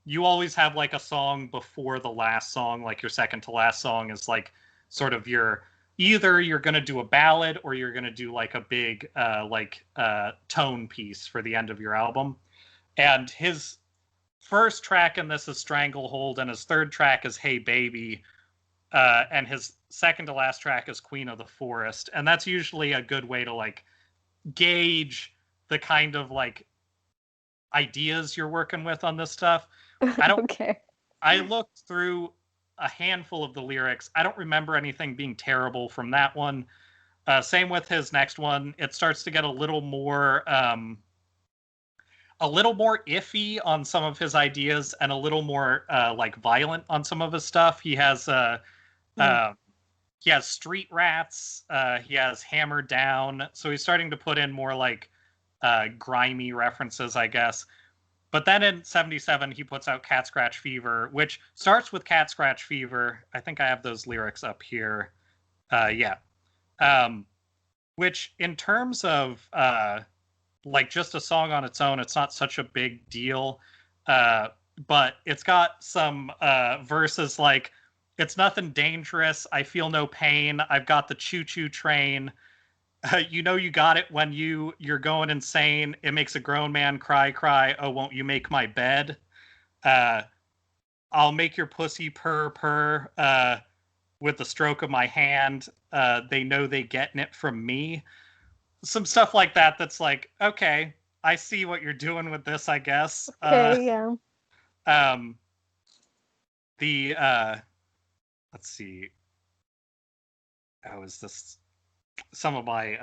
You always have like a song before the last song, like your second to last song is like sort of your, either you're going to do a ballad or you're going to do like a big tone piece for the end of your album. And his first track in this is Stranglehold, and his third track is Hey Baby, and his second to last track is Queen of the Forest. And that's usually a good way to like gauge the kind of like ideas you're working with on this stuff. I looked through a handful of the lyrics. I don't remember anything being terrible from that one. Same with his next one. It starts to get a little more a little more iffy on some of his ideas and a little more like violent on some of his stuff. He has Street Rats. He has Hammer Down. So he's starting to put in more like grimy references, I guess. But then in 77, he puts out Cat Scratch Fever, which starts with Cat Scratch Fever. I think I have those lyrics up here. Yeah. Which in terms of like just a song on its own, it's not such a big deal. But it's got some verses like, it's nothing dangerous. I feel no pain. I've got the choo-choo train. You know you got it when you're going insane. It makes a grown man cry. Oh, won't you make my bed? I'll make your pussy purr with the stroke of my hand. They know they getting it from me. Some stuff like that that's like, okay, I see what you're doing with this, I guess. Okay, yeah. Let's see. How is this? Some of my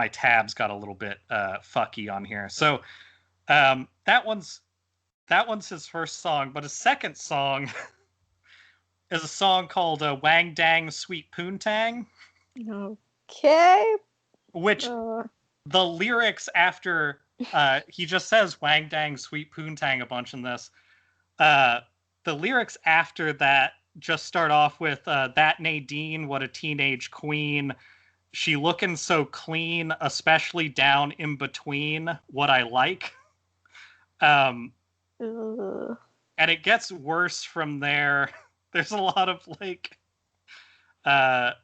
tabs got a little bit fucky on here. So that one's his first song, but his second song is a song called Wang Dang Sweet Poontang. Okay. Which the lyrics after he just says Wang Dang Sweet Poontang a bunch in this. The lyrics after that just start off with that Nadine, what a teenage queen. She looking so clean, especially down in between what I like. And it gets worse from there. There's a lot of like a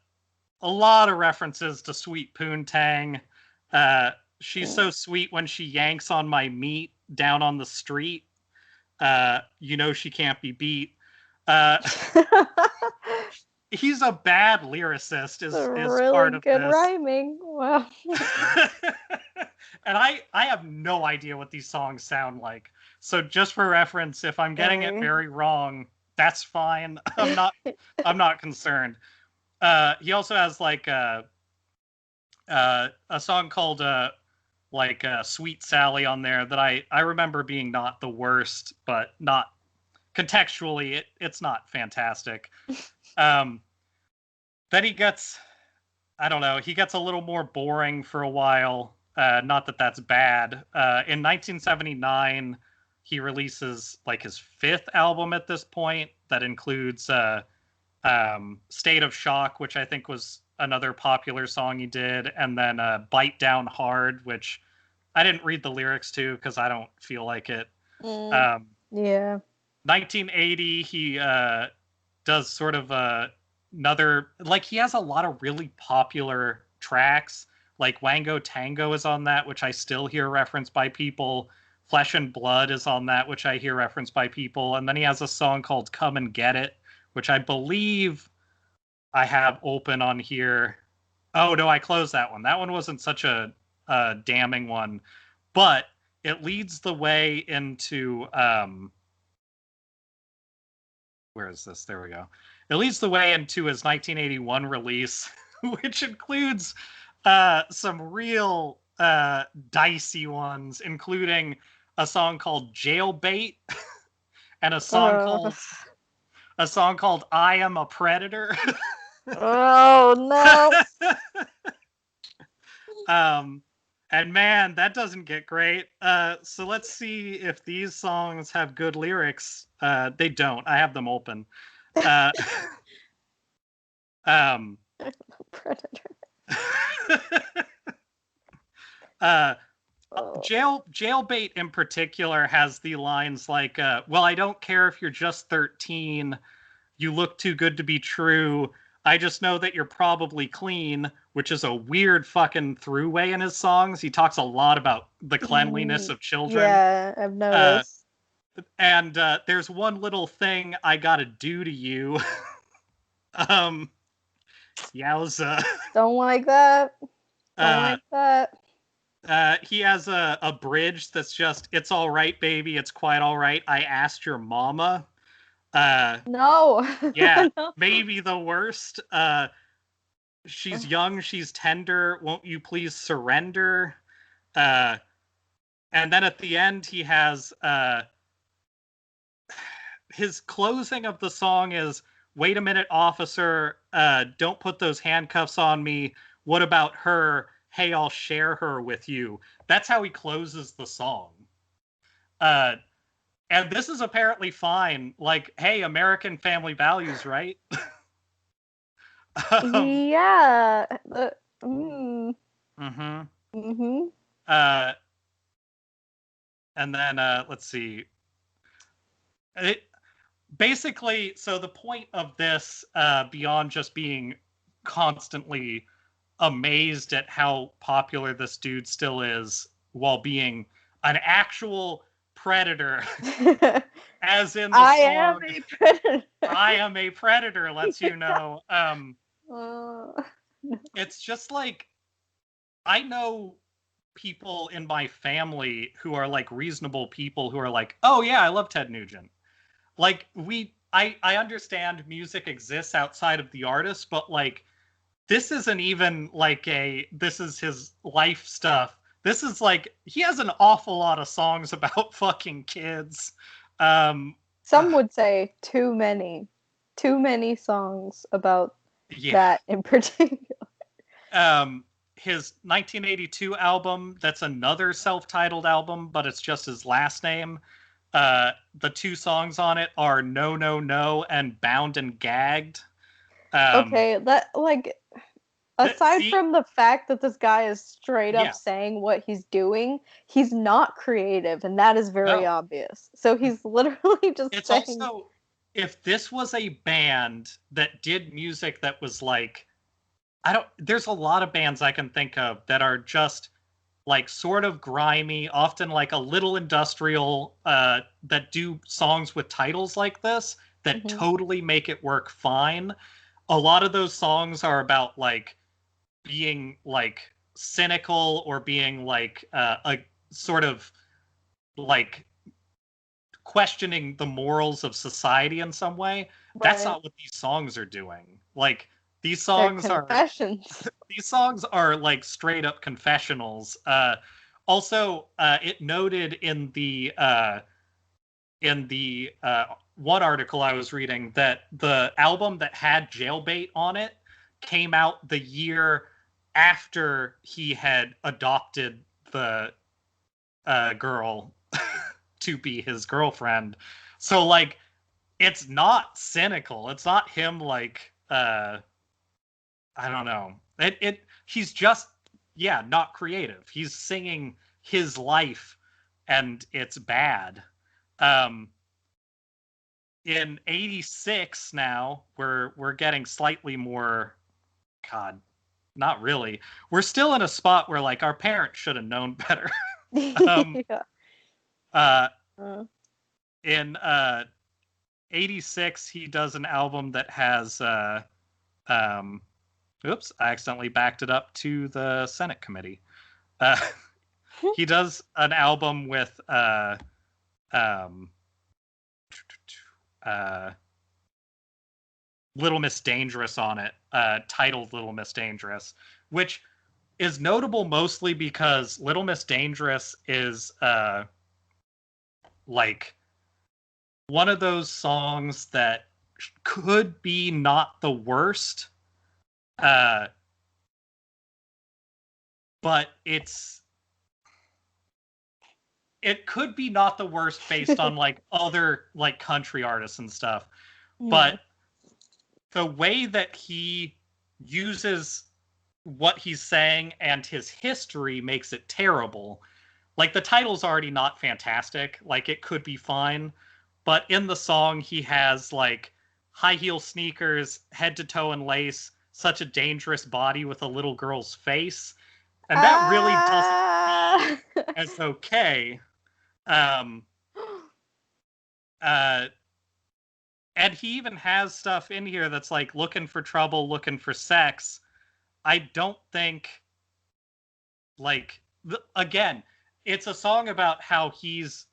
lot of references to Sweet Poontang. She's so sweet when she yanks on my meat down on the street. You know she can't be beat. He's a bad lyricist. Is really part of good this. Rhyming. Wow. And I have no idea what these songs sound like. So just for reference, if I'm getting it very wrong, that's fine. I'm not concerned. He also has like a song called Sweet Sally on there that I remember being not the worst, but not contextually it's not fantastic. Then he gets, I don't know, he gets a little more boring for a while. Not that that's bad. In 1979, he releases like his fifth album at this point that includes State of Shock, which I think was another popular song he did, and then Bite Down Hard, which I didn't read the lyrics to because I don't feel like it. Yeah. 1980, he does sort of another, like he has a lot of really popular tracks. Like Wango Tango is on that, which I still hear referenced by people. Flesh and Blood is on that, which I hear referenced by people. And then he has a song called Come and Get It, which I believe I have open on here. Oh, no, I closed that one. That one wasn't such a damning one. But it leads the way into... where is this? There we go. It leads the way into his 1981 release, which includes some real dicey ones, including a song called Jailbait and a song called I Am a Predator. Oh no. And man, that doesn't get great. So let's see if these songs have good lyrics. They don't. I have them open. Predator. Jailbait in particular has the lines like, well, I don't care if you're just 13. You look too good to be true. I just know that you're probably clean, which is a weird fucking throughway in his songs. He talks a lot about the cleanliness of children. Yeah, I've noticed. And there's one little thing I gotta do to you. Yowza. Don't like that. Don't like that. He has a bridge that's just, it's all right, baby. It's quite all right. I asked your mama. No. Yeah, No. maybe the worst. She's young, she's tender. Won't you please surrender? And then at the end, he has his closing of the song is, "Wait a minute, officer, don't put those handcuffs on me. What about her? Hey, I'll share her with you." That's how he closes the song. And this is apparently fine. Like, hey, American family values, right? um, Yeah. mm-hmm. Mm-hmm. Uh, and then let's see. It basically, so the point of this, beyond just being constantly amazed at how popular this dude still is, while being an actual predator, as in the I am song a predator. "I am a predator" lets you know. Uh, It's just like, I know people in my family who are like reasonable people who are like, "Oh yeah, I love Ted Nugent." Like, I understand music exists outside of the artist, but like, this isn't even like this is his life stuff. This is like, he has an awful lot of songs about fucking kids. Um, some would say too many. Too many songs about yeah. that in particular. His 1982 album, that's another self-titled album, but it's just his last name. The two songs on it are "No No No" and "Bound and Gagged." Okay, that like aside See, from the fact that this guy is straight up yeah, saying what he's doing, he's not creative, and that is very no. obvious. So he's literally just It's saying, also, if this was a band that did music that was like, I don't, there's a lot of bands I can think of that are just like sort of grimy, often like a little industrial, that do songs with titles like this that mhm, totally make it work fine. A lot of those songs are about like being like cynical, or being like a sort of like questioning the morals of society in some way. That's right? not what these songs are doing. Like, these They're songs are confessions. these songs are like straight up confessionals. Also, it noted in the one article I was reading that the album that had Jailbait on it came out the year after he had adopted the girl to be his girlfriend. So like, it's not cynical. It's not him like, I don't know. He's just, yeah, not creative. He's singing his life, and it's bad. Um in 86 now, we're getting slightly more, God, not really. We're still in a spot where like our parents should have known better. um Yeah. uh Uh, in 86, he does an album that has um oops, I accidentally backed it up to the Senate committee. uh he does an album with um uh Little Miss Dangerous on it, titled Little Miss Dangerous, which is notable mostly because Little Miss Dangerous is like one of those songs that could be not the worst, uh, but it could be not the worst based on like other like country artists and stuff. yeah. But the way that he uses what he's saying and his history makes it terrible. Like, the title's already not fantastic. Like, it could be fine. But in the song, he has like high heel sneakers, head to toe in lace, such a dangerous body with a little girl's face. And that really doesn't Ah! read as okay. Um, uh, and he even has stuff in here that's like looking for trouble, looking for sex. I don't think, like, again, it's a song about how he's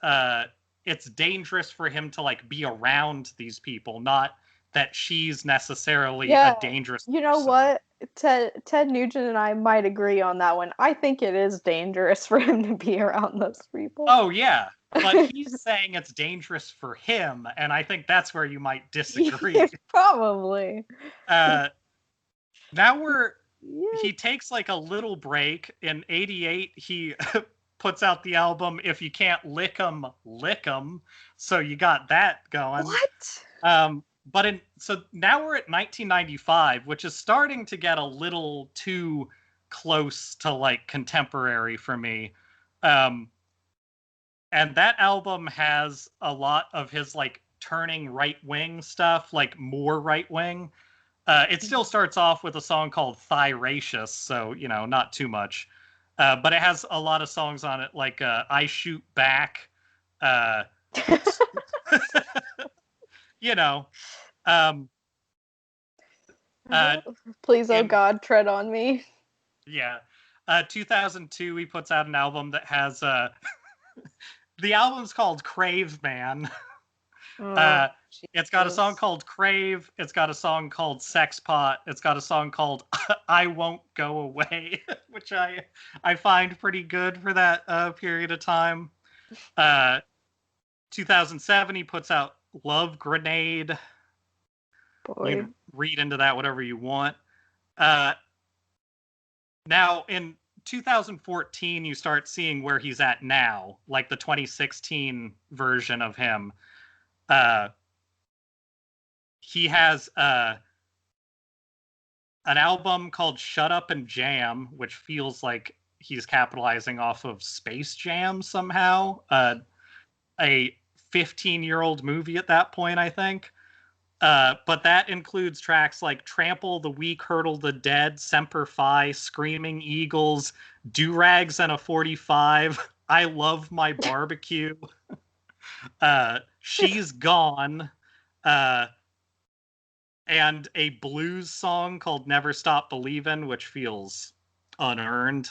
it's dangerous for him to like be around these people, not that she's necessarily a Yeah, dangerous you know person. what? Ted Nugent and I might agree on that one. I think it is dangerous for him to be around those people. Oh yeah, but he's saying it's dangerous for him, and I think that's where you might disagree. Probably. Uh, now Yeah. he takes like a little break. In '88, he puts out the album "If You Can't Lick 'Em, Lick 'Em," so you got that going. What? So now we're at 1995, which is starting to get a little too close to like contemporary for me. Um, and that album has a lot of his like turning right wing stuff, like more right wing. It still starts off with a song called Thiracious, so not too much. But it has a lot of songs on it, like I Shoot Back. Uh, you know, um, uh, Please, oh in God, tread on me. yeah, 2002 he puts out an album that has the album's called Crave Man. Oh, Uh, it's got a song Jesus. called Crave. It's got a song called Sex Pot. It's got a song called I Won't Go Away, which I find pretty good for that period of time. Uh, 2007, he puts out Love Grenade. You Boy. can read into that whatever you want. Uh, Now, in 2014, you start seeing where he's at now, like the 2016 version of him. Uh, he has an album called Shut Up and Jam, which feels like he's capitalizing off of Space Jam somehow. A 15-year-old movie at that point, I think. But that includes tracks like Trample the Weak, Hurdle the Dead, Semper Fi, Screaming Eagles, Do-Rags and a 45, I Love My Barbecue, She's Gone, uh, and a blues song called Never Stop Believin', which feels unearned.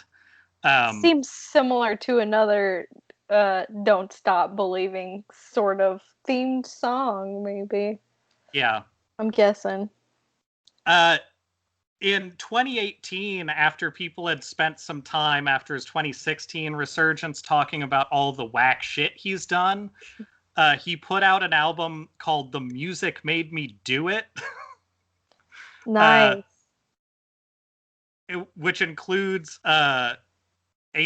Um, Seems similar to another Don't Stop Believing sort of themed song, maybe. yeah. I'm guessing. Uh, in 2018, after people had spent some time after his 2016 resurgence talking about all the whack shit he's done, he put out an album called The Music Made Me Do It, uh, Nice. which includes a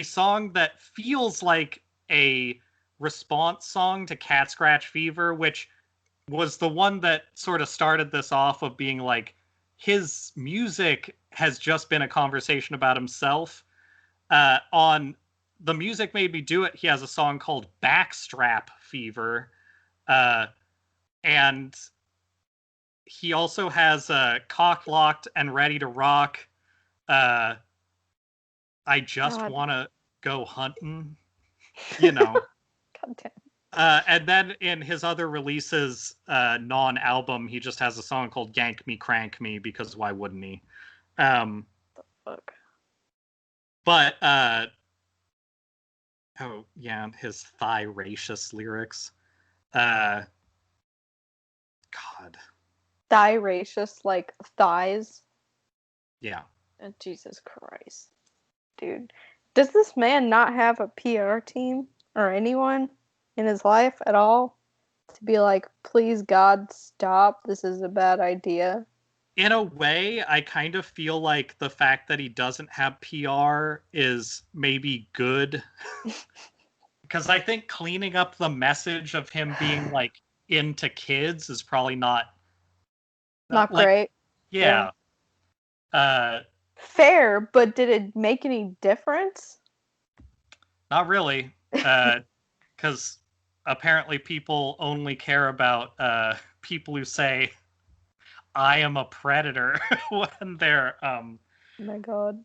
song that feels like a response song to Cat Scratch Fever, which was the one that sort of started this off of being like, his music has just been a conversation about himself. On The Music Made Me Do It, he has a song called Backstrap Fever. And he also has Cock Locked and Ready to Rock. Uh, I Just God. Want to Go Hunting. You know. God damn. And then in his other releases, non-album, he just has a song called "Yank Me, Crank Me" because why wouldn't he? Fuck. But oh yeah, his thigh-racious lyrics. God, Thigh-racious, like thighs. yeah. Oh, Jesus Christ. Dude. Does this man not have a PR team or anyone in his life at all to be like, please God, stop. This is a bad idea? In a way, I kind of feel like the fact that he doesn't have PR is maybe good. Because I think cleaning up the message of him being like into kids is probably not Not like, great. yeah. Uh, Fair, but did it make any difference? Not really. Because apparently people only care about people who say, I am a predator when they're. Oh my God.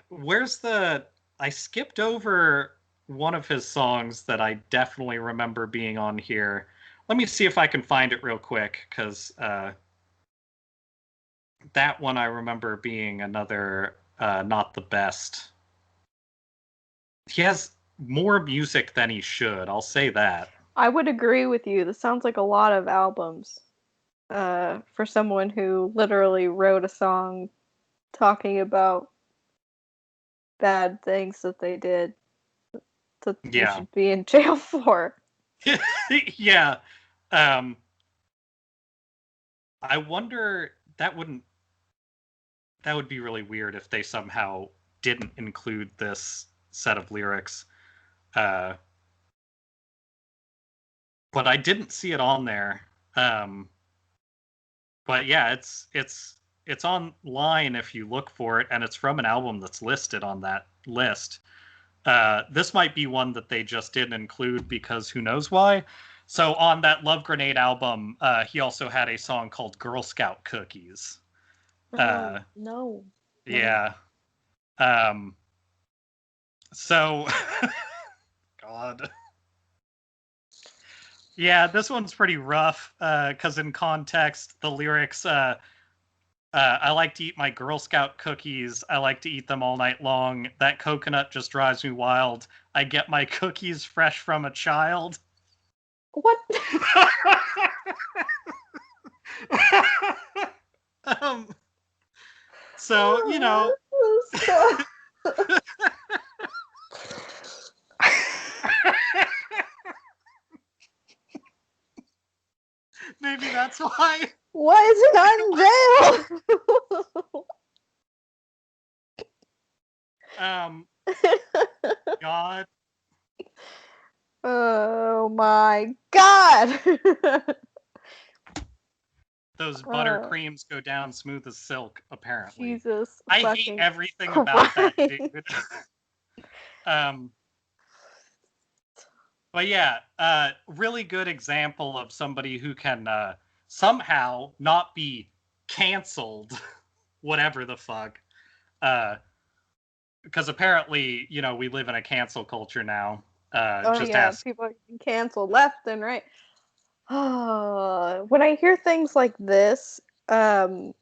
Where's the. I skipped over one of his songs that I definitely remember being on here. Let me see if I can find it real quick, because that one I remember being another not the best. He has more music than he should, I'll say that. I would agree with you. This sounds like a lot of albums. for someone who literally wrote a song talking about bad things that they did that you Yeah. should be in jail for. Yeah. Um, I wonder that would be really weird if they somehow didn't include this set of lyrics. Uh, but I didn't see it on there. Um, but yeah, it's online if you look for it, and it's from an album that's listed on that list. This might be one that they just didn't include because who knows why. So on that Love Grenade album, he also had a song called Girl Scout Cookies. Oh, no. Yeah. Um, so, God. Yeah, this one's pretty rough because in context, the lyrics, I like to eat my Girl Scout cookies. I like to eat them all night long. That coconut just drives me wild. I get my cookies fresh from a child. What? um, so, you know. Maybe that's why. Why is he not in jail? God. Oh my God. Those buttercreams go down smooth as silk, apparently. Jesus. I hate everything about that, dude. But yeah, really good example of somebody who can somehow not be canceled, whatever the fuck. Because apparently, you know, we live in a cancel culture now. People are getting canceled left and right. When I hear things like this, many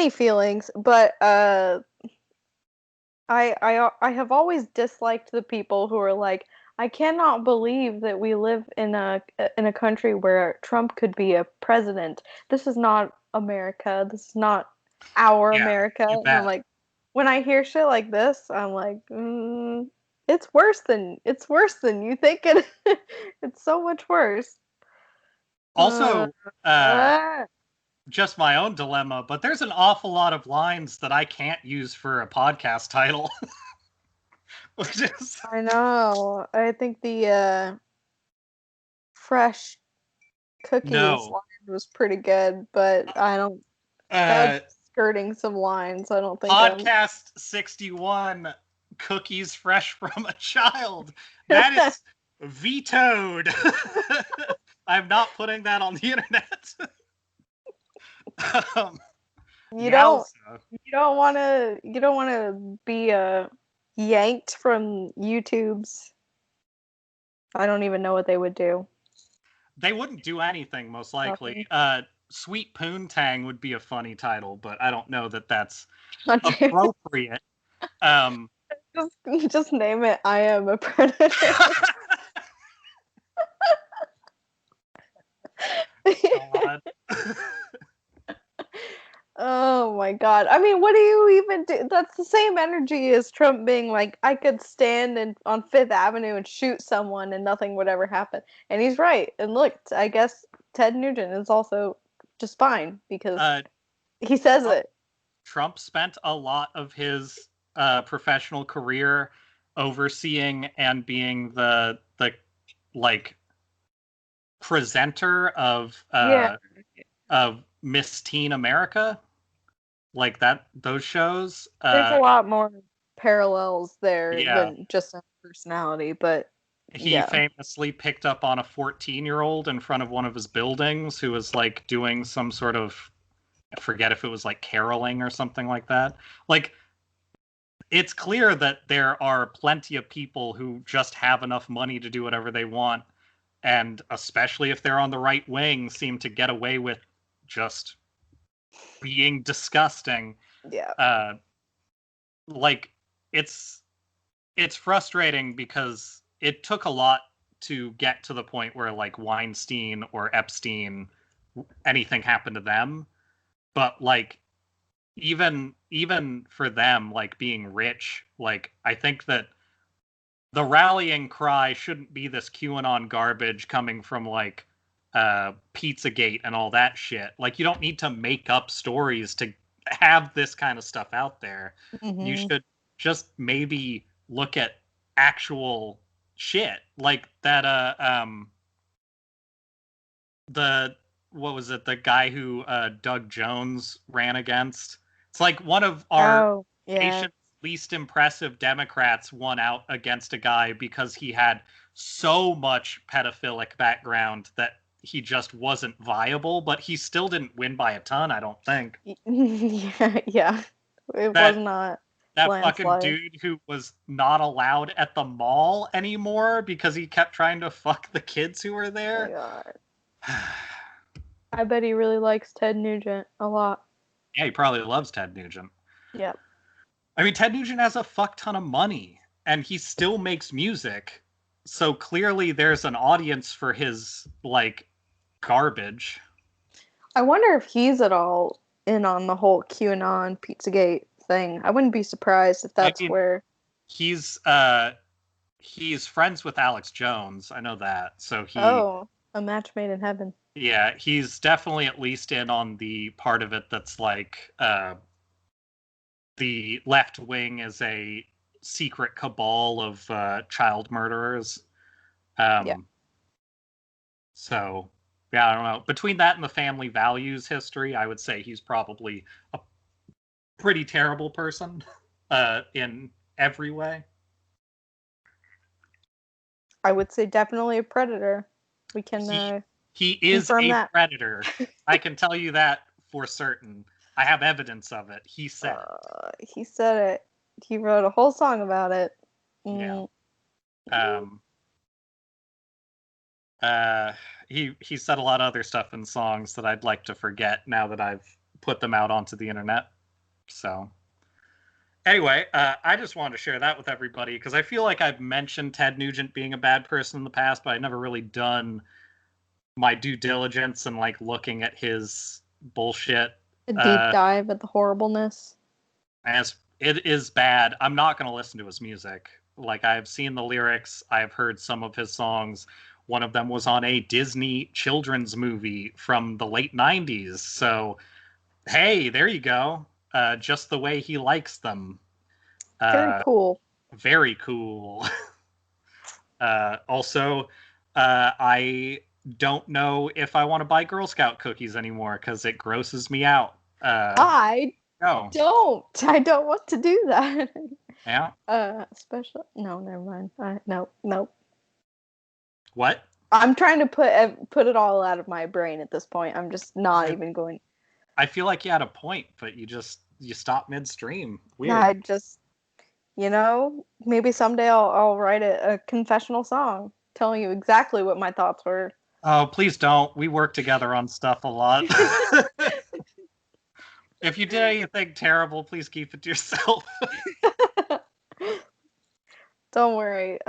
feelings, but I have always disliked the people who are like, I cannot believe that we live in a country where Trump could be a president. This is not America. This is not our America. And I'm like, when I hear shit like this, I'm like, it's worse than you think it. It's so much worse. Also, just my own dilemma, but there's an awful lot of lines that I can't use for a podcast title. Which is... I know. I think the fresh cookies line was pretty good, but I don't. That's skirting some lines. I don't think. Podcast 61, cookies fresh from a child. That is vetoed. I'm not putting that on the internet. You don't want to be yanked from YouTube's. I don't even know what they would do. They wouldn't do anything, most likely. Sweet Poontang would be a funny title, but I don't know that that's appropriate. Just name it I Am a Predator. God. Oh my God. I mean, what do you even do? That's the same energy as Trump being like, I could stand on Fifth Avenue and shoot someone and nothing would ever happen. And he's right. And look, I guess Ted Nugent is also just fine because he says it. Trump spent a lot of his professional career overseeing and being the like presenter of Miss Teen America, like those shows. There's a lot more parallels there than just a personality, but he famously picked up on a 14-year-old in front of one of his buildings who was like doing some sort of, I forget if it was like caroling or something like that. Like, it's clear that there are plenty of people who just have enough money to do whatever they want, and especially if they're on the right wing, seem to get away with just being disgusting. Yeah. Like, it's frustrating because it took a lot to get to the point where like Weinstein or Epstein, anything happened to them. But like even for them, like being rich, like I think that the rallying cry shouldn't be this QAnon garbage coming from like Pizzagate and all that shit. Like you don't need to make up stories to have this kind of stuff out there. You should just maybe look at actual shit like that the what was it, the guy who Doug Jones ran against. It's like one of our nation's least impressive Democrats won out against a guy because he had so much pedophilic background that he just wasn't viable, but he still didn't win by a ton, I don't think. Yeah. It was not that landslide. Fucking dude who was not allowed at the mall anymore because he kept trying to fuck the kids who were there. Oh my God. I bet he really likes Ted Nugent a lot. Yeah, he probably loves Ted Nugent. Yeah. I mean, Ted Nugent has a fuck ton of money, and he still makes music. So clearly there's an audience for his, like, garbage. I wonder if he's at all in on the whole QAnon Pizzagate thing. I wouldn't be surprised if that's where... He's friends with Alex Jones. I know that. So he... Oh, a match made in heaven. Yeah, he's definitely at least in on the part of it that's like the left wing is a secret cabal of child murderers. Yeah. So, yeah, I don't know. Between that and the family values history, I would say he's probably a pretty terrible person in every way. I would say definitely a predator. We can... He is a predator. I can tell you that for certain. I have evidence of it. He said it. He said it. He wrote a whole song about it. Yeah. He said a lot of other stuff in songs that I'd like to forget now that I've put them out onto the internet. So anyway, I just wanted to share that with everybody because I feel like I've mentioned Ted Nugent being a bad person in the past, but I've never really done my due diligence and like looking at his bullshit. A deep dive at the horribleness. As it is bad. I'm not going to listen to his music. Like, I've seen the lyrics. I've heard some of his songs. One of them was on a Disney children's movie from the late 90s. So, hey, there you go. Just the way he likes them. Very cool. Very cool. Also, I don't know if I want to buy Girl Scout cookies anymore because it grosses me out. I don't want to do that. Yeah. Especially no, never mind. Nope. What? I'm trying to put it all out of my brain at this point. I'm just not even going. I feel like you had a point, but you stopped midstream. Weird. I just, maybe someday I'll write a confessional song telling you exactly what my thoughts were. Oh, please don't. We work together on stuff a lot. If you did anything terrible, please keep it to yourself. Don't worry.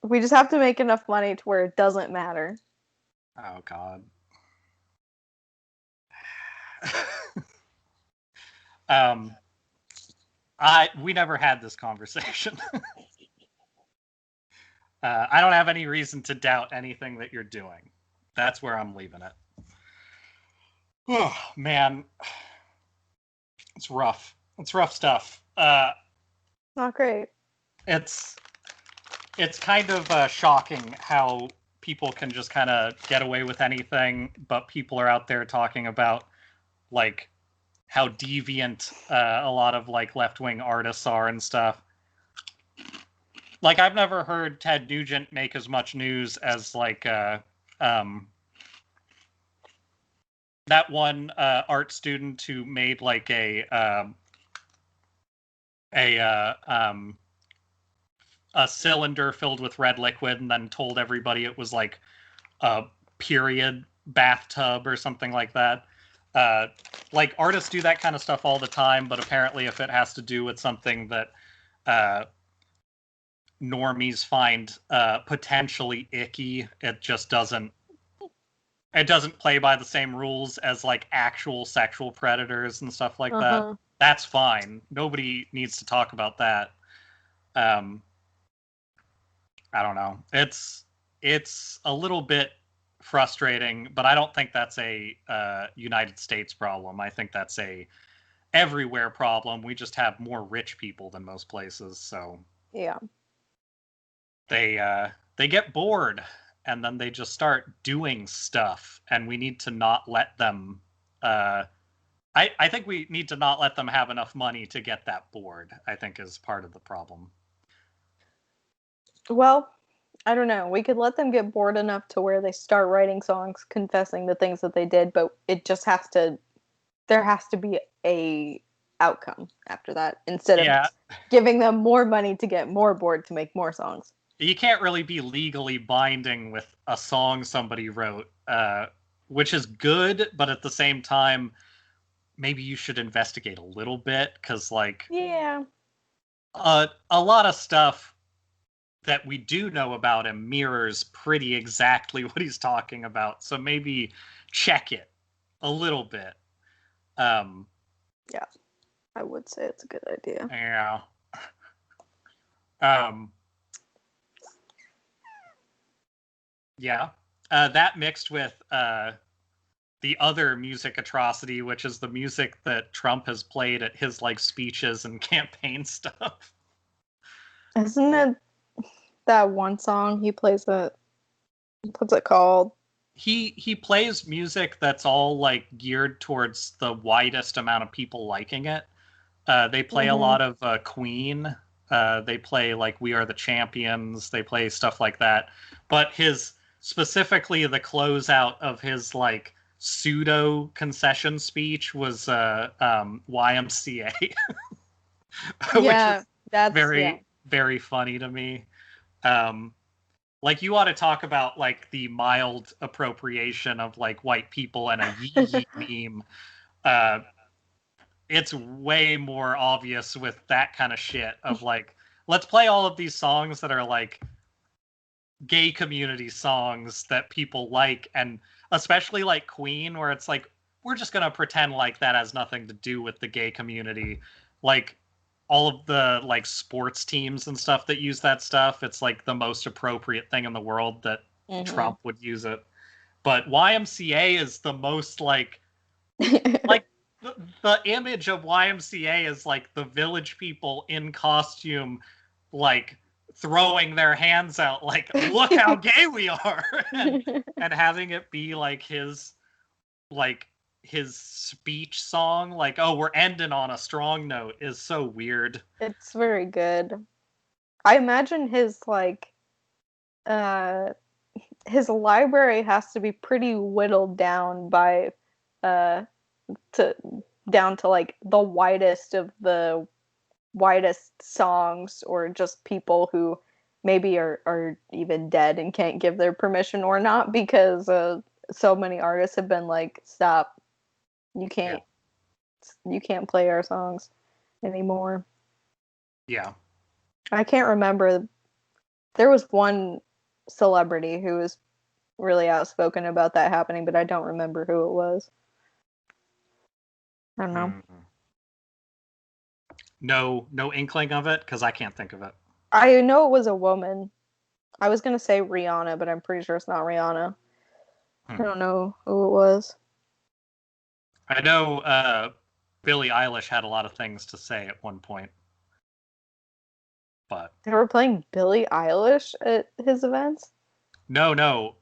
We just have to make enough money to where it doesn't matter. Oh, God. We never had this conversation. I don't have any reason to doubt anything that you're doing. That's where I'm leaving it. Oh, man. It's rough. It's rough stuff. Not great. It's kind of shocking how people can just kind of get away with anything, but people are out there talking about like how deviant a lot of like left-wing artists are and stuff. Like, I've never heard Ted Nugent make as much news as like that one art student who made like a cylinder filled with red liquid and then told everybody it was like a period bathtub or something like that. Like, artists do that kind of stuff all the time, but apparently if it has to do with something that normies find potentially icky. It just doesn't play by the same rules as like actual sexual predators and stuff like that. That's fine. Nobody needs to talk about that. I don't know. It's a little bit frustrating, but I don't think that's a United States problem. I think that's a everywhere problem. We just have more rich people than most places, so yeah, they get bored and then they just start doing stuff, and we need to not let them I think we need to not let them have enough money to get that bored, I think is part of the problem. Well, I don't know. We could let them get bored enough to where they start writing songs confessing the things that they did, but it just has to there has to be a outcome after that instead of giving them more money to get more bored to make more songs. You can't really be legally binding with a song somebody wrote, which is good, but at the same time, maybe you should investigate a little bit, because like a lot of stuff that we do know about him mirrors pretty exactly what he's talking about, so maybe check it a little bit. Yeah, I would say it's a good idea. Yeah. Yeah. That mixed with the other music atrocity, which is the music that Trump has played at his like speeches and campaign stuff. Isn't it that one song he plays what's it called? He plays music that's all like geared towards the widest amount of people liking it. They play a lot of Queen. They play like We Are the Champions. They play stuff like that. But specifically the closeout of his like pseudo concession speech was YMCA, which is very funny to me. Like you ought to talk about like the mild appropriation of like white people and a yee meme. It's way more obvious with that kind of shit of like, let's play all of these songs that are like gay community songs that people like, and especially like Queen, where it's like, we're just gonna pretend like that has nothing to do with the gay community. Like all of the like sports teams and stuff that use that stuff, it's like the most appropriate thing in the world that Trump would use it. But YMCA is the most like the image of YMCA is like the village people in costume, like throwing their hands out, like, look how gay we are, and having it be like his speech song, like, oh, we're ending on a strong note, is so weird. It's very good. I imagine his like his library has to be pretty whittled down by down to like the widest of the widest songs, or just people who maybe are even dead and can't give their permission or not, because so many artists have been like, stop, you can't play our songs anymore. Yeah. I can't remember. There was one celebrity who was really outspoken about that happening, but I don't remember who it was. I don't know. No inkling of it, because I can't think of it. I know it was a woman. I was going to say Rihanna, but I'm pretty sure it's not Rihanna. I don't know who it was. I know Billie Eilish had a lot of things to say at one point. But they were playing Billie Eilish at his events? No.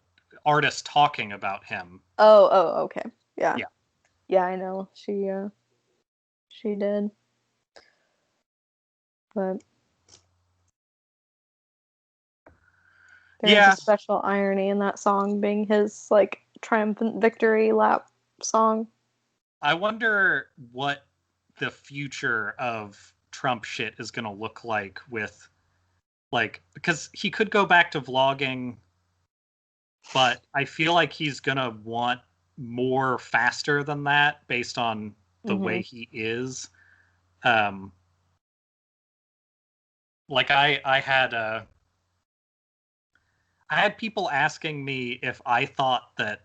Artists talking about him. Oh, okay. Yeah. Yeah, I know. She did. But there's a special irony in that song being his like triumphant victory lap song. I wonder what the future of Trump shit is going to look like with like, because he could go back to vlogging, but I feel like he's going to want more faster than that based on the way he is. like I had people asking me if I thought that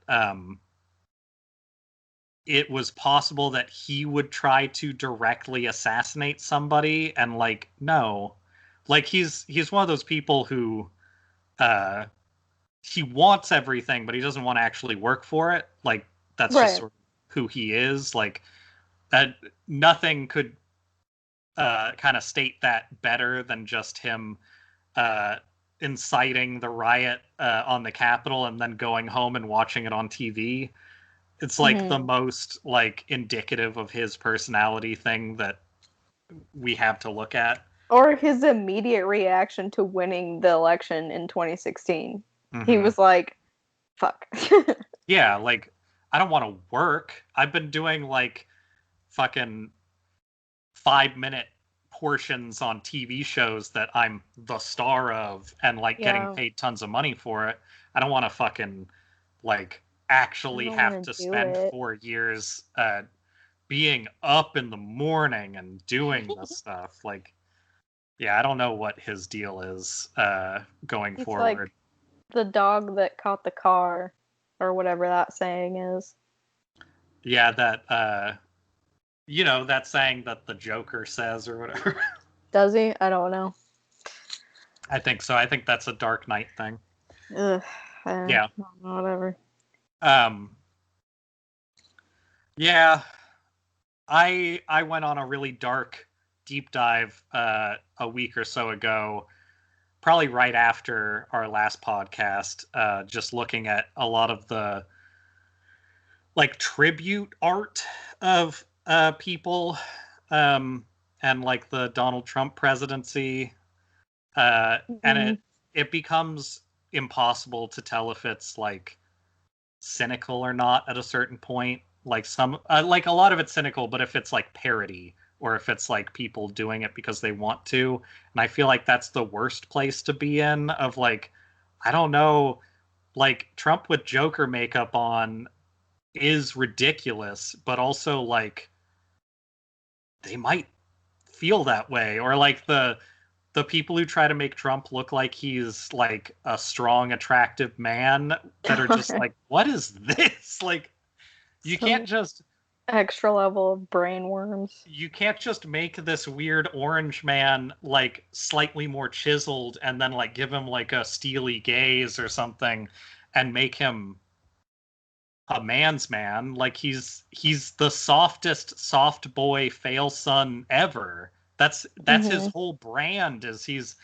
it was possible that he would try to directly assassinate somebody, and like, no. Like, he's one of those people who uh he wants everything, but he doesn't want to actually work for it. Like, that's just Right. sort of who he is. Like, that nothing could kind of state that better than just him uh inciting the riot on the Capitol and then going home and watching it on TV. It's like the Mhm. most like indicative of his personality thing that we have to look at. Or his immediate reaction to winning the election in 2016. He Hmm. was like, fuck. Yeah, like, I don't want to work. I've been doing like fucking 5-minute portions on TV shows that I'm the star of and like getting Yeah. paid tons of money for it. I don't want to fucking like I actually don't want have to to do spend it. 4 years being up in the morning and doing this stuff. Like, yeah, I don't know what his deal is going He's forward. like the dog that caught the car, or whatever that saying is. Yeah, that that saying that the Joker says or whatever. Does he? I don't know. I think so. I think that's a Dark Knight thing. Ugh. Yeah. Whatever. Um yeah, I went on a really dark deep dive a week or so ago, probably right after our last podcast, just looking at a lot of the like tribute art of people, and like the Donald Trump presidency, and Mhm. it becomes impossible to tell if it's like cynical or not at a certain point. Like, some like a lot of it's cynical, but if it's like parody or if it's like people doing it because they want to, and I feel like that's the worst place to be in. Of like, I don't know, like Trump with Joker makeup on is ridiculous, but also like they might feel that way, or like the people who try to make Trump look like he's like a strong, attractive man that are just like, what is this? Like, you can't Some just extra level of brain worms. you can't just make this weird orange man like slightly more chiseled and then like give him like a steely gaze or something and make him a man's man. Like, he's the softest soft boy fail son ever. That's his Mhm. whole brand. Is he's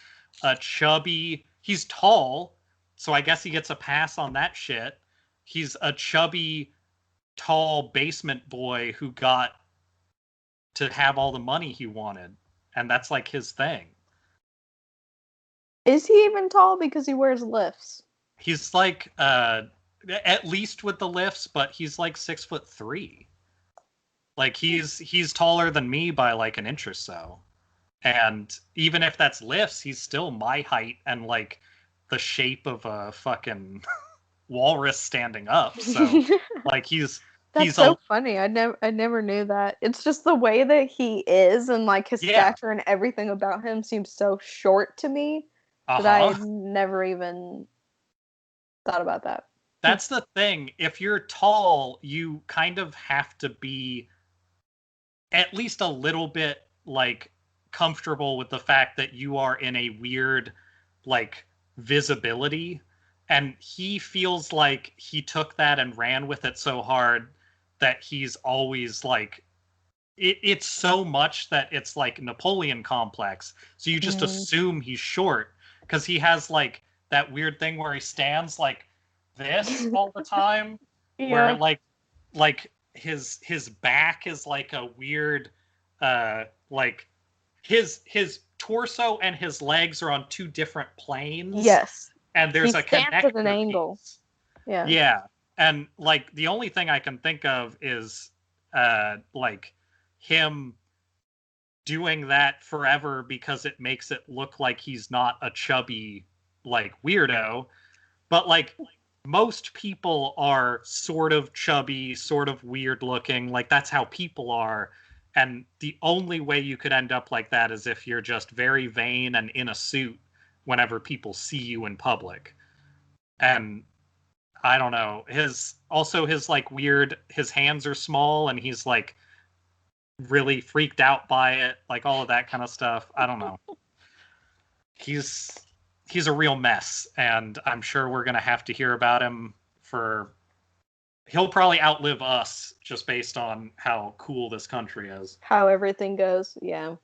a chubby, he's tall, so I guess he gets a pass on that shit. He's a chubby, tall basement boy who got to have all the money he wanted, and that's like his thing. Is he even tall because he wears lifts? He's like at least with the lifts, but he's like 6'3". Like, he's taller than me by like an inch or so. And even if that's lifts, he's still my height and like the shape of a fucking walrus standing up. So like That's he's a so funny. I never knew that. It's just the way that he is, and like his yeah. stature and everything about him seems so short to me that I Uh-huh. had never even thought about that. That's the thing. If you're tall, you kind of have to be at least a little bit like comfortable with the fact that you are in a weird like visibility, and he feels like he took that and ran with it so hard that he's always like it's so much that it's like Napoleon complex, so you just Mm. assume he's short because he has like that weird thing where he stands like this all the time, where Yeah. like his back is like a weird like his torso and his legs are on two different planes, Yes. and He there's a stands at an connector angle. piece. Yeah. Yeah. And like the only thing I can think of is like him doing that forever because it makes it look like he's not a chubby like weirdo, but like most people are sort of chubby, sort of weird looking. Like, that's how people are. And the only way you could end up like that is if you're just very vain and in a suit whenever people see you in public. And I don't know. His like weird, his hands are small and he's like really freaked out by it, like all of that kind of stuff. I don't know. He's a real mess, and I'm sure we're gonna have to hear about him for. He'll probably outlive us just based on how cool this country is. How everything goes, yeah.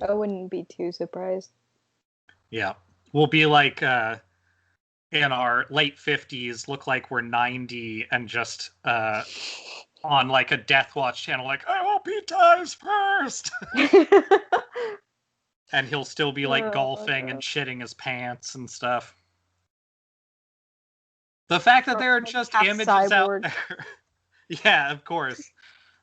I wouldn't be too surprised. Yeah, we'll be like in our late 50s, look like we're 90, and just on like a Death Watch channel, like I hope he dies first. And he'll still be like golfing and shitting his pants and stuff. The fact that there are just images cyborg. Out there. Yeah, of course.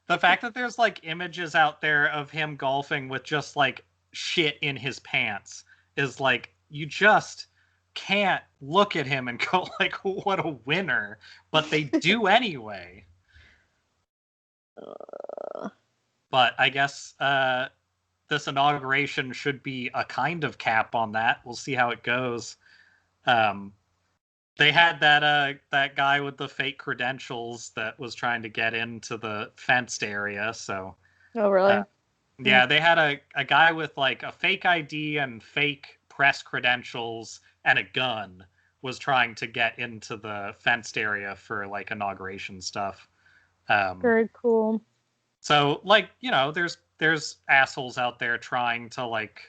The fact that there's like images out there of him golfing with just like shit in his pants is like, you just can't look at him and go like, what a winner. But they do anyway. But I guess this inauguration should be a kind of cap on that. We'll see how it goes. They had that guy with the fake credentials that was trying to get into the fenced area. So, oh really? Yeah, they had a guy with like a fake ID and fake press credentials and a gun was trying to get into the fenced area for like inauguration stuff. Very cool. So like, you know, there's assholes out there trying to like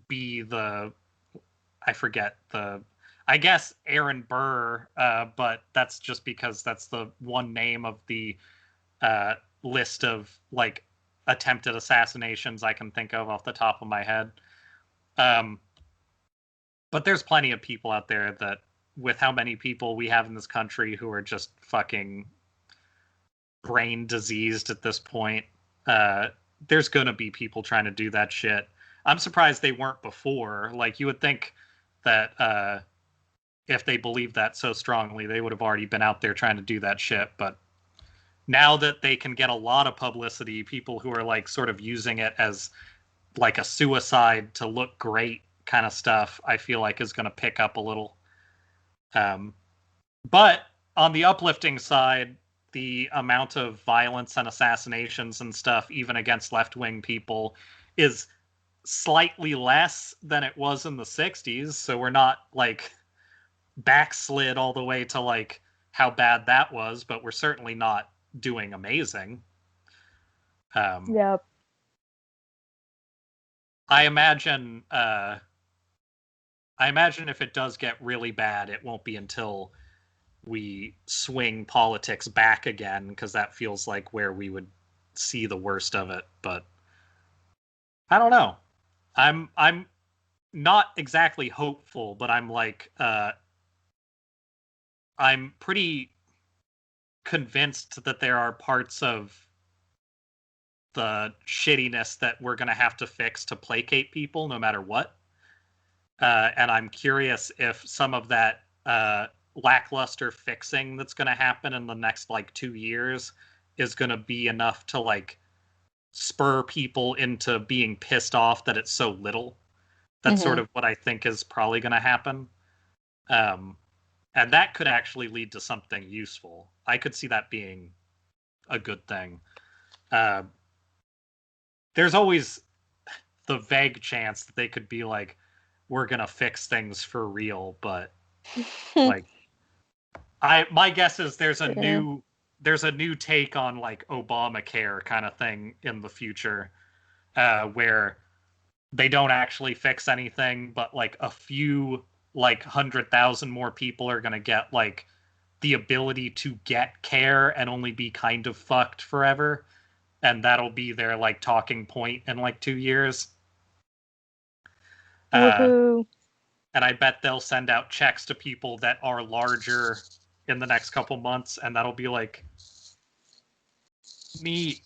be the, I guess Aaron Burr, but that's just because that's the one name of the list of like attempted assassinations I can think of off the top of my head. But there's plenty of people out there that, with how many people we have in this country who are just fucking brain diseased at this point, there's gonna be people trying to do that shit. I'm surprised they weren't before. Like, you would think that if they believed that so strongly, they would have already been out there trying to do that shit. But now that they can get a lot of publicity, people who are like sort of using it as like a suicide to look great kind of stuff, I feel like is going to pick up a little. But on the uplifting side, the amount of violence and assassinations and stuff, even against left-wing people, is slightly less than it was in the 60s. So we're not like backslid all the way to like how bad that was, but we're certainly not doing amazing. Yeah. I imagine if it does get really bad, it won't be until we swing politics back again, because that feels like where we would see the worst of it. But I don't know. I'm not exactly hopeful, but I'm like I'm pretty convinced that there are parts of the shittiness that we're going to have to fix to placate people no matter what. And I'm curious if some of that lackluster fixing that's going to happen in the next like 2 years is going to be enough to like spur people into being pissed off that it's so little. That's sort of what I think is probably going to happen. And that could actually lead to something useful. I could see that being a good thing. There's always the vague chance that they could be like, we're going to fix things for real, but like my guess is there's a new take on like Obamacare kind of thing in the future, where they don't actually fix anything, but like a few like 100,000 more people are going to get like the ability to get care and only be kind of fucked forever, and that'll be their like talking point in like 2 years. And I bet they'll send out checks to people that are larger in the next couple months, and that'll be like, neat.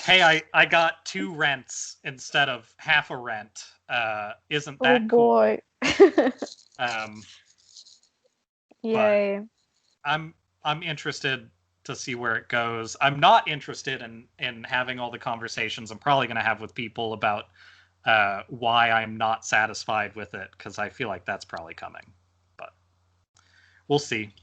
Hey, I got 2 rents instead of half a rent. Isn't that cool? Boy. Yay. I'm interested to see where it goes. I'm not interested in having all the conversations I'm probably going to have with people about why I'm not satisfied with it, because I feel like that's probably coming. But we'll see.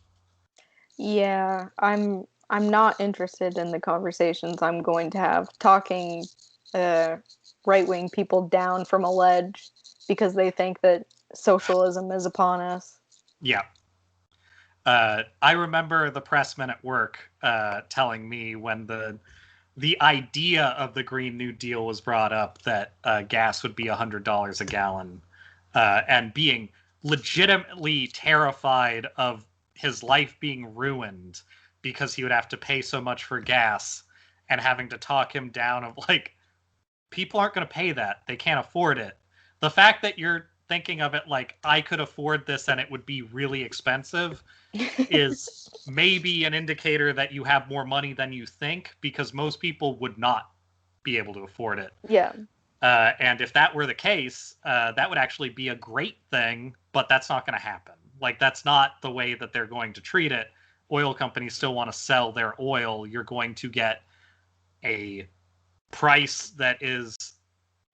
Yeah, I'm not interested in the conversations I'm going to have talking right-wing people down from a ledge because they think that socialism is upon us. Yeah. I remember the pressman at work telling me when the idea of the Green New Deal was brought up that gas would be $100 a gallon, and being legitimately terrified of his life being ruined because he would have to pay so much for gas, and having to talk him down of like, people aren't going to pay that. They can't afford it. The fact that you're thinking of it like I could afford this and it would be really expensive is maybe an indicator that you have more money than you think, because most people would not be able to afford it. Yeah. And if that were the case, that would actually be a great thing, but that's not going to happen. Like, that's not the way that they're going to treat it. Oil companies still want to sell their oil. You're going to get a price that is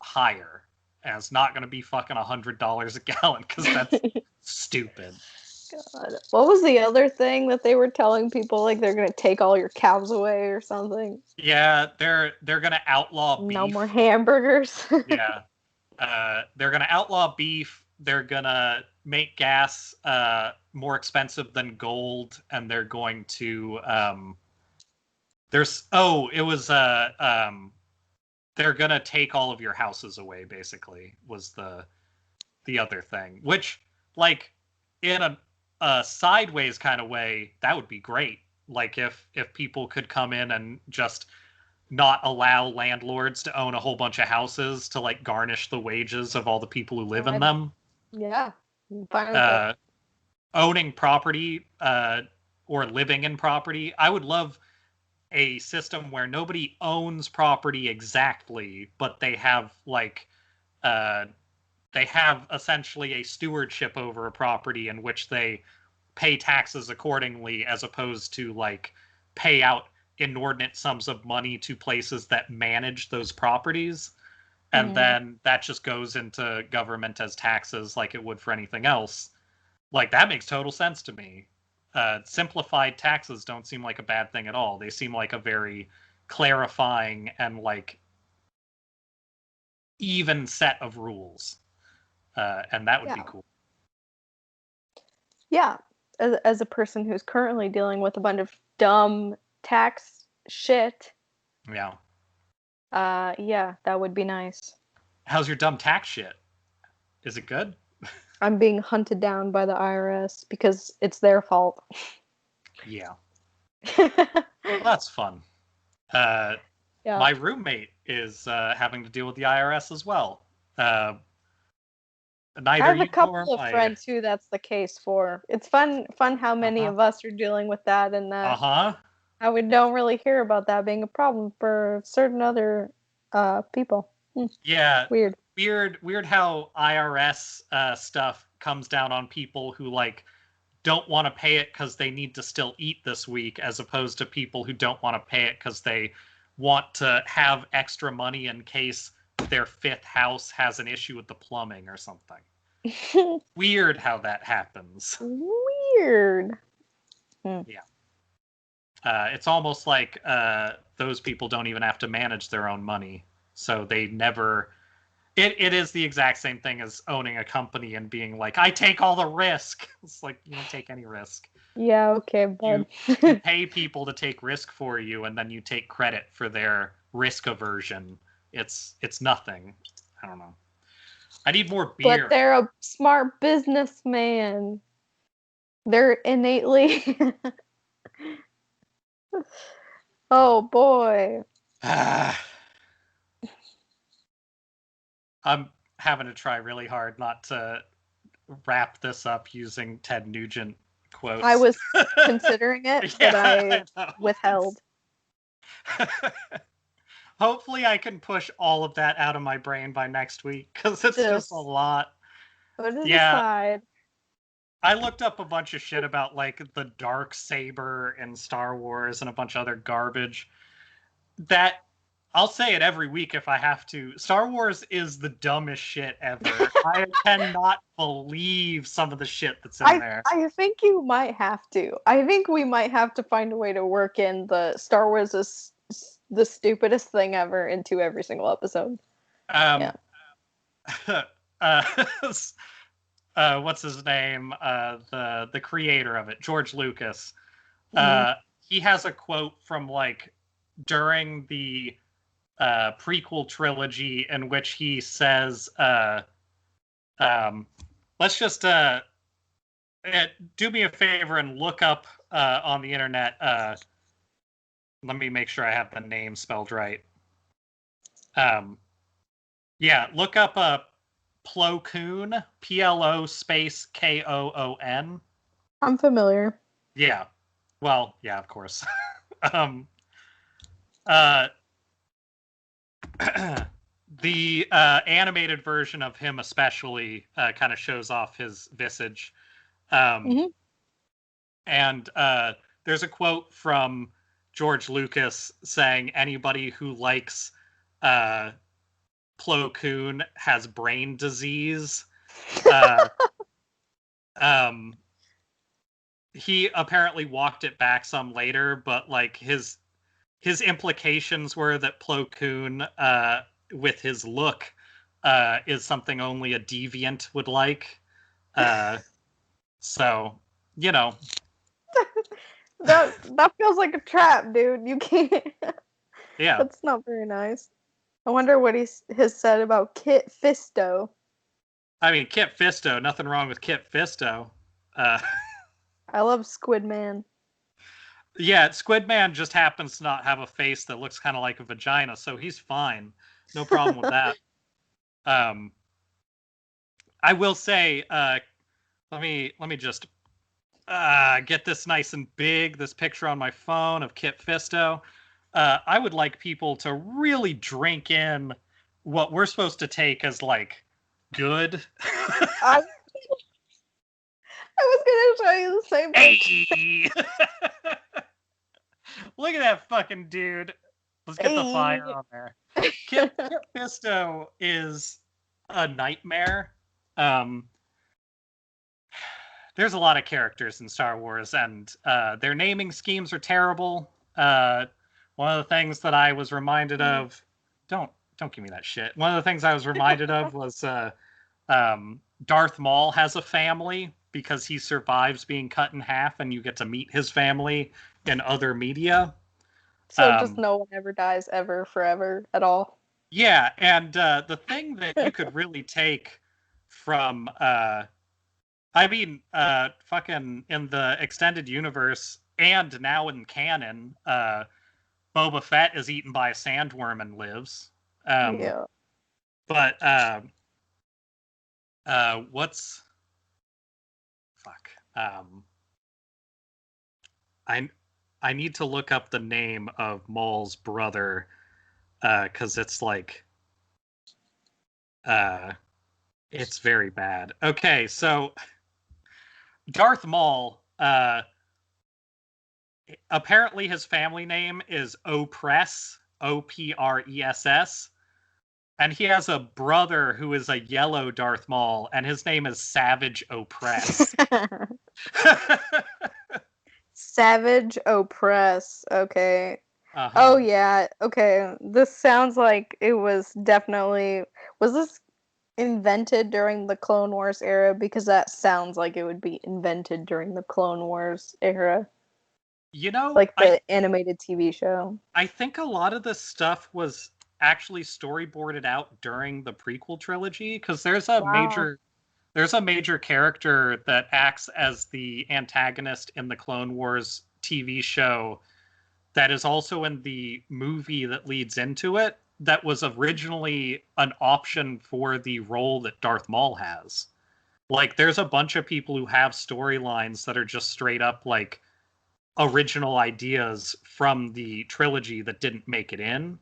higher, and it's not going to be fucking $100 a gallon, because that's stupid. God. What was the other thing that they were telling people? Like they're gonna take all your cows away or something? Yeah, they're gonna outlaw beef. No more hamburgers. Yeah, they're gonna outlaw beef. They're gonna make gas more expensive than gold, and they're going to they're gonna take all of your houses away. Basically, was the other thing, which, like, in a sideways kind of way, that would be great. Like, if people could come in and just not allow landlords to own a whole bunch of houses to like garnish the wages of all the people who live in them. Yeah, I'm fine with that. Owning property or living in property, I would love a system where nobody owns property exactly, but they have like they have essentially a stewardship over a property in which they pay taxes accordingly, as opposed to like pay out inordinate sums of money to places that manage those properties. And then that just goes into government as taxes like it would for anything else. Like, that makes total sense to me. Simplified taxes don't seem like a bad thing at all. They seem like a very clarifying and like even set of rules. And that would be cool. Yeah. As a person who's currently dealing with a bunch of dumb tax shit. Yeah. Yeah, that would be nice. How's your dumb tax shit? Is it good? I'm being hunted down by the IRS because it's their fault. Yeah. Well, that's fun. Yeah. My roommate is having to deal with the IRS as well. I have a couple of friends who that's the case for. It's fun how many of us are dealing with that, and how we don't really hear about that being a problem for certain other people. Yeah. Weird how IRS stuff comes down on people who like don't want to pay it because they need to still eat this week, as opposed to people who don't want to pay it because they want to have extra money in case their fifth house has an issue with the plumbing or something. Weird how that happens. Weird. Yeah. It's almost like those people don't even have to manage their own money. So they never... It is the exact same thing as owning a company and being like, I take all the risk. It's like, you don't take any risk. Yeah, okay, bud. You pay people to take risk for you, and then you take credit for their risk aversion. It's nothing. I don't know. I need more beer. But they're a smart businessman. They're innately... Oh, boy. I'm having to try really hard not to wrap this up using Ted Nugent quotes. I was considering it, but I withheld. Hopefully I can push all of that out of my brain by next week, because it's just a lot. Put it aside. I looked up a bunch of shit about like the dark saber in Star Wars and a bunch of other garbage. That I'll say it every week if I have to. Star Wars is the dumbest shit ever. I cannot believe some of the shit that's in there. I think you might have to. I think we might have to find a way to work in the Star Wars is the stupidest thing ever into every single episode. Um, Yeah. uh, what's his name? The creator of it, George Lucas. He has a quote from like during the prequel trilogy in which he says, let's just do me a favor and look up on the internet. Let me make sure I have the name spelled right. Yeah, look up Plo Koon, PLO space KOON. I'm familiar. Yeah. Well, yeah, of course. The animated version of him especially kind of shows off his visage. And there's a quote from George Lucas saying anybody who likes Plo Koon has brain disease. He apparently walked it back some later, but like his implications were that Plo Koon, with his look, is something only a deviant would like. So, you know. that feels like a trap, dude. You can't. Yeah. That's not very nice. I wonder what he has said about Kit Fisto. I mean, Kit Fisto. Nothing wrong with Kit Fisto. I love Squid Man. Yeah, Squid Man just happens to not have a face that looks kind of like a vagina, so he's fine. No problem with that. I will say, let me just get this nice and big. This picture on my phone of Kit Fisto. I would like people to really drink in what we're supposed to take as like good. I was gonna show you the same Hey! Look at that fucking dude. Let's get the fire on there. Kit Fisto is a nightmare. There's a lot of characters in Star Wars, and their naming schemes are terrible. One of the things that I was reminded of, don't give me that shit. One of the things I was reminded of was Darth Maul has a family because he survives being cut in half, and you get to meet his family in other media. So just no one ever dies ever, forever, at all. Yeah, and the thing that you could really take from, fucking in the extended universe and now in canon, Boba Fett is eaten by a sandworm and lives. Yeah. But what's fuck? I need to look up the name of Maul's brother, because it's like, it's very bad. Okay, so Darth Maul, apparently his family name is Opress, Opress, and he has a brother who is a yellow Darth Maul, and his name is Savage Opress. Savage Oppress. Okay. Uh-huh. Oh yeah. Okay. This sounds like it was definitely. Was this invented during the Clone Wars era? Because that sounds like it would be invented during the Clone Wars era. You know, like the animated TV show. I think a lot of this stuff was actually storyboarded out during the prequel trilogy, because there's a major character that acts as the antagonist in the Clone Wars TV show that is also in the movie that leads into it, that was originally an option for the role that Darth Maul has. Like, there's a bunch of people who have storylines that are just straight up like original ideas from the trilogy that didn't make it in.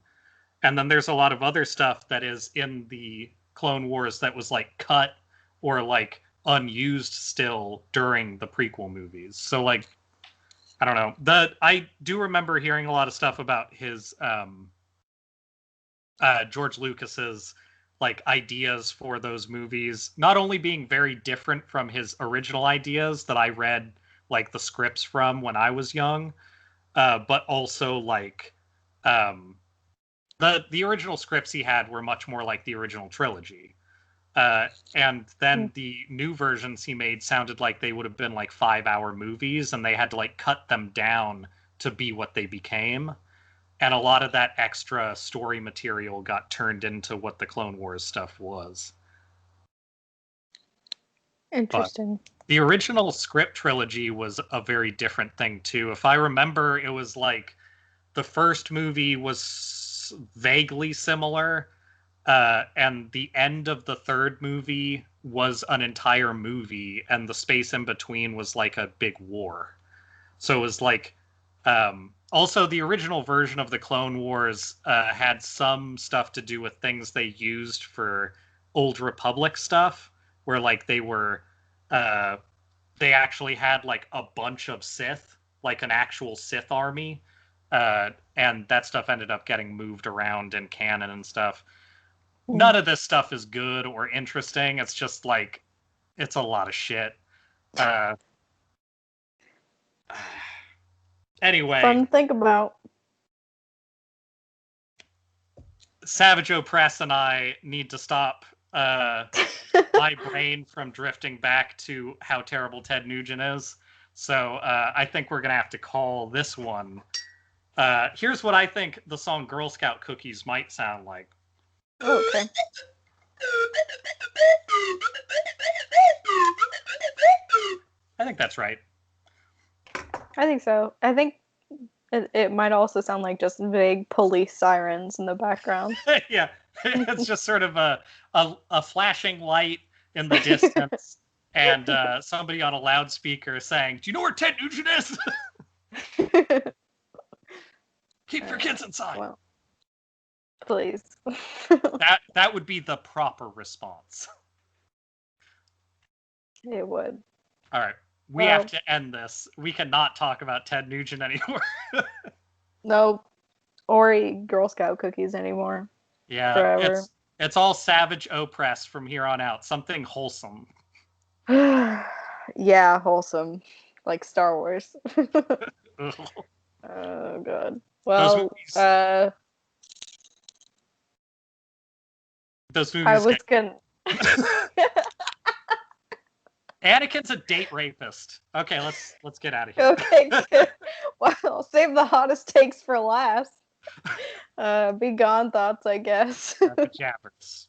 And then there's a lot of other stuff that is in the Clone Wars that was like cut or like unused still during the prequel movies. So like, I don't know. I do remember hearing a lot of stuff about his George Lucas's like ideas for those movies, not only being very different from his original ideas that I read like the scripts from when I was young, but also like the original scripts he had were much more like the original trilogy. And then the new versions he made sounded like they would have been like 5-hour movies, and they had to like cut them down to be what they became. And a lot of that extra story material got turned into what the Clone Wars stuff was. Interesting. But the original script trilogy was a very different thing too. If I remember, it was like the first movie was vaguely similar, and the end of the third movie was an entire movie, and the space in between was like a big war. So it was like, also the original version of the Clone Wars had some stuff to do with things they used for Old Republic stuff, where like they actually had like a bunch of Sith, like an actual Sith army, and that stuff ended up getting moved around in canon and stuff. None of this stuff is good or interesting. It's just like, it's a lot of shit. Anyway. Fun to think about. Savage Opress and I need to stop my brain from drifting back to how terrible Ted Nugent is. So I think we're going to have to call this one. Here's what I think the song Girl Scout Cookies might sound like. Okay. I think that's right. I think so. I think it might also sound like just vague police sirens in the background. Yeah, it's just sort of a flashing light in the distance and somebody on a loudspeaker saying, "Do you know where Ted Nugent is? Keep your kids inside." Well, please. That would be the proper response. It would. All right. We have to end this. We cannot talk about Ted Nugent anymore. No, or eat Girl Scout cookies anymore. Yeah, forever. It's all Savage Opress from here on out. Something wholesome. Yeah, wholesome, like Star Wars. Oh god. Well, those movies. I was gonna. Anakin's a date rapist. Okay, let's get out of here. Okay, good. Well, save the hottest takes for last. Be gone thoughts, I guess. Jabbers.